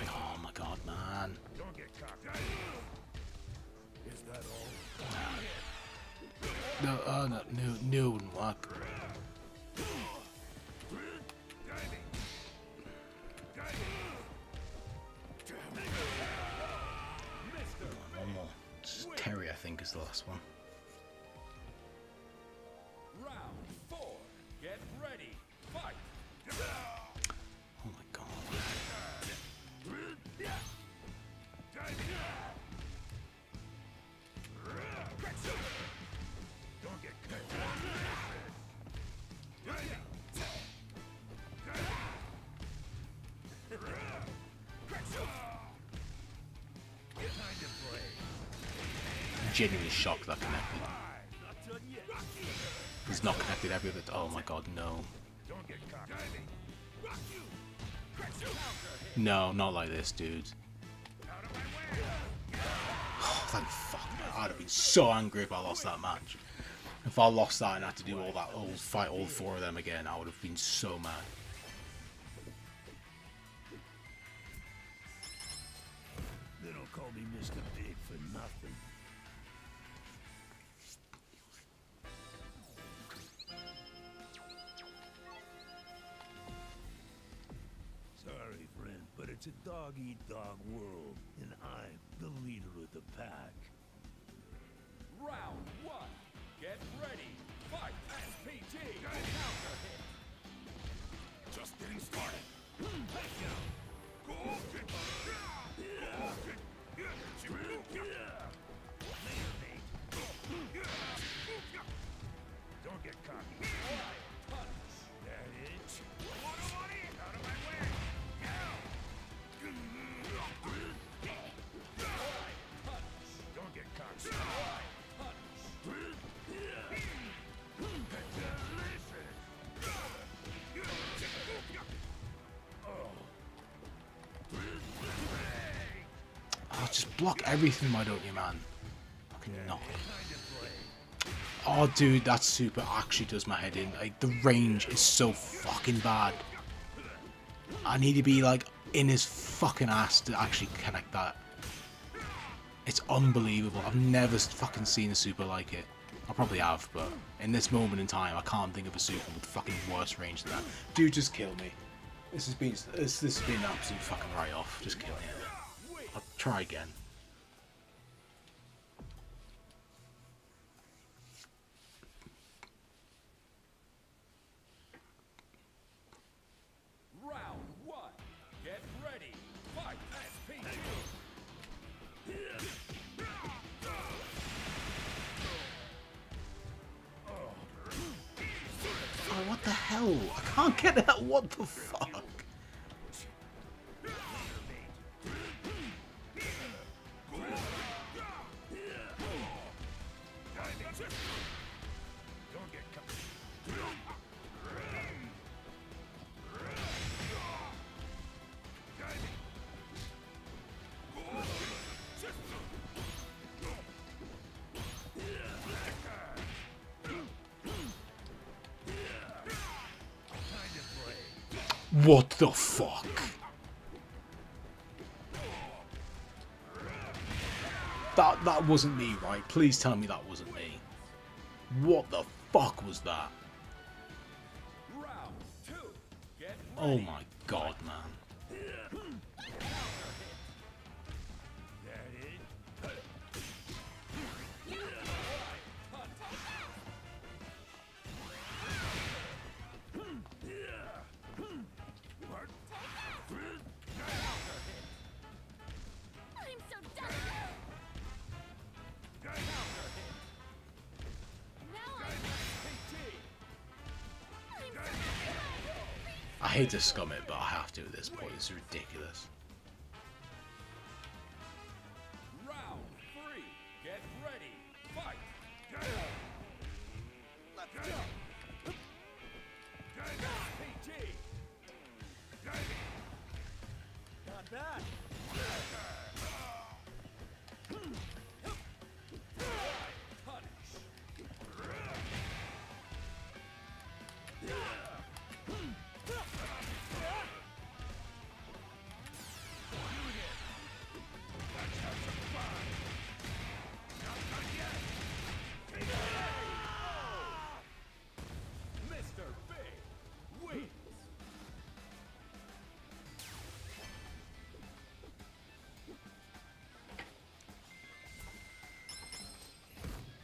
Oh my god, man. Don't get cocked. Is that all? No, no, wouldn't work. One more. Terry, I think, is the last one. Round 4. Get ready. Fight. Oh my god. Don't get cut. I'm genuinely shocked that connected. It's not connected every other. Oh my god, no. Don't get cocked. No, not like this, dude. Thank fuck, man. I'd have been so angry if I lost that match. If I lost that and had to do all that, fight all 4 of them again, I would have been so mad. They don't call me Mr. Big for nothing. Sorry, friend, but it's a dog-eat-dog world, and I'm the leader of the pack. Round 1. Get ready. Fight getting started. Don't get cocky. That it? Out of my way! Don't get cocky. Oh, just block everything, why don't you, man? Fucking knock. Oh, dude, that super actually does my head in. Like, the range is so fucking bad. I need to be, like, in his fucking ass to actually connect that. It's unbelievable. I've never fucking seen a super like it. I probably have, but in this moment in time, I can't think of a super with fucking worse range than that. Dude, just kill me. This has been an absolute fucking write-off. Just kill me. I'll try again. Round 1. Get ready. Fight SPG. Oh, what the hell? I can't get that. What the fuck? Don't get cocky. What the fuck? That wasn't me, right? Please tell me that wasn't me. What the fuck was that? Round 2. Get Oh ready. my god, man. That it? I'm so done. Now I hate to scum it, but I have to at this point. It's ridiculous. Round 3. Get ready. Fight. Let's go. SPG. Not bad. Punish. Mr. Big wins.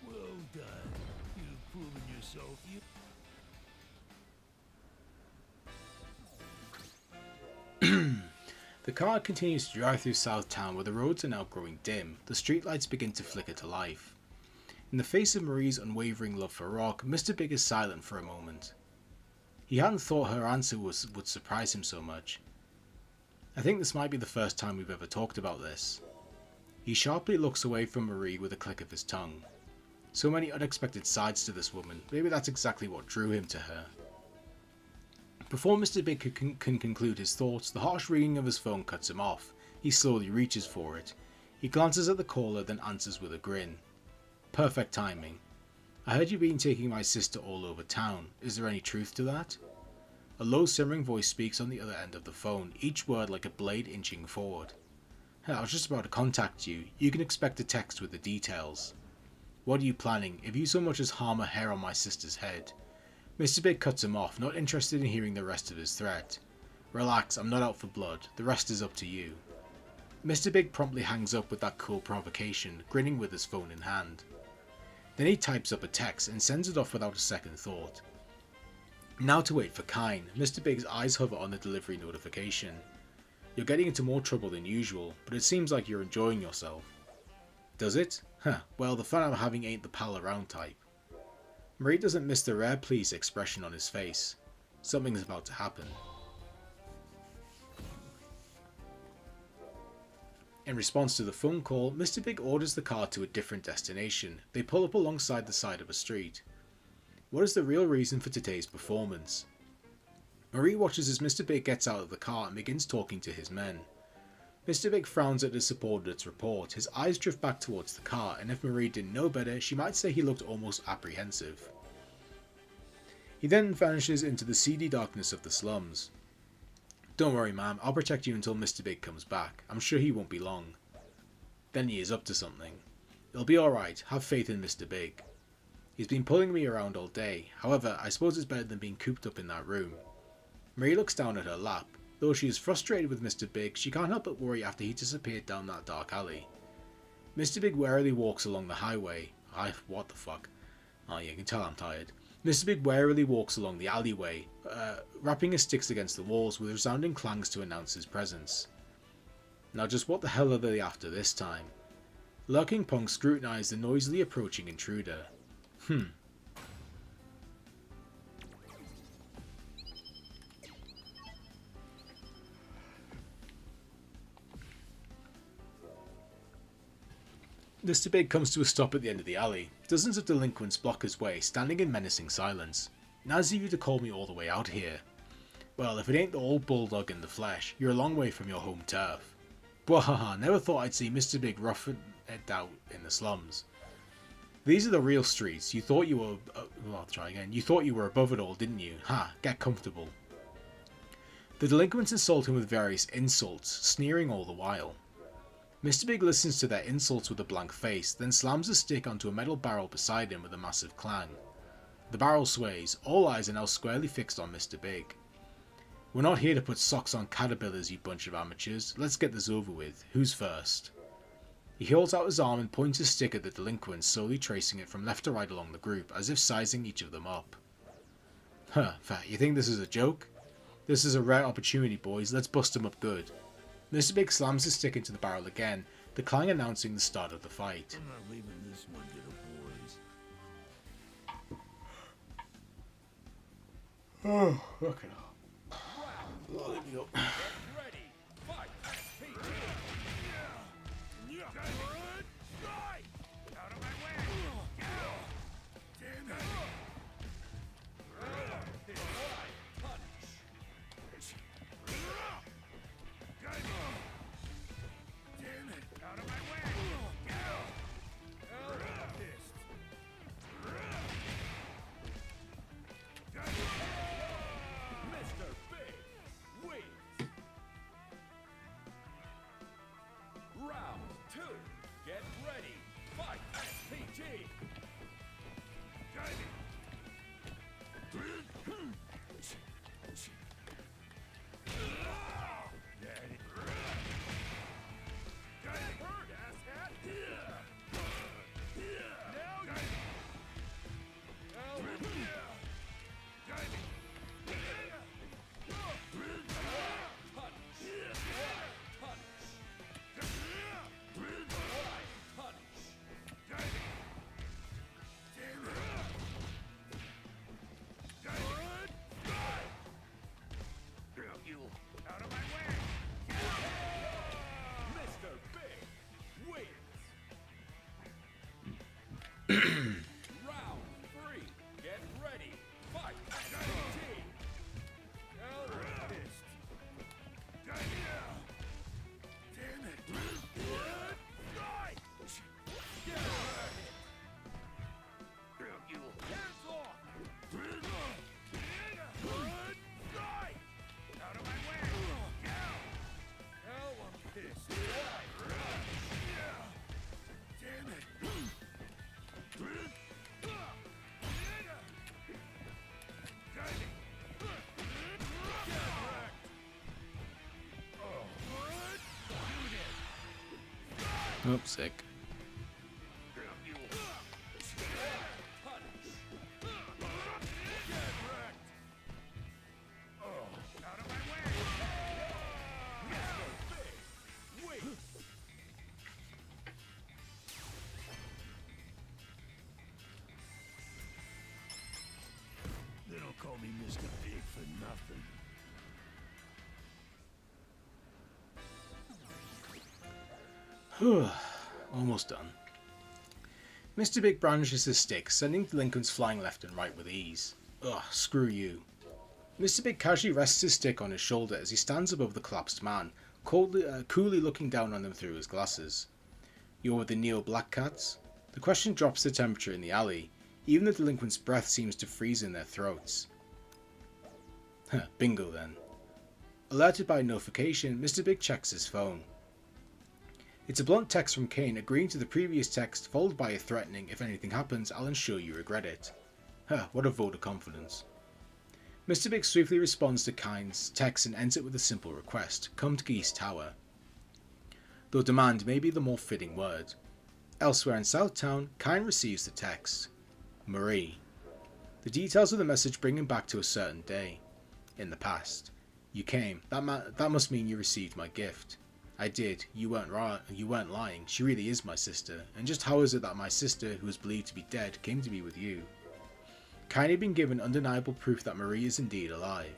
Well done. You've proven yourself. The car continues to drive through South Town where the roads are now growing dim. The streetlights begin to flicker to life. In the face of Marie's unwavering love for Rock, Mr. Big is silent for a moment. He hadn't thought her answer would surprise him so much. I think this might be the first time we've ever talked about this. He sharply looks away from Marie with a click of his tongue. So many unexpected sides to this woman, maybe that's exactly what drew him to her. Before Mr. Big can conclude his thoughts, the harsh ringing of his phone cuts him off. He slowly reaches for it. He glances at the caller, then answers with a grin. Perfect timing. I heard you've been taking my sister all over town. Is there any truth to that? A low simmering voice speaks on the other end of the phone, each word like a blade inching forward. Hey, I was just about to contact you. You can expect a text with the details. What are you planning? If you so much as harm a hair on my sister's head. Mr. Big cuts him off, not interested in hearing the rest of his threat. Relax, I'm not out for blood. The rest is up to you. Mr. Big promptly hangs up with that cool provocation, grinning with his phone in hand. Then he types up a text and sends it off without a second thought. Now to wait for Kine. Mr. Big's eyes hover on the delivery notification. You're getting into more trouble than usual, but it seems like you're enjoying yourself. Does it? Huh, well the fun I'm having ain't the pal around type. Marie doesn't miss the rare pleased expression on his face. Something's about to happen. In response to the phone call, Mr. Big orders the car to a different destination. They pull up alongside the side of a street. What is the real reason for today's performance? Marie watches as Mr. Big gets out of the car and begins talking to his men. Mr. Big frowns at his subordinate's report. His eyes drift back towards the car, and if Marie didn't know better, she might say he looked almost apprehensive. He then vanishes into the seedy darkness of the slums. Don't worry, ma'am, I'll protect you until Mr. Big comes back. I'm sure he won't be long. Then he is up to something. It'll be alright, have faith in Mr. Big. He's been pulling me around all day, however, I suppose it's better than being cooped up in that room. Marie looks down at her lap. Though she is frustrated with Mr. Big, she can't help but worry after he disappeared down that dark alley. Mr. Big warily walks along the highway. What the fuck? Oh yeah, you can tell I'm tired. Mr. Big warily walks along the alleyway, rapping his sticks against the walls with resounding clangs to announce his presence. Now just what the hell are they after this time? Lurking punks scrutinize the noisily approaching intruder. Mr. Big comes to a stop at the end of the alley. Dozens of delinquents block his way, standing in menacing silence. Nice of you to call me all the way out here. Well, if it ain't the old bulldog in the flesh, you're a long way from your home turf. Bwahaha, never thought I'd see Mr. Big roughing it out in the slums. These are the real streets. You thought you were... I'll try again. You thought you were above it all, didn't you? Ha, get comfortable. The delinquents insult him with various insults, sneering all the while. Mr. Big listens to their insults with a blank face, then slams a stick onto a metal barrel beside him with a massive clang. The barrel sways. All eyes are now squarely fixed on Mr. Big. We're not here to put socks on caterpillars, you bunch of amateurs. Let's get this over with. Who's first? He holds out his arm and points his stick at the delinquents, slowly tracing it from left to right along the group, as if sizing each of them up. Huh, fat, you think this is a joke? This is a rare opportunity, boys. Let's bust them up good. Mr. Big slams his stick into the barrel again, the clang announcing the start of the fight. I'm not leaving this one to the boys. Oh, look it up. Ready, fight, SPG. Out of my way. Damn it. Punch. Damn it. Out of my way. Fist. Mr. Big wins. Round 2. Get ready. Fight SPG. Hurt, asshat. Out of my way! Mr. Big wins! Round 3. Get ready. Fight! SPG! Fist. Damn it! Get hands off! Out of my way! Hell, I'm pissed. Damn it! Oh, sick. Almost done. Mr. Big brandishes his stick, sending delinquents flying left and right with ease. Ugh, screw you. Mr. Big casually rests his stick on his shoulder as he stands above the collapsed man, coolly looking down on them through his glasses. You're with the neo-black cats? The question drops the temperature in the alley. Even the delinquents' breath seems to freeze in their throats. Bingo then. Alerted by a notification, Mr. Big checks his phone. It's a blunt text from Kane agreeing to the previous text, followed by a threatening, if anything happens, I'll ensure you regret it. What a vote of confidence. Mr. Big swiftly responds to Kane's text and ends it with a simple request: come to Geese Tower. Though demand may be the more fitting word. Elsewhere in Southtown, Kane receives the text. Marie. The details of the message bring him back to a certain day. In the past. You came. That must mean you received my gift. I did. You weren't lying. She really is my sister. And just how is it that my sister, who was believed to be dead, came to be with you? Kine had been given undeniable proof that Marie is indeed alive.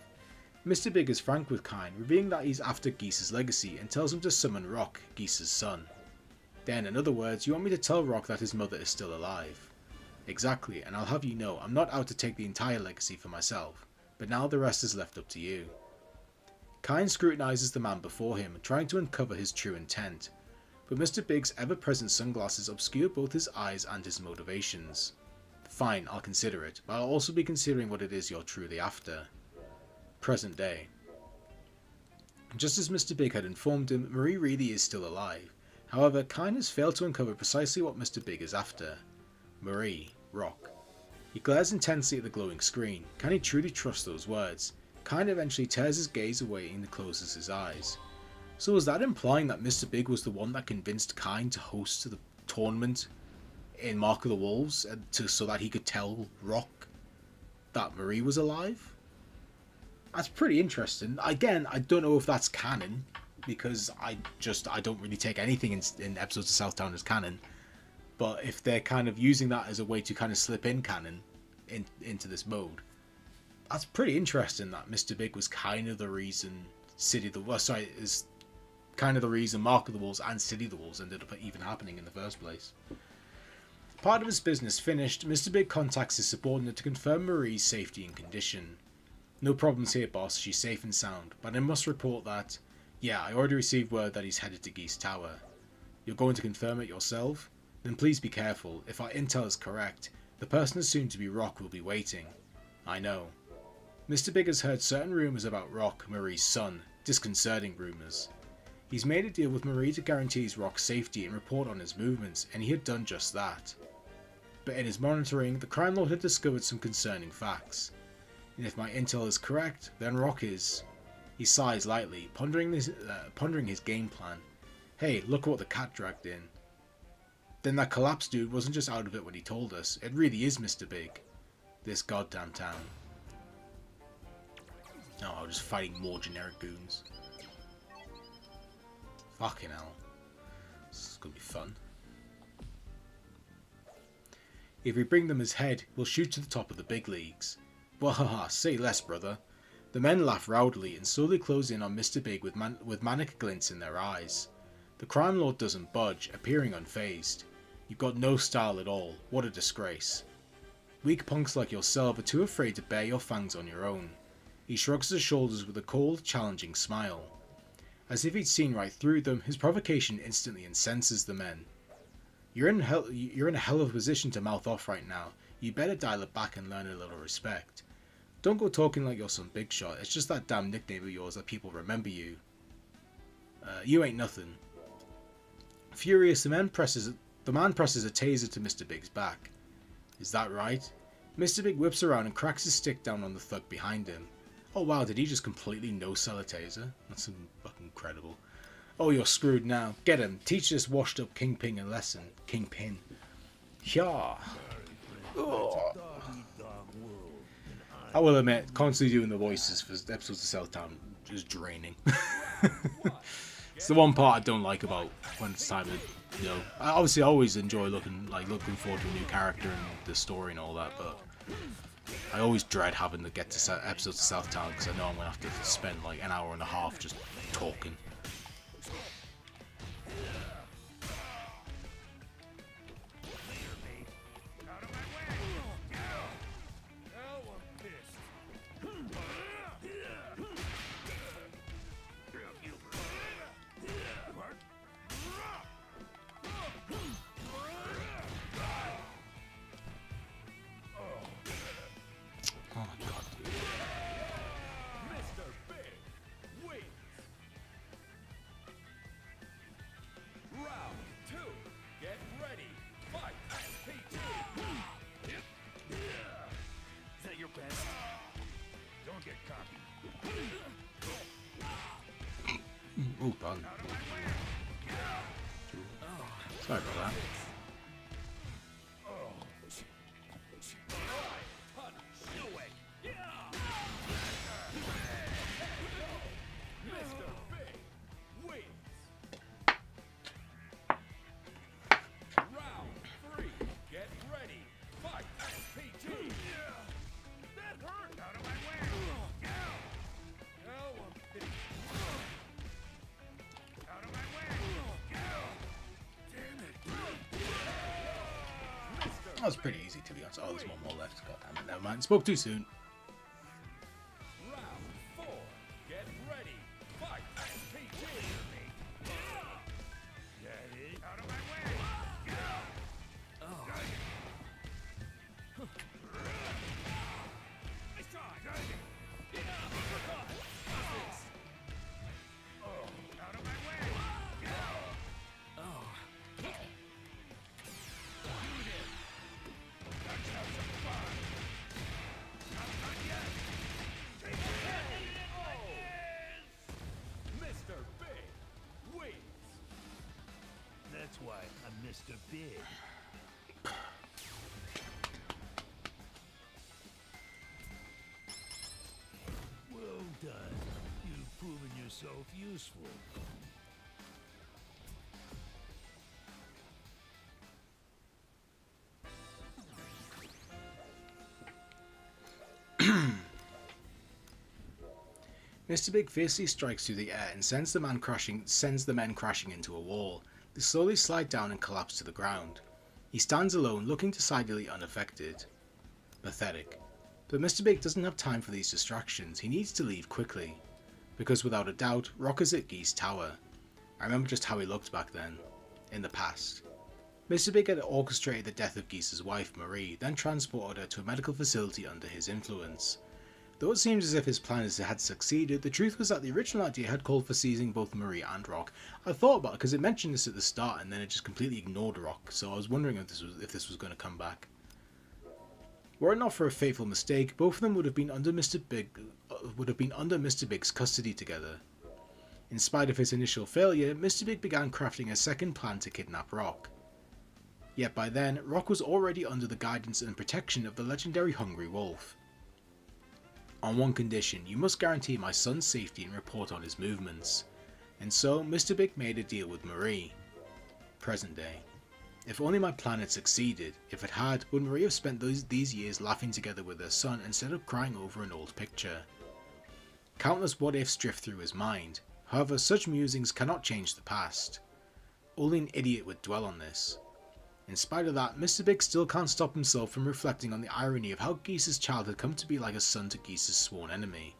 Mr. Big is frank with Kine, revealing that he's after Geese's legacy and tells him to summon Rock, Geese's son. Then, in other words, you want me to tell Rock that his mother is still alive. Exactly, and I'll have you know, I'm not out to take the entire legacy for myself, but now the rest is left up to you. Kine scrutinizes the man before him, trying to uncover his true intent, but Mr. Big's ever-present sunglasses obscure both his eyes and his motivations. Fine, I'll consider it, but I'll also be considering what it is you're truly after. Present day. Just as Mr. Big had informed him, Marie really is still alive. However, Kine has failed to uncover precisely what Mr. Big is after. Marie, Rock. He glares intensely at the glowing screen. Can he truly trust those words? Kine eventually tears his gaze away and closes his eyes. So was that implying that Mr. Big was the one that convinced Kine to host the tournament in Mark of the Wolves so that he could tell Rock that Marie was alive? That's pretty interesting. Again, I don't know if that's canon, because I don't really take anything in episodes of Southtown as canon. But if they're kind of using that as a way to kind of slip in canon into this mode, that's pretty interesting that Mr. Big was kind of the reason is kind of the reason Mark of the Wolves and City of the Wolves ended up even happening in the first place. Part of his business finished, Mr. Big contacts his subordinate to confirm Marie's safety and condition. No problems here, boss, she's safe and sound, but I must report that, yeah, I already received word that he's headed to Geese Tower. You're going to confirm it yourself? Then please be careful. If our intel is correct, the person assumed to be Rock will be waiting. I know. Mr. Big has heard certain rumours about Rock, Marie's son, disconcerting rumours. He's made a deal with Marie to guarantee Rock's safety and report on his movements, and he had done just that. But in his monitoring, the crime lord had discovered some concerning facts. And if my intel is correct, then Rock is... He sighs lightly, pondering his game plan. Hey, look what the cat dragged in. Then that collapsed dude wasn't just out of it when he told us. It really is Mr. Big. This goddamn town. Oh, I'm just fighting more generic goons. Fucking hell. This is gonna be fun. If we bring them as head, we'll shoot to the top of the big leagues. Wahaha, say less, brother. The men laugh rowdily and slowly close in on Mr. Big with manic glints in their eyes. The crime lord doesn't budge, appearing unfazed. You've got no style at all. What a disgrace. Weak punks like yourself are too afraid to bare your fangs on your own. He shrugs his shoulders with a cold, challenging smile. As if he'd seen right through them, his provocation instantly incenses the men. You're in a hell of a position to mouth off right now. You better dial it back and learn a little respect. Don't go talking like you're some big shot. It's just that damn nickname of yours that people remember you. You ain't nothing. Furious, the man presses a taser to Mr. Big's back. Is that right? Mr. Big whips around and cracks his stick down on the thug behind him. Oh wow, did he just completely no-sell a taser? That's fucking incredible. Oh, you're screwed now. Get him. Teach this washed-up Kingpin a lesson. Kingpin. Yeah. Oh. I will admit, constantly doing the voices for episodes of Southtown is draining. It's the one part I don't like about when it's time to, you know, obviously I always enjoy looking forward to a new character and the story and all that, but I always dread having to get to episodes of Southtown because I know I'm going to have to spend like an hour and a half just talking. Ooh, pardon. Sorry about that. Mr. Big wins. Round 3. Get ready. Fight. SPG. That hurt. Out of my way. Oh, I'm kidding. Out of my way. Damn it. That was pretty easy, to be honest. Oh, there's one more left. God damn it. Never mind. Spoke too soon. Round 4. Get ready. Fight. SPG. That it? Out of my way. Nice try. Out of my way. Let's have some fun. Not done yet. Take it. Mr. Big wins. That's why I'm Mr. Big. Well done. You've proven yourself useful. Mr. Big fiercely strikes through the air and sends the men crashing into a wall. They slowly slide down and collapse to the ground. He stands alone, looking decidedly unaffected. Pathetic. But Mr. Big doesn't have time for these distractions. He needs to leave quickly. Because without a doubt, Rock is at Geese Tower. I remember just how he looked back then. In the past. Mr. Big had orchestrated the death of Geese's wife, Marie, then transported her to a medical facility under his influence. Though it seems as if his plans had succeeded, the truth was that the original idea had called for seizing both Marie and Rock. I thought about it because it mentioned this at the start and then it just completely ignored Rock, so I was wondering if this was going to come back. Were it not for a fateful mistake, both of them would have been under Mr. Big's custody together. In spite of his initial failure, Mr. Big began crafting a second plan to kidnap Rock. Yet by then, Rock was already under the guidance and protection of the legendary Hungry Wolf. On one condition, you must guarantee my son's safety and report on his movements. And so, Mr. Big made a deal with Marie. Present day. If only my plan had succeeded. If it had, would Marie have spent these years laughing together with her son instead of crying over an old picture? Countless what-ifs drift through his mind. However, such musings cannot change the past. Only an idiot would dwell on this. In spite of that, Mr. Big still can't stop himself from reflecting on the irony of how Geese's child had come to be like a son to Geese's sworn enemy.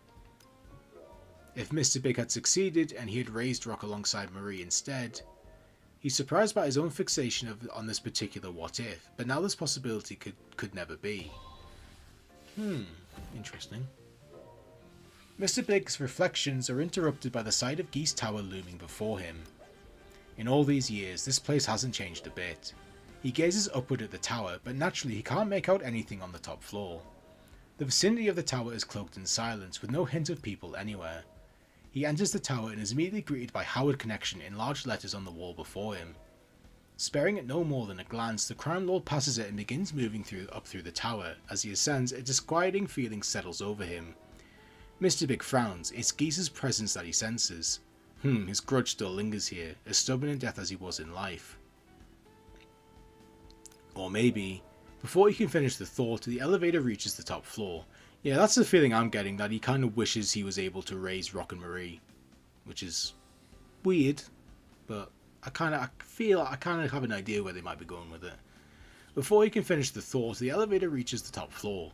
If Mr. Big had succeeded and he had raised Rock alongside Marie instead, he's surprised by his own fixation on this particular what-if, but now this possibility could never be. Interesting. Mr. Big's reflections are interrupted by the sight of Geese Tower looming before him. In all these years, this place hasn't changed a bit. He gazes upward at the tower, but naturally he can't make out anything on the top floor. The vicinity of the tower is cloaked in silence, with no hint of people anywhere. He enters the tower and is immediately greeted by Howard Connection in large letters on the wall before him. Sparing it no more than a glance, the Crown Lord passes it and begins moving up through the tower. As he ascends, a disquieting feeling settles over him. Mr. Big frowns. It's Geese's presence that he senses. His grudge still lingers here, as stubborn in death as he was in life. Or maybe, before he can finish the thought, the elevator reaches the top floor. Yeah, that's the feeling I'm getting, that he kind of wishes he was able to raise Rock and Marie. Which is weird, but I kind of have an idea where they might be going with it. Before he can finish the thought, the elevator reaches the top floor.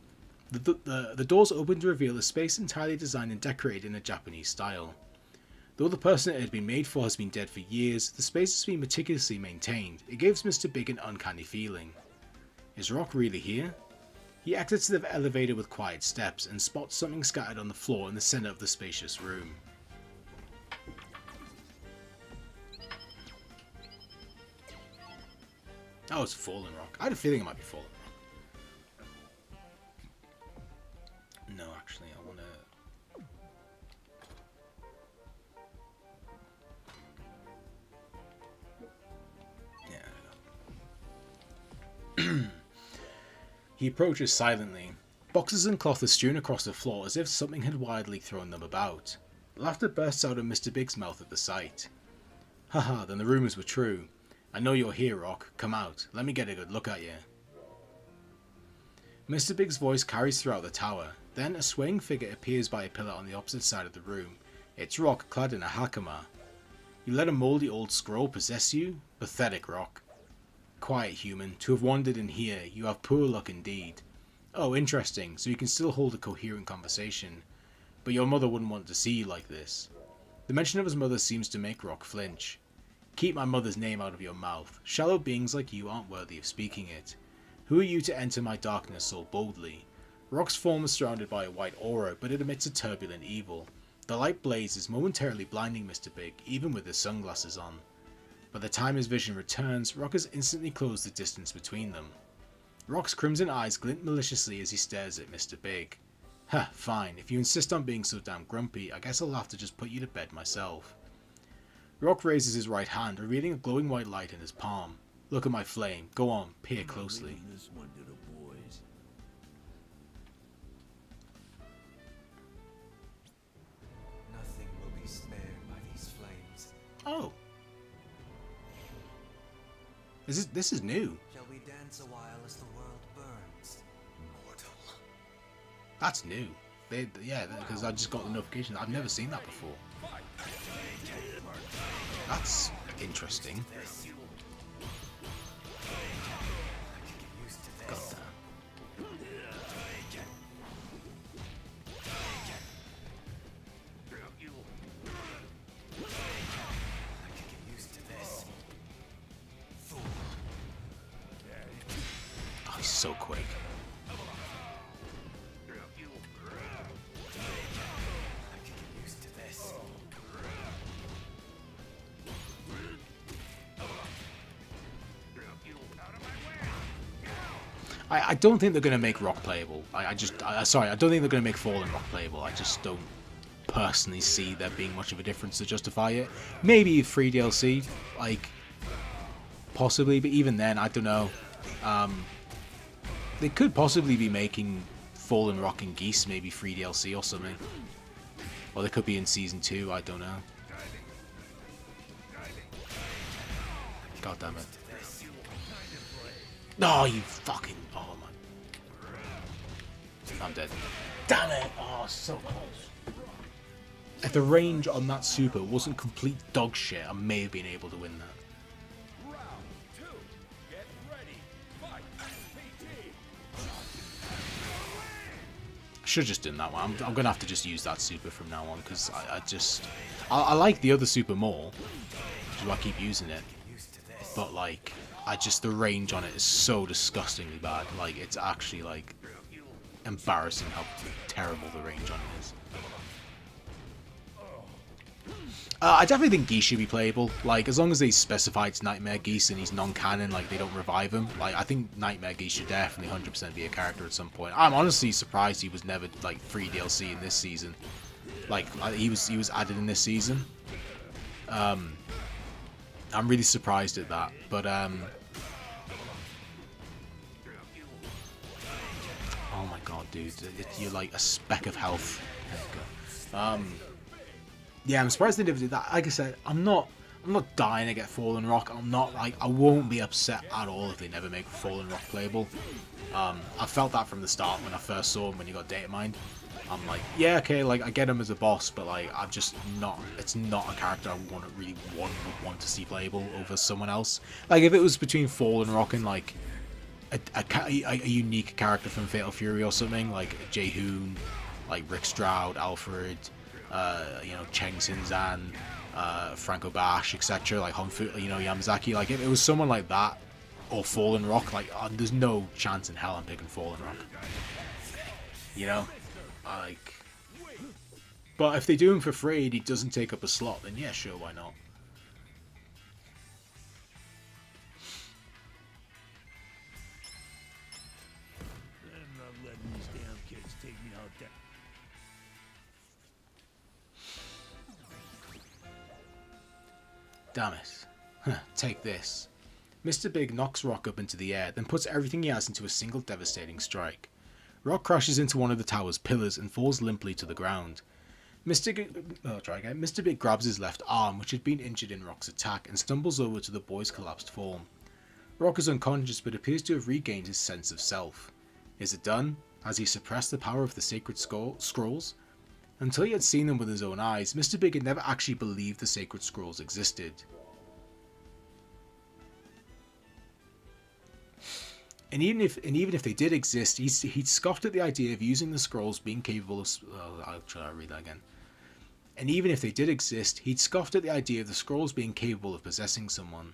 The doors open to reveal a space entirely designed and decorated in a Japanese style. Though the person it had been made for has been dead for years, the space has been meticulously maintained. It gives Mr. Big an uncanny feeling. Is Rock really here? He exits the elevator with quiet steps and spots something scattered on the floor in the centre of the spacious room. Oh, it's Fallen Rock. I had a feeling it might be Fallen Rock. No, actually, I want to... He approaches silently. Boxes and cloth are strewn across the floor as if something had wildly thrown them about. Laughter bursts out of Mr. Big's mouth at the sight. Haha, then the rumours were true. I know you're here, Rock. Come out. Let me get a good look at you. Mr. Big's voice carries throughout the tower. Then a swaying figure appears by a pillar on the opposite side of the room. It's Rock, clad in a hakama. You let a mouldy old scroll possess you? Pathetic, Rock. Quiet, human. To have wandered in here, you have poor luck indeed. Oh, interesting. So you can still hold a coherent conversation. But your mother wouldn't want to see you like this. The mention of his mother seems to make Rock flinch. Keep my mother's name out of your mouth. Shallow beings like you aren't worthy of speaking it. Who are you to enter my darkness so boldly? Rock's form is surrounded by a white aura, but it emits a turbulent evil. The light blazes, momentarily blinding Mr. Big, even with his sunglasses on. By the time his vision returns, Rock has instantly closed the distance between them. Rock's crimson eyes glint maliciously as he stares at Mr. Big. Huh, fine. If you insist on being so damn grumpy, I guess I'll have to just put you to bed myself. Rock raises his right hand, revealing a glowing white light in his palm. Look at my flame. Go on, peer closely. This one to the boys. Nothing will be spared by these flames. Oh. This is new. Shall we dance a while as the world burns, mortal? That's new. Yeah, because I just got the notification. I've never seen that before. That's interesting. God damn. Oh, he's so quick. I don't think they're going to make Rock playable. Sorry, I don't think they're going to make Fallen Rock playable. I just don't personally see there being much of a difference to justify it. Maybe free DLC, like, possibly, but even then, I don't know. They could possibly be making Fallen Rock and Geese maybe free DLC or something. Or they could be in Season 2, I don't know. God damn it. No, you fucking... Oh, my... I'm dead. Damn it! Oh, so close. If the range on that super wasn't complete dog shit, I may have been able to win that. Round 2. Get ready. Fight. SPT. I should have just done that one. I'm going to have to just use that super from now on, because I like the other super more, which is why I keep using it. But, like... the range on it is so disgustingly bad. Like, it's actually, like, embarrassing how terrible the range on it is. I definitely think Geese should be playable. Like, as long as they specify it's Nightmare Geese and he's non-canon, like, they don't revive him. Like, I think Nightmare Geese should definitely 100% be a character at some point. I'm honestly surprised he was never, like, free DLC in this season. Like, he was added in this season. I'm really surprised at that, but oh my god, dude, you're like a speck of health. Yeah, I'm surprised they never did that. Like I said, I'm not dying to get Fallen Rock. I'm not like, I won't be upset at all if they never make Fallen Rock playable. I felt that from the start when I first saw him when he got data mined. I'm like, yeah, okay, like I get him as a boss, but like I'm just not. It's not a character I would want to see playable over someone else. Like if it was between Fallen Rock and like a unique character from Fatal Fury or something, like Jaehoon, like Rick Stroud, Alfred, you know, Cheng Sinzan, Franco Bash, etc. Like Honfu, you know, Yamazaki. Like if it was someone like that or Fallen Rock, like there's no chance in hell I'm picking Fallen Rock. You know. Like, but if they do him for free and he doesn't take up a slot, then yeah, sure, why not? I'm not letting these damn kids take me out there. Damn it. Take this. Mr. Big knocks Rock up into the air, then puts everything he has into a single devastating strike. Rock crashes into one of the tower's pillars and falls limply to the ground. Mr. Big grabs his left arm, which had been injured in Rock's attack, and stumbles over to the boy's collapsed form. Rock is unconscious but appears to have regained his sense of self. Is it done? Has he suppressed the power of the sacred scrolls? Until he had seen them with his own eyes, Mr. Big had never actually believed the sacred scrolls existed. And even if they did exist, he'd scoffed at the idea of using the scrolls being capable of... I'll try to read that again. And even if they did exist, he'd scoffed at the idea of the scrolls being capable of possessing someone.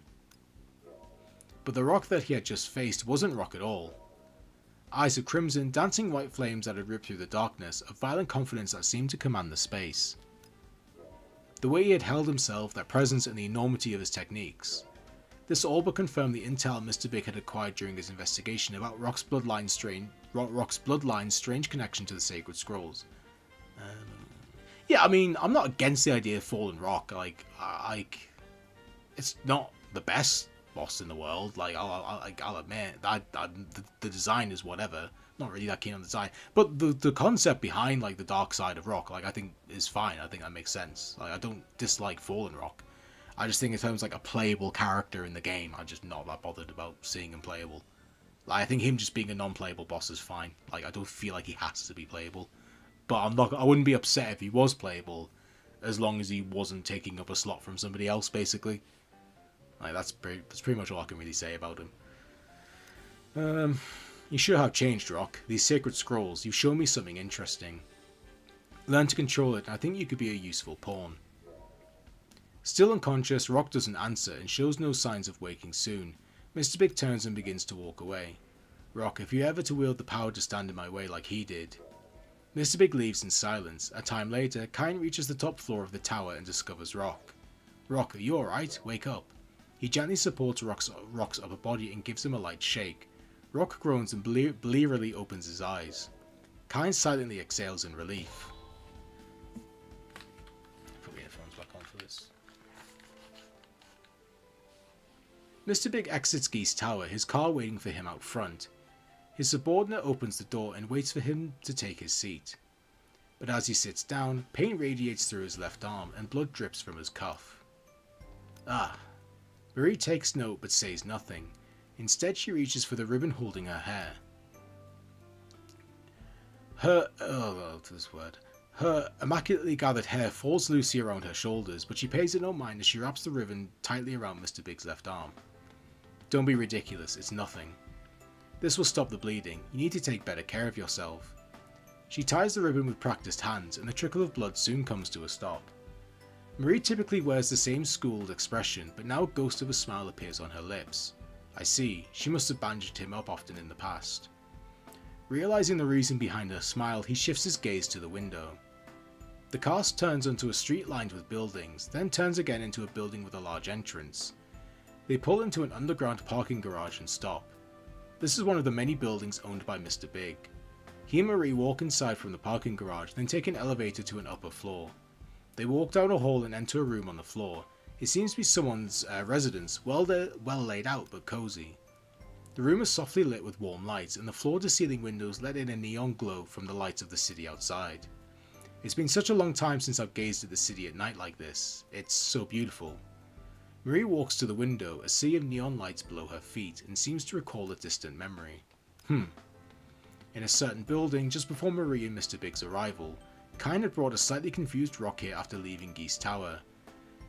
But the Rock that he had just faced wasn't Rock at all. Eyes of crimson, dancing white flames that had ripped through the darkness, a violent confidence that seemed to command the space. The way he had held himself, their presence, and the enormity of his techniques. This all but confirmed the intel Mr. Big had acquired during his investigation about Rock's bloodline's strange connection to the sacred scrolls. Yeah, I mean, I'm not against the idea of Fallen Rock. Like, it's not the best boss in the world. Like, I'll admit that the design is whatever. Not really that keen on the design, but the concept behind like the dark side of Rock, like I think is fine. I think that makes sense. Like, I don't dislike Fallen Rock. I just think in terms of like a playable character in the game, I'm just not that bothered about seeing him playable. Like, I think him just being a non-playable boss is fine. Like, I don't feel like he has to be playable. But I wouldn't be upset if he was playable, as long as he wasn't taking up a slot from somebody else, basically. Like, that's pretty much all I can really say about him. You sure have changed, Rock. These sacred scrolls, you've shown me something interesting. Learn to control it, and I think you could be a useful pawn. Still unconscious, Rock doesn't answer and shows no signs of waking soon. Mr. Big turns and begins to walk away. Rock, if you're ever to wield the power to stand in my way like he did. Mr. Big leaves in silence. A time later, Kine reaches the top floor of the tower and discovers Rock. Rock, are you alright? Wake up. He gently supports Rock's upper body and gives him a light shake. Rock groans and blearily opens his eyes. Kine silently exhales in relief. Put the earphones back on for this. Mr. Big exits Geese Tower, his car waiting for him out front. His subordinate opens the door and waits for him to take his seat. But as he sits down, pain radiates through his left arm and blood drips from his cuff. Ah. Marie takes note but says nothing. Instead, she reaches for the ribbon holding her hair. Her immaculately gathered hair falls loosely around her shoulders, but she pays it no mind as she wraps the ribbon tightly around Mr. Big's left arm. Don't be ridiculous, it's nothing. This will stop the bleeding. You need to take better care of yourself. She ties the ribbon with practiced hands, and the trickle of blood soon comes to a stop. Marie typically wears the same schooled expression, but now a ghost of a smile appears on her lips. I see, she must have bandaged him up often in the past. Realizing the reason behind her smile, he shifts his gaze to the window. The car turns onto a street lined with buildings, then turns again into a building with a large entrance. They pull into an underground parking garage and stop. This is one of the many buildings owned by Mr. Big. He and Marie walk inside from the parking garage, then take an elevator to an upper floor. They walk down a hall and enter a room on the floor. It seems to be someone's residence, well laid out but cozy. The room is softly lit with warm lights, and the floor-to-ceiling windows let in a neon glow from the lights of the city outside. It's been such a long time since I've gazed at the city at night like this. It's so beautiful. Marie walks to the window, a sea of neon lights below her feet, and seems to recall a distant memory. In a certain building, just before Marie and Mr. Big's arrival, Kine had brought a slightly confused Rock here after leaving Geese Tower.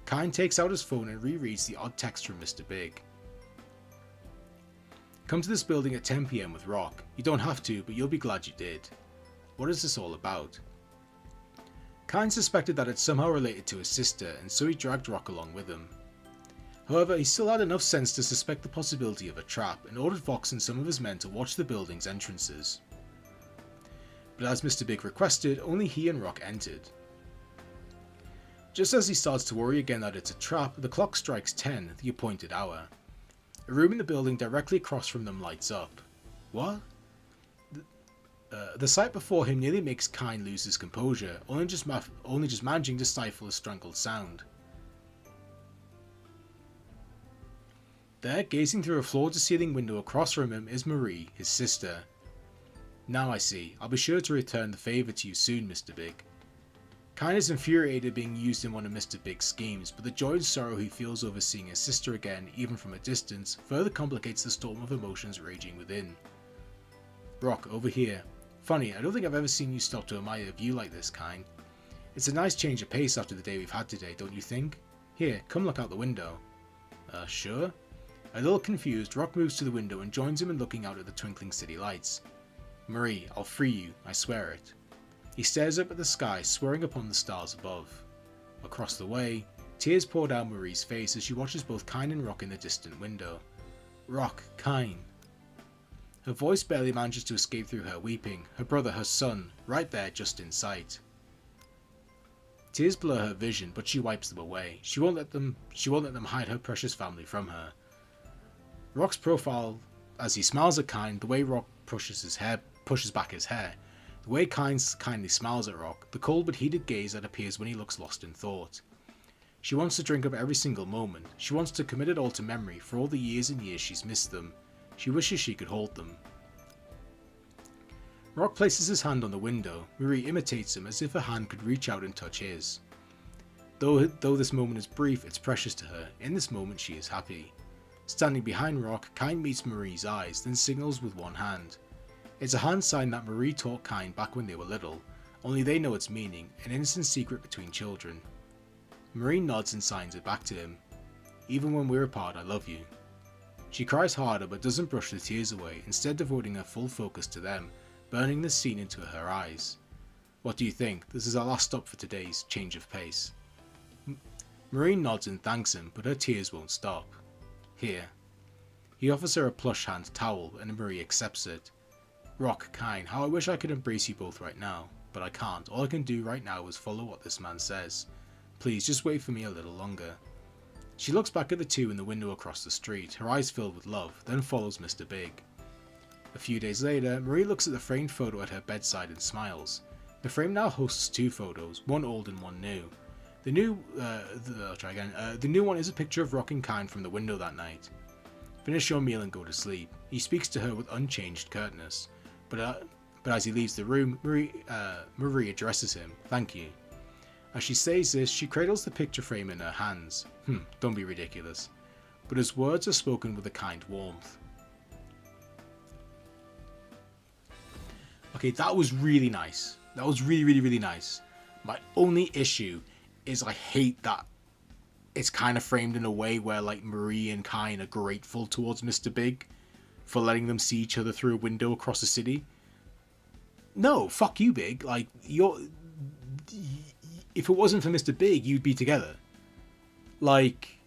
Kine takes out his phone and rereads the odd text from Mr. Big. Come to this building at 10 PM with Rock. You don't have to, but you'll be glad you did. What is this all about? Kine suspected that it's somehow related to his sister, and so he dragged Rock along with him. However, he still had enough sense to suspect the possibility of a trap, and ordered Vox and some of his men to watch the building's entrances. But as Mr. Big requested, only he and Rock entered. Just as he starts to worry again that it's a trap, the clock strikes 10, the appointed hour. A room in the building directly across from them lights up. What? The sight before him nearly makes Kine lose his composure, only just managing to stifle a strangled sound. There, gazing through a floor-to-ceiling window across from him, is Marie, his sister. Now I see. I'll be sure to return the favour to you soon, Mr. Big. Kine is infuriated being used in one of Mr. Big's schemes, but the joy and sorrow he feels over seeing his sister again, even from a distance, further complicates the storm of emotions raging within. Rock, over here. Funny, I don't think I've ever seen you stop to admire a view like this, Kine. It's a nice change of pace after the day we've had today, don't you think? Here, come look out the window. Sure? A little confused, Rock moves to the window and joins him in looking out at the twinkling city lights. Marie, I'll free you, I swear it. He stares up at the sky, swearing upon the stars above. Across the way, tears pour down Marie's face as she watches both Kine and Rock in the distant window. Rock, Kine. Her voice barely manages to escape through her weeping, her brother, her son, right there just in sight. Tears blur her vision, but she wipes them away. She won't let them hide her precious family from her. Rock's profile, as he smiles at Kine, the way Rock pushes back his hair, the way Kine kindly smiles at Rock, the cold but heated gaze that appears when he looks lost in thought. She wants to drink up every single moment. She wants to commit it all to memory for all the years and years she's missed them. She wishes she could hold them. Rock places his hand on the window. Marie imitates him as if her hand could reach out and touch his. Though this moment is brief, it's precious to her. In this moment she is happy. Standing behind Rock, Kine meets Marie's eyes, then signals with one hand. It's a hand sign that Marie taught Kine back when they were little, only they know its meaning, an innocent secret between children. Marie nods and signs it back to him. Even when we're apart, I love you. She cries harder but doesn't brush the tears away, instead devoting her full focus to them, burning the scene into her eyes. What do you think? This is our last stop for today's change of pace. Marie nods and thanks him, but her tears won't stop. Here. He offers her a plush hand towel, and Marie accepts it. Rock, Kine, how I wish I could embrace you both right now, but I can't. All I can do right now is follow what this man says. Please, just wait for me a little longer. She looks back at the two in the window across the street, her eyes filled with love, then follows Mr. Big. A few days later, Marie looks at the framed photo at her bedside and smiles. The frame now hosts two photos, one old and one new. The new one is a picture of Rock and Kine from the window that night. Finish your meal and go to sleep. He speaks to her with unchanged curtness, but as he leaves the room, Marie addresses him. Thank you. As she says this, she cradles the picture frame in her hands. Don't be ridiculous. But his words are spoken with a kind warmth. Okay, that was really nice. That was really, really, really nice. My only issue is I hate that it's kind of framed in a way where like Marie and Kine are grateful towards Mr. Big for letting them see each other through a window across the city. No, fuck you, Big. Like, if it wasn't for Mr. Big, you'd be together. Like,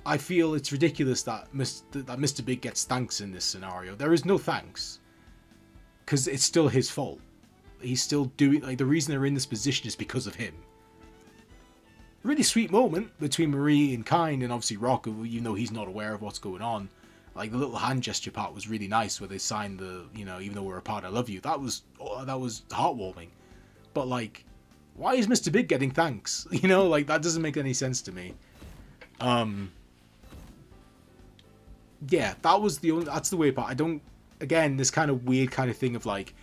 I feel it's ridiculous that Mr. Big gets thanks in this scenario. There is no thanks. Because it's still his fault. He's still doing, like, the reason they're in this position is because of him. Really sweet moment between Marie and Kine and obviously Rock, even though he's not aware of what's going on. Like, the little hand gesture part was really nice where they signed the, even though we're apart, I love you. That was heartwarming. But, like, why is Mr. Big getting thanks? Like, that doesn't make any sense to me. Yeah, that's the weird part. Again, this kind of weird kind of thing of, like,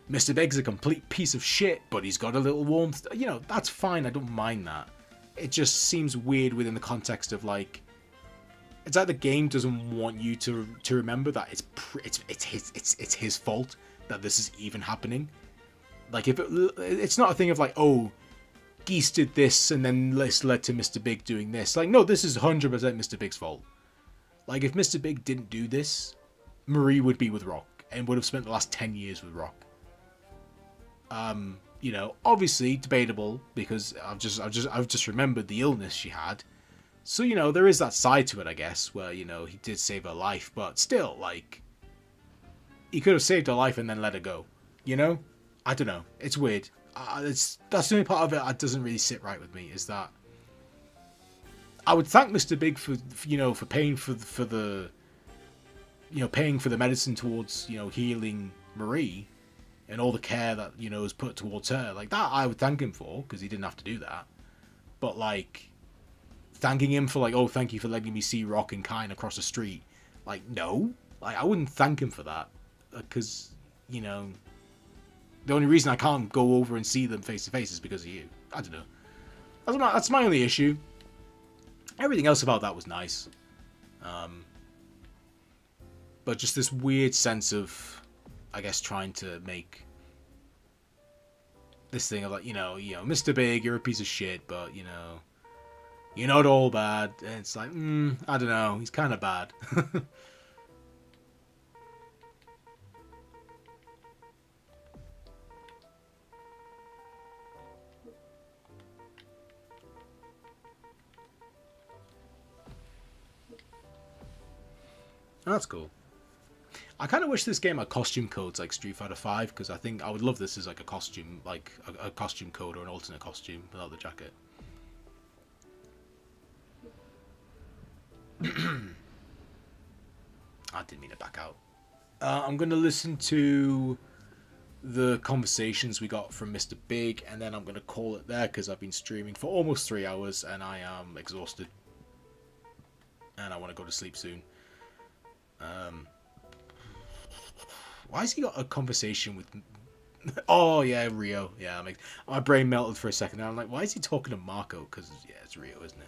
Mr. Big's a complete piece of shit, but he's got a little warmth. That's fine. I don't mind that. It just seems weird within the context of, like, it's like the game doesn't want you to remember that it's his fault that this is even happening. Like, if it's not a thing of like, oh, Geese did this and then this led to Mr. Big doing this. Like, no, this is 100% Mr. Big's fault. Like, if Mr. Big didn't do this, Marie would be with Rock and would have spent the last 10 years with Rock. Obviously debatable because I've just remembered the illness she had. So, there is that side to it, I guess, where, he did save her life, but still, like, he could have saved her life and then let her go, I don't know. It's weird. That's the only part of it that doesn't really sit right with me, is that I would thank Mr. Big for paying for the paying for the medicine towards, healing Marie and all the care that, was put towards her. Like, that I would thank him for, because he didn't have to do that. But, like, thanking him for like, oh, thank you for letting me see Rock and Kine across the street. Like, no, like I wouldn't thank him for that, because you know, the only reason I can't go over and see them face to face is because of you. I don't know. That's my only issue. Everything else about that was nice, but just this weird sense of, I guess, trying to make this thing of like, you know, Mr. Big, you're a piece of shit, but you know, you're not all bad. And it's like, I don't know, he's kind of bad. That's cool. I kind of wish this game had costume codes like Street Fighter 5, because I think I would love this as like a costume, like a costume code or an alternate costume without the jacket. I didn't mean to back out. I'm going to listen to the conversations we got from Mr. Big, and then I'm going to call it there, because I've been streaming for almost 3 hours and I am exhausted. And I want to go to sleep soon. Why has he got a conversation with... Oh, yeah, Rio. Yeah, my brain melted for a second. I'm like, why is he talking to Marco? Because, yeah, it's Rio, isn't it?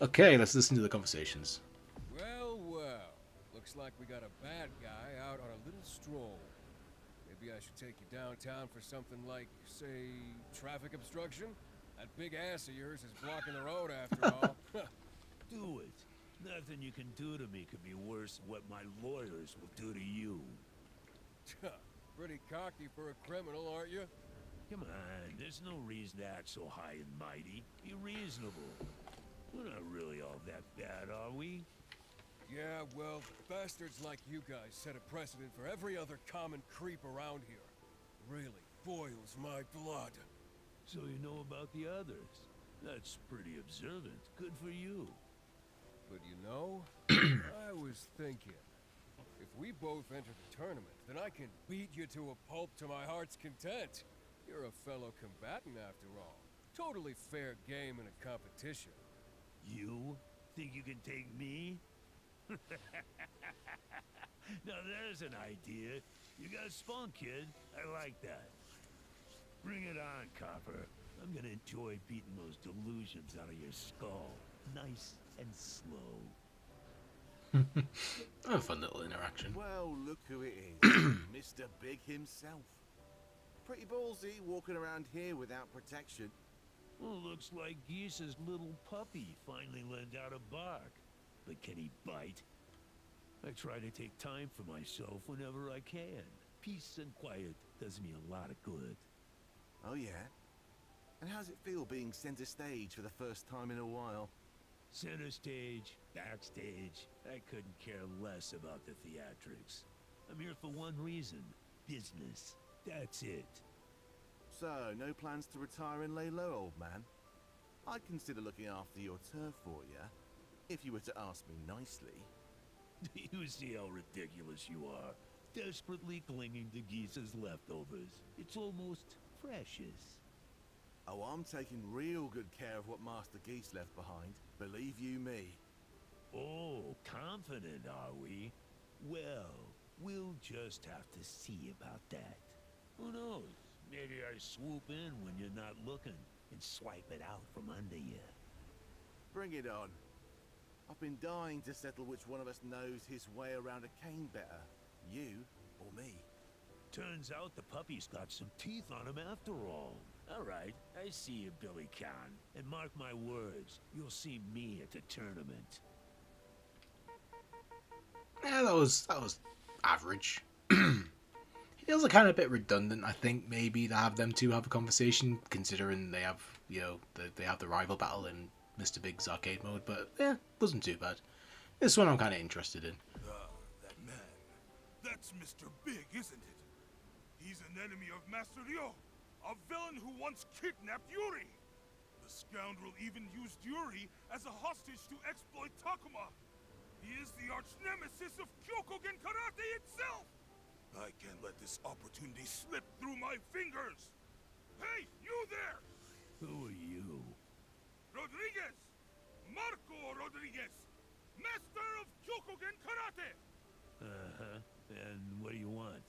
Okay, let's listen to the conversations. Well, well. Looks like we got a bad guy out on a little stroll. Maybe I should take you downtown for something like, say, traffic obstruction? That big ass of yours is blocking the road after all. Do it. Nothing you can do to me could be worse than what my lawyers will do to you. Pretty cocky for a criminal, aren't you? Come on, there's no reason to act so high and mighty. Be reasonable. We're not really all that bad, are we? Yeah, well, bastards like you guys set a precedent for every other common creep around here. Really boils my blood. So you know about the others. That's pretty observant. Good for you. But you know, I was thinking, if we both enter the tournament, then I can beat you to a pulp to my heart's content. You're a fellow combatant after all. Totally fair game in a competition. You think you can take me? Now there's an idea. You got spunk, kid. I like that. Bring it on, Copper. I'm gonna enjoy beating those delusions out of your skull. Nice and slow. A fun little interaction. Well, look who it is. Mr. Big himself. Pretty ballsy walking around here without protection. Well, looks like Geese's little puppy finally learned how to bark. But can he bite? I try to take time for myself whenever I can. Peace and quiet does me a lot of good. Oh yeah? And how's it feel being center stage for the first time in a while? Center stage, backstage, I couldn't care less about the theatrics. I'm here for one reason. Business. That's it. So, no plans to retire and lay low, old man? I'd consider looking after your turf for you, if you were to ask me nicely. You see how ridiculous you are. Desperately clinging to Geese's leftovers. It's almost precious. Oh, I'm taking real good care of what Master Geese left behind. Believe you me. Oh, confident are we? Well, we'll just have to see about that. Who knows? Maybe I swoop in when you're not looking and swipe it out from under you. Bring it on. I've been dying to settle which one of us knows his way around a cane better. You or me. Turns out the puppy's got some teeth on him after all. All right, I see you, Billy Khan. And mark my words, you'll see me at the tournament. Yeah, that was average. Feels like kind of a bit redundant, I think, maybe to have them two have a conversation, considering they have, you know, they have the rival battle in Mr. Big's arcade mode. But yeah, wasn't too bad. This one I'm kind of interested in. That man. That's Mr. Big, isn't it? He's an enemy of Master Ryo, a villain who once kidnapped Yuri. The scoundrel even used Yuri as a hostage to exploit Takuma. He is the arch-nemesis of Kyokugen Karate itself! I can't let this opportunity slip through my fingers! Hey, you there! Who are you? Rodriguez! Marco Vegas, master of Kyokugen Karate! Uh-huh. And what do you want?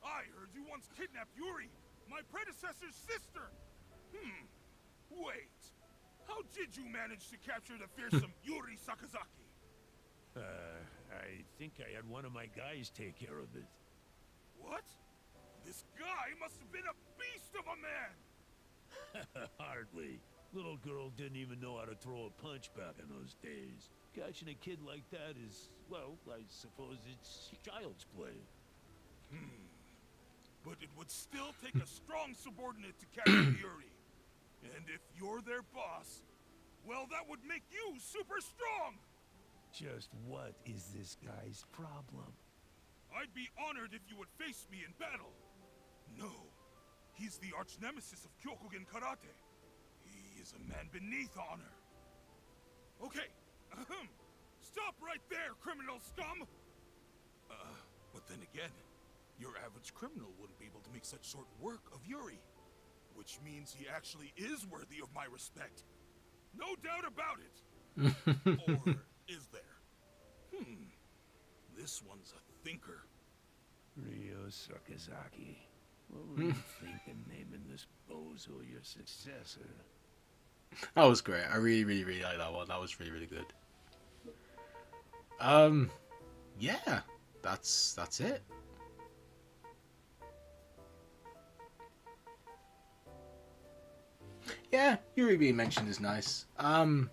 I heard you once kidnapped Yuri, my predecessor's sister! Wait. How did you manage to capture the fearsome Yuri Sakazaki? I think I had one of my guys take care of it. What? This guy must have been a beast of a man! Hardly. Little girl didn't even know how to throw a punch back in those days. Catching a kid like that is, well, I suppose it's child's play. But it would still take a strong subordinate to capture Yuri. And if you're their boss, well, that would make you super strong! Just what is this guy's problem? I'd be honored if you would face me in battle. No, he's the arch nemesis of Kyokugen Karate. He is a man beneath honor. Okay, stop right there, criminal scum! But then again, your average criminal wouldn't be able to make such short work of Yuri. Which means he actually is worthy of my respect. No doubt about it. Or is there? This one's a thinker. Ryo Sakazaki. What were you thinking naming this bozo your successor? That was great. I really like that one. That was really good. Yeah, that's it. Yeah, Yuri being mentioned is nice. So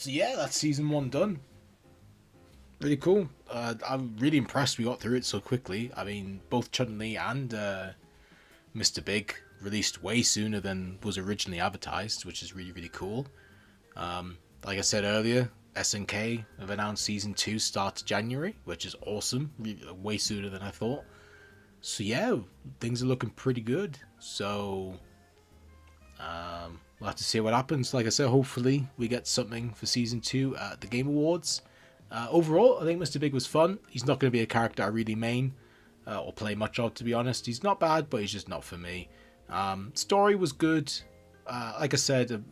yeah, that's season 1 done. Really cool. I'm really impressed we got through it so quickly. I mean, both Chun-Li and Mr. Big released way sooner than was originally advertised, which is really cool. Like I said earlier, SNK have announced season 2 starts January, which is awesome. Way sooner than I thought. So yeah, things are looking pretty good. So we'll have to see what happens. Like I said, hopefully we get something for season 2 at the Game Awards. Overall, I think Mr. Big was fun. He's not going to be a character I really main or play much of, to be honest. He's not bad, but he's just not for me. Story was good. Like I said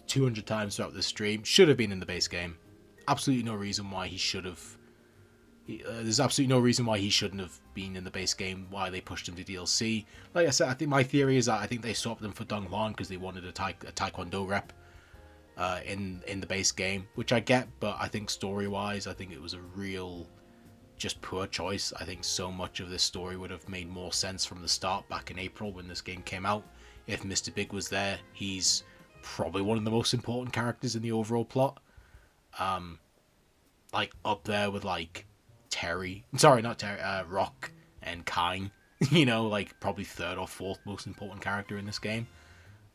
200 times throughout the stream, should have been in the base game. Absolutely no reason why he should have. There's absolutely no reason why he shouldn't have been in the base game, why they pushed him to DLC. Like I said, I think my theory is that I think they swapped him for Dong Hwan because they wanted a Taekwondo rep in the base game, which I get, but I think story-wise, I think it was a real just poor choice. I think so much of this story would have made more sense from the start back in April when this game came out. If Mr. Big was there, he's probably one of the most important characters in the overall plot. Like up there with like Rock and Kine, you know, like probably 3rd or 4th most important character in this game.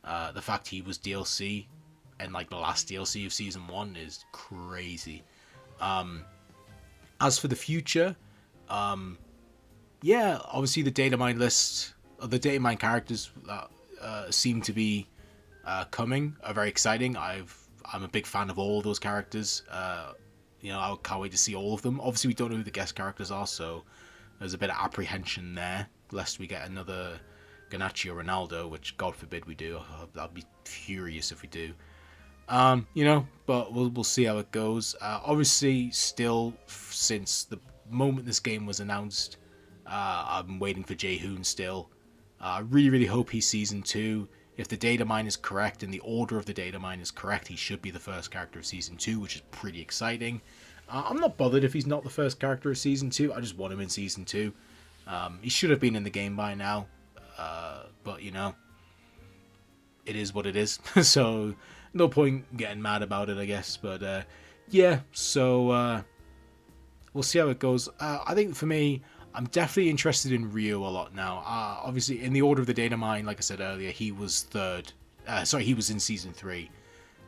The fact he was DLC and like the last DLC of season 1 is crazy. As for the future, yeah, obviously the data mine list, the data mine characters that seem to be coming are very exciting. I'm a big fan of all of those characters. You know, I can't wait to see all of them. Obviously, we don't know who the guest characters are, so there's a bit of apprehension there, lest we get another Ganachi or Ronaldo, which God forbid we do. I'd be furious if we do. You know, but we'll see how it goes. Obviously, still, since the moment this game was announced, I'm waiting for Jae-hoon still. I really hope he's season 2. If the data mine is correct and the order of the data mine is correct, he should be the first character of season 2, which is pretty exciting. I'm not bothered if he's not the first character of season 2. I just want him in season 2. He should have been in the game by now, but you know, it is what it is. So no point getting mad about it, I guess. But yeah, so we'll see how it goes. I think for me, I'm definitely interested in Ryo a lot now. Obviously, in the order of the data mine, like I said earlier, he was 3rd. He was in season 3.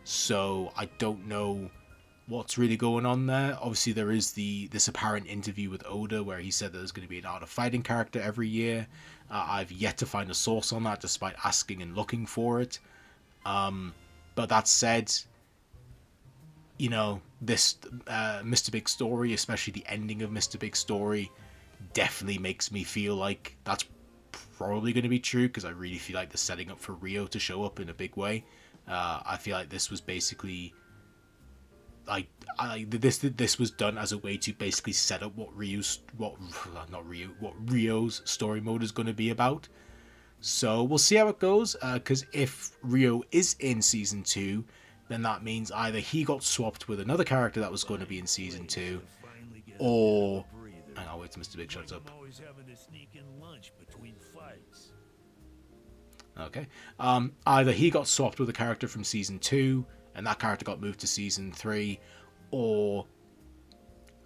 So I don't know what's really going on there. Obviously, there is this apparent interview with Oda where he said that there's going to be an Art of Fighting character every year. I've yet to find a source on that, despite asking and looking for it. But that said, you know, this Mr. Big story, especially the ending of Mr. Big story, definitely makes me feel like that's probably going to be true, because I really feel like they're setting up for Ryo to show up in a big way. I feel like this was basically this was done as a way to basically set up what Rio's story mode is going to be about. So we'll see how it goes, because if Rio is in Season 2, then that means either he got swapped with another character that was going to be in Season 2, or... Hang on, wait till Mr. Big shuts up. Okay. Either he got swapped with a character from Season 2, and that character got moved to Season 3, or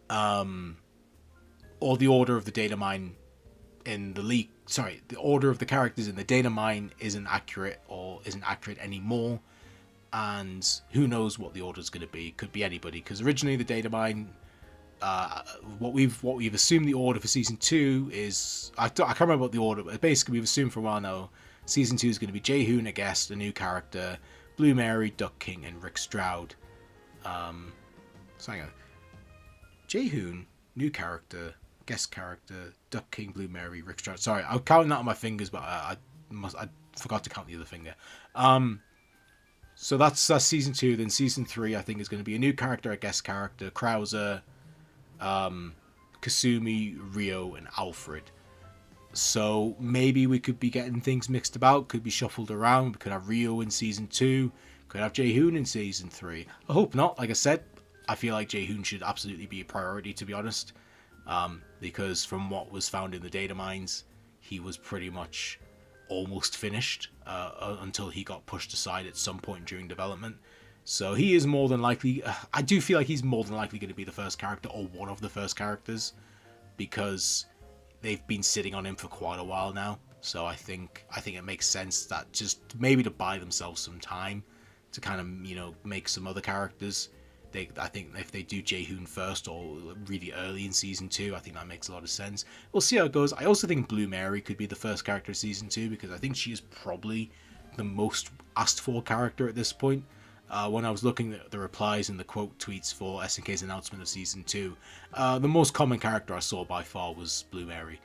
the order of the data mine in the leak... Sorry, the order of the characters in the data mine isn't accurate anymore, and who knows what the order is going to be. Could be anybody, because originally the data mine, what we've assumed the order for Season 2 is... I can't remember what the order, but basically we've assumed for a while now Season 2 is going to be Jaehoon, a guest, a new character, Blue Mary, Duck King, and Rick Stroud. So hang on. Jaehoon, new character, guest character, Duck King, Blue Mary, Rick Stroud. Sorry, I'm counting that on my fingers, but I forgot to count the other finger. So that's Season 2. Then Season 3, I think, is going to be a new character, a guest character, Krauser, Kasumi, Rio, and Alfred. So maybe we could be getting things mixed about, could be shuffled around. We could have Rio in Season 2, could have Jaehoon in Season 3. I hope not. Like I said, I feel like Jaehoon should absolutely be a priority, to be honest. Because from what was found in the data mines, he was pretty much almost finished until he got pushed aside at some point during development. So he is more than likely... I do feel like he's more than likely going to be the first character, or one of the first characters, because they've been sitting on him for quite a while now. So I think it makes sense that just maybe to buy themselves some time to kind of, you know, make some other characters. I think if they do Jaehoon first, or really early in Season 2, I think that makes a lot of sense. We'll see how it goes. I also think Blue Mary could be the first character of Season 2, because I think she is probably the most asked for character at this point. When I was looking at the replies and the quote tweets for SNK's announcement of Season 2, the most common character I saw by far was Blue Mary.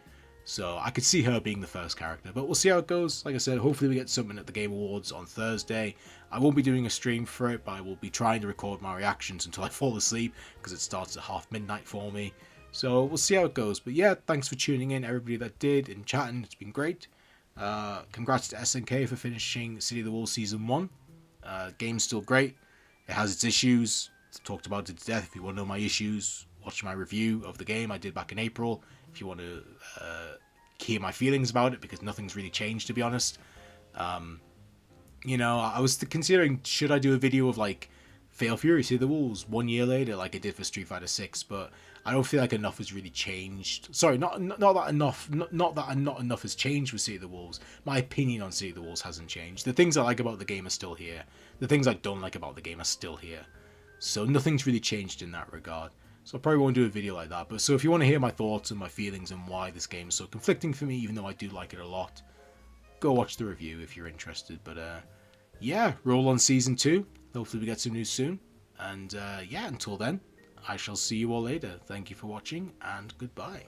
So I could see her being the first character, but we'll see how it goes. Like I said, hopefully we get something at the Game Awards on Thursday. I won't be doing a stream for it, but I will be trying to record my reactions until I fall asleep, because it starts at half midnight for me. So we'll see how it goes. But yeah, thanks for tuning in, everybody that did, and chatting. It's been great. Congrats to SNK for finishing City of the Wolves Season 1. Game's still great. It has its issues. I've talked about it to death. If you want to know my issues, watch my review of the game I did back in April. If you want to hear my feelings about it, because nothing's really changed, to be honest. You know, I was considering, should I do a video of like Fatal Fury City of the Wolves 1 year later, like I did for Street Fighter 6, but I don't feel like enough has really changed. Sorry, not that enough has changed with City of the Wolves. My opinion on City of the Wolves hasn't changed. The things I like about the game are still here. The things I don't like about the game are still here. So nothing's really changed in that regard. So I probably won't do a video like that. But so if you want to hear my thoughts and my feelings and why this game is so conflicting for me, even though I do like it a lot, go watch the review if you're interested. But yeah, roll on Season 2. Hopefully we get some news soon. And yeah, until then, I shall see you all later. Thank you for watching, and goodbye.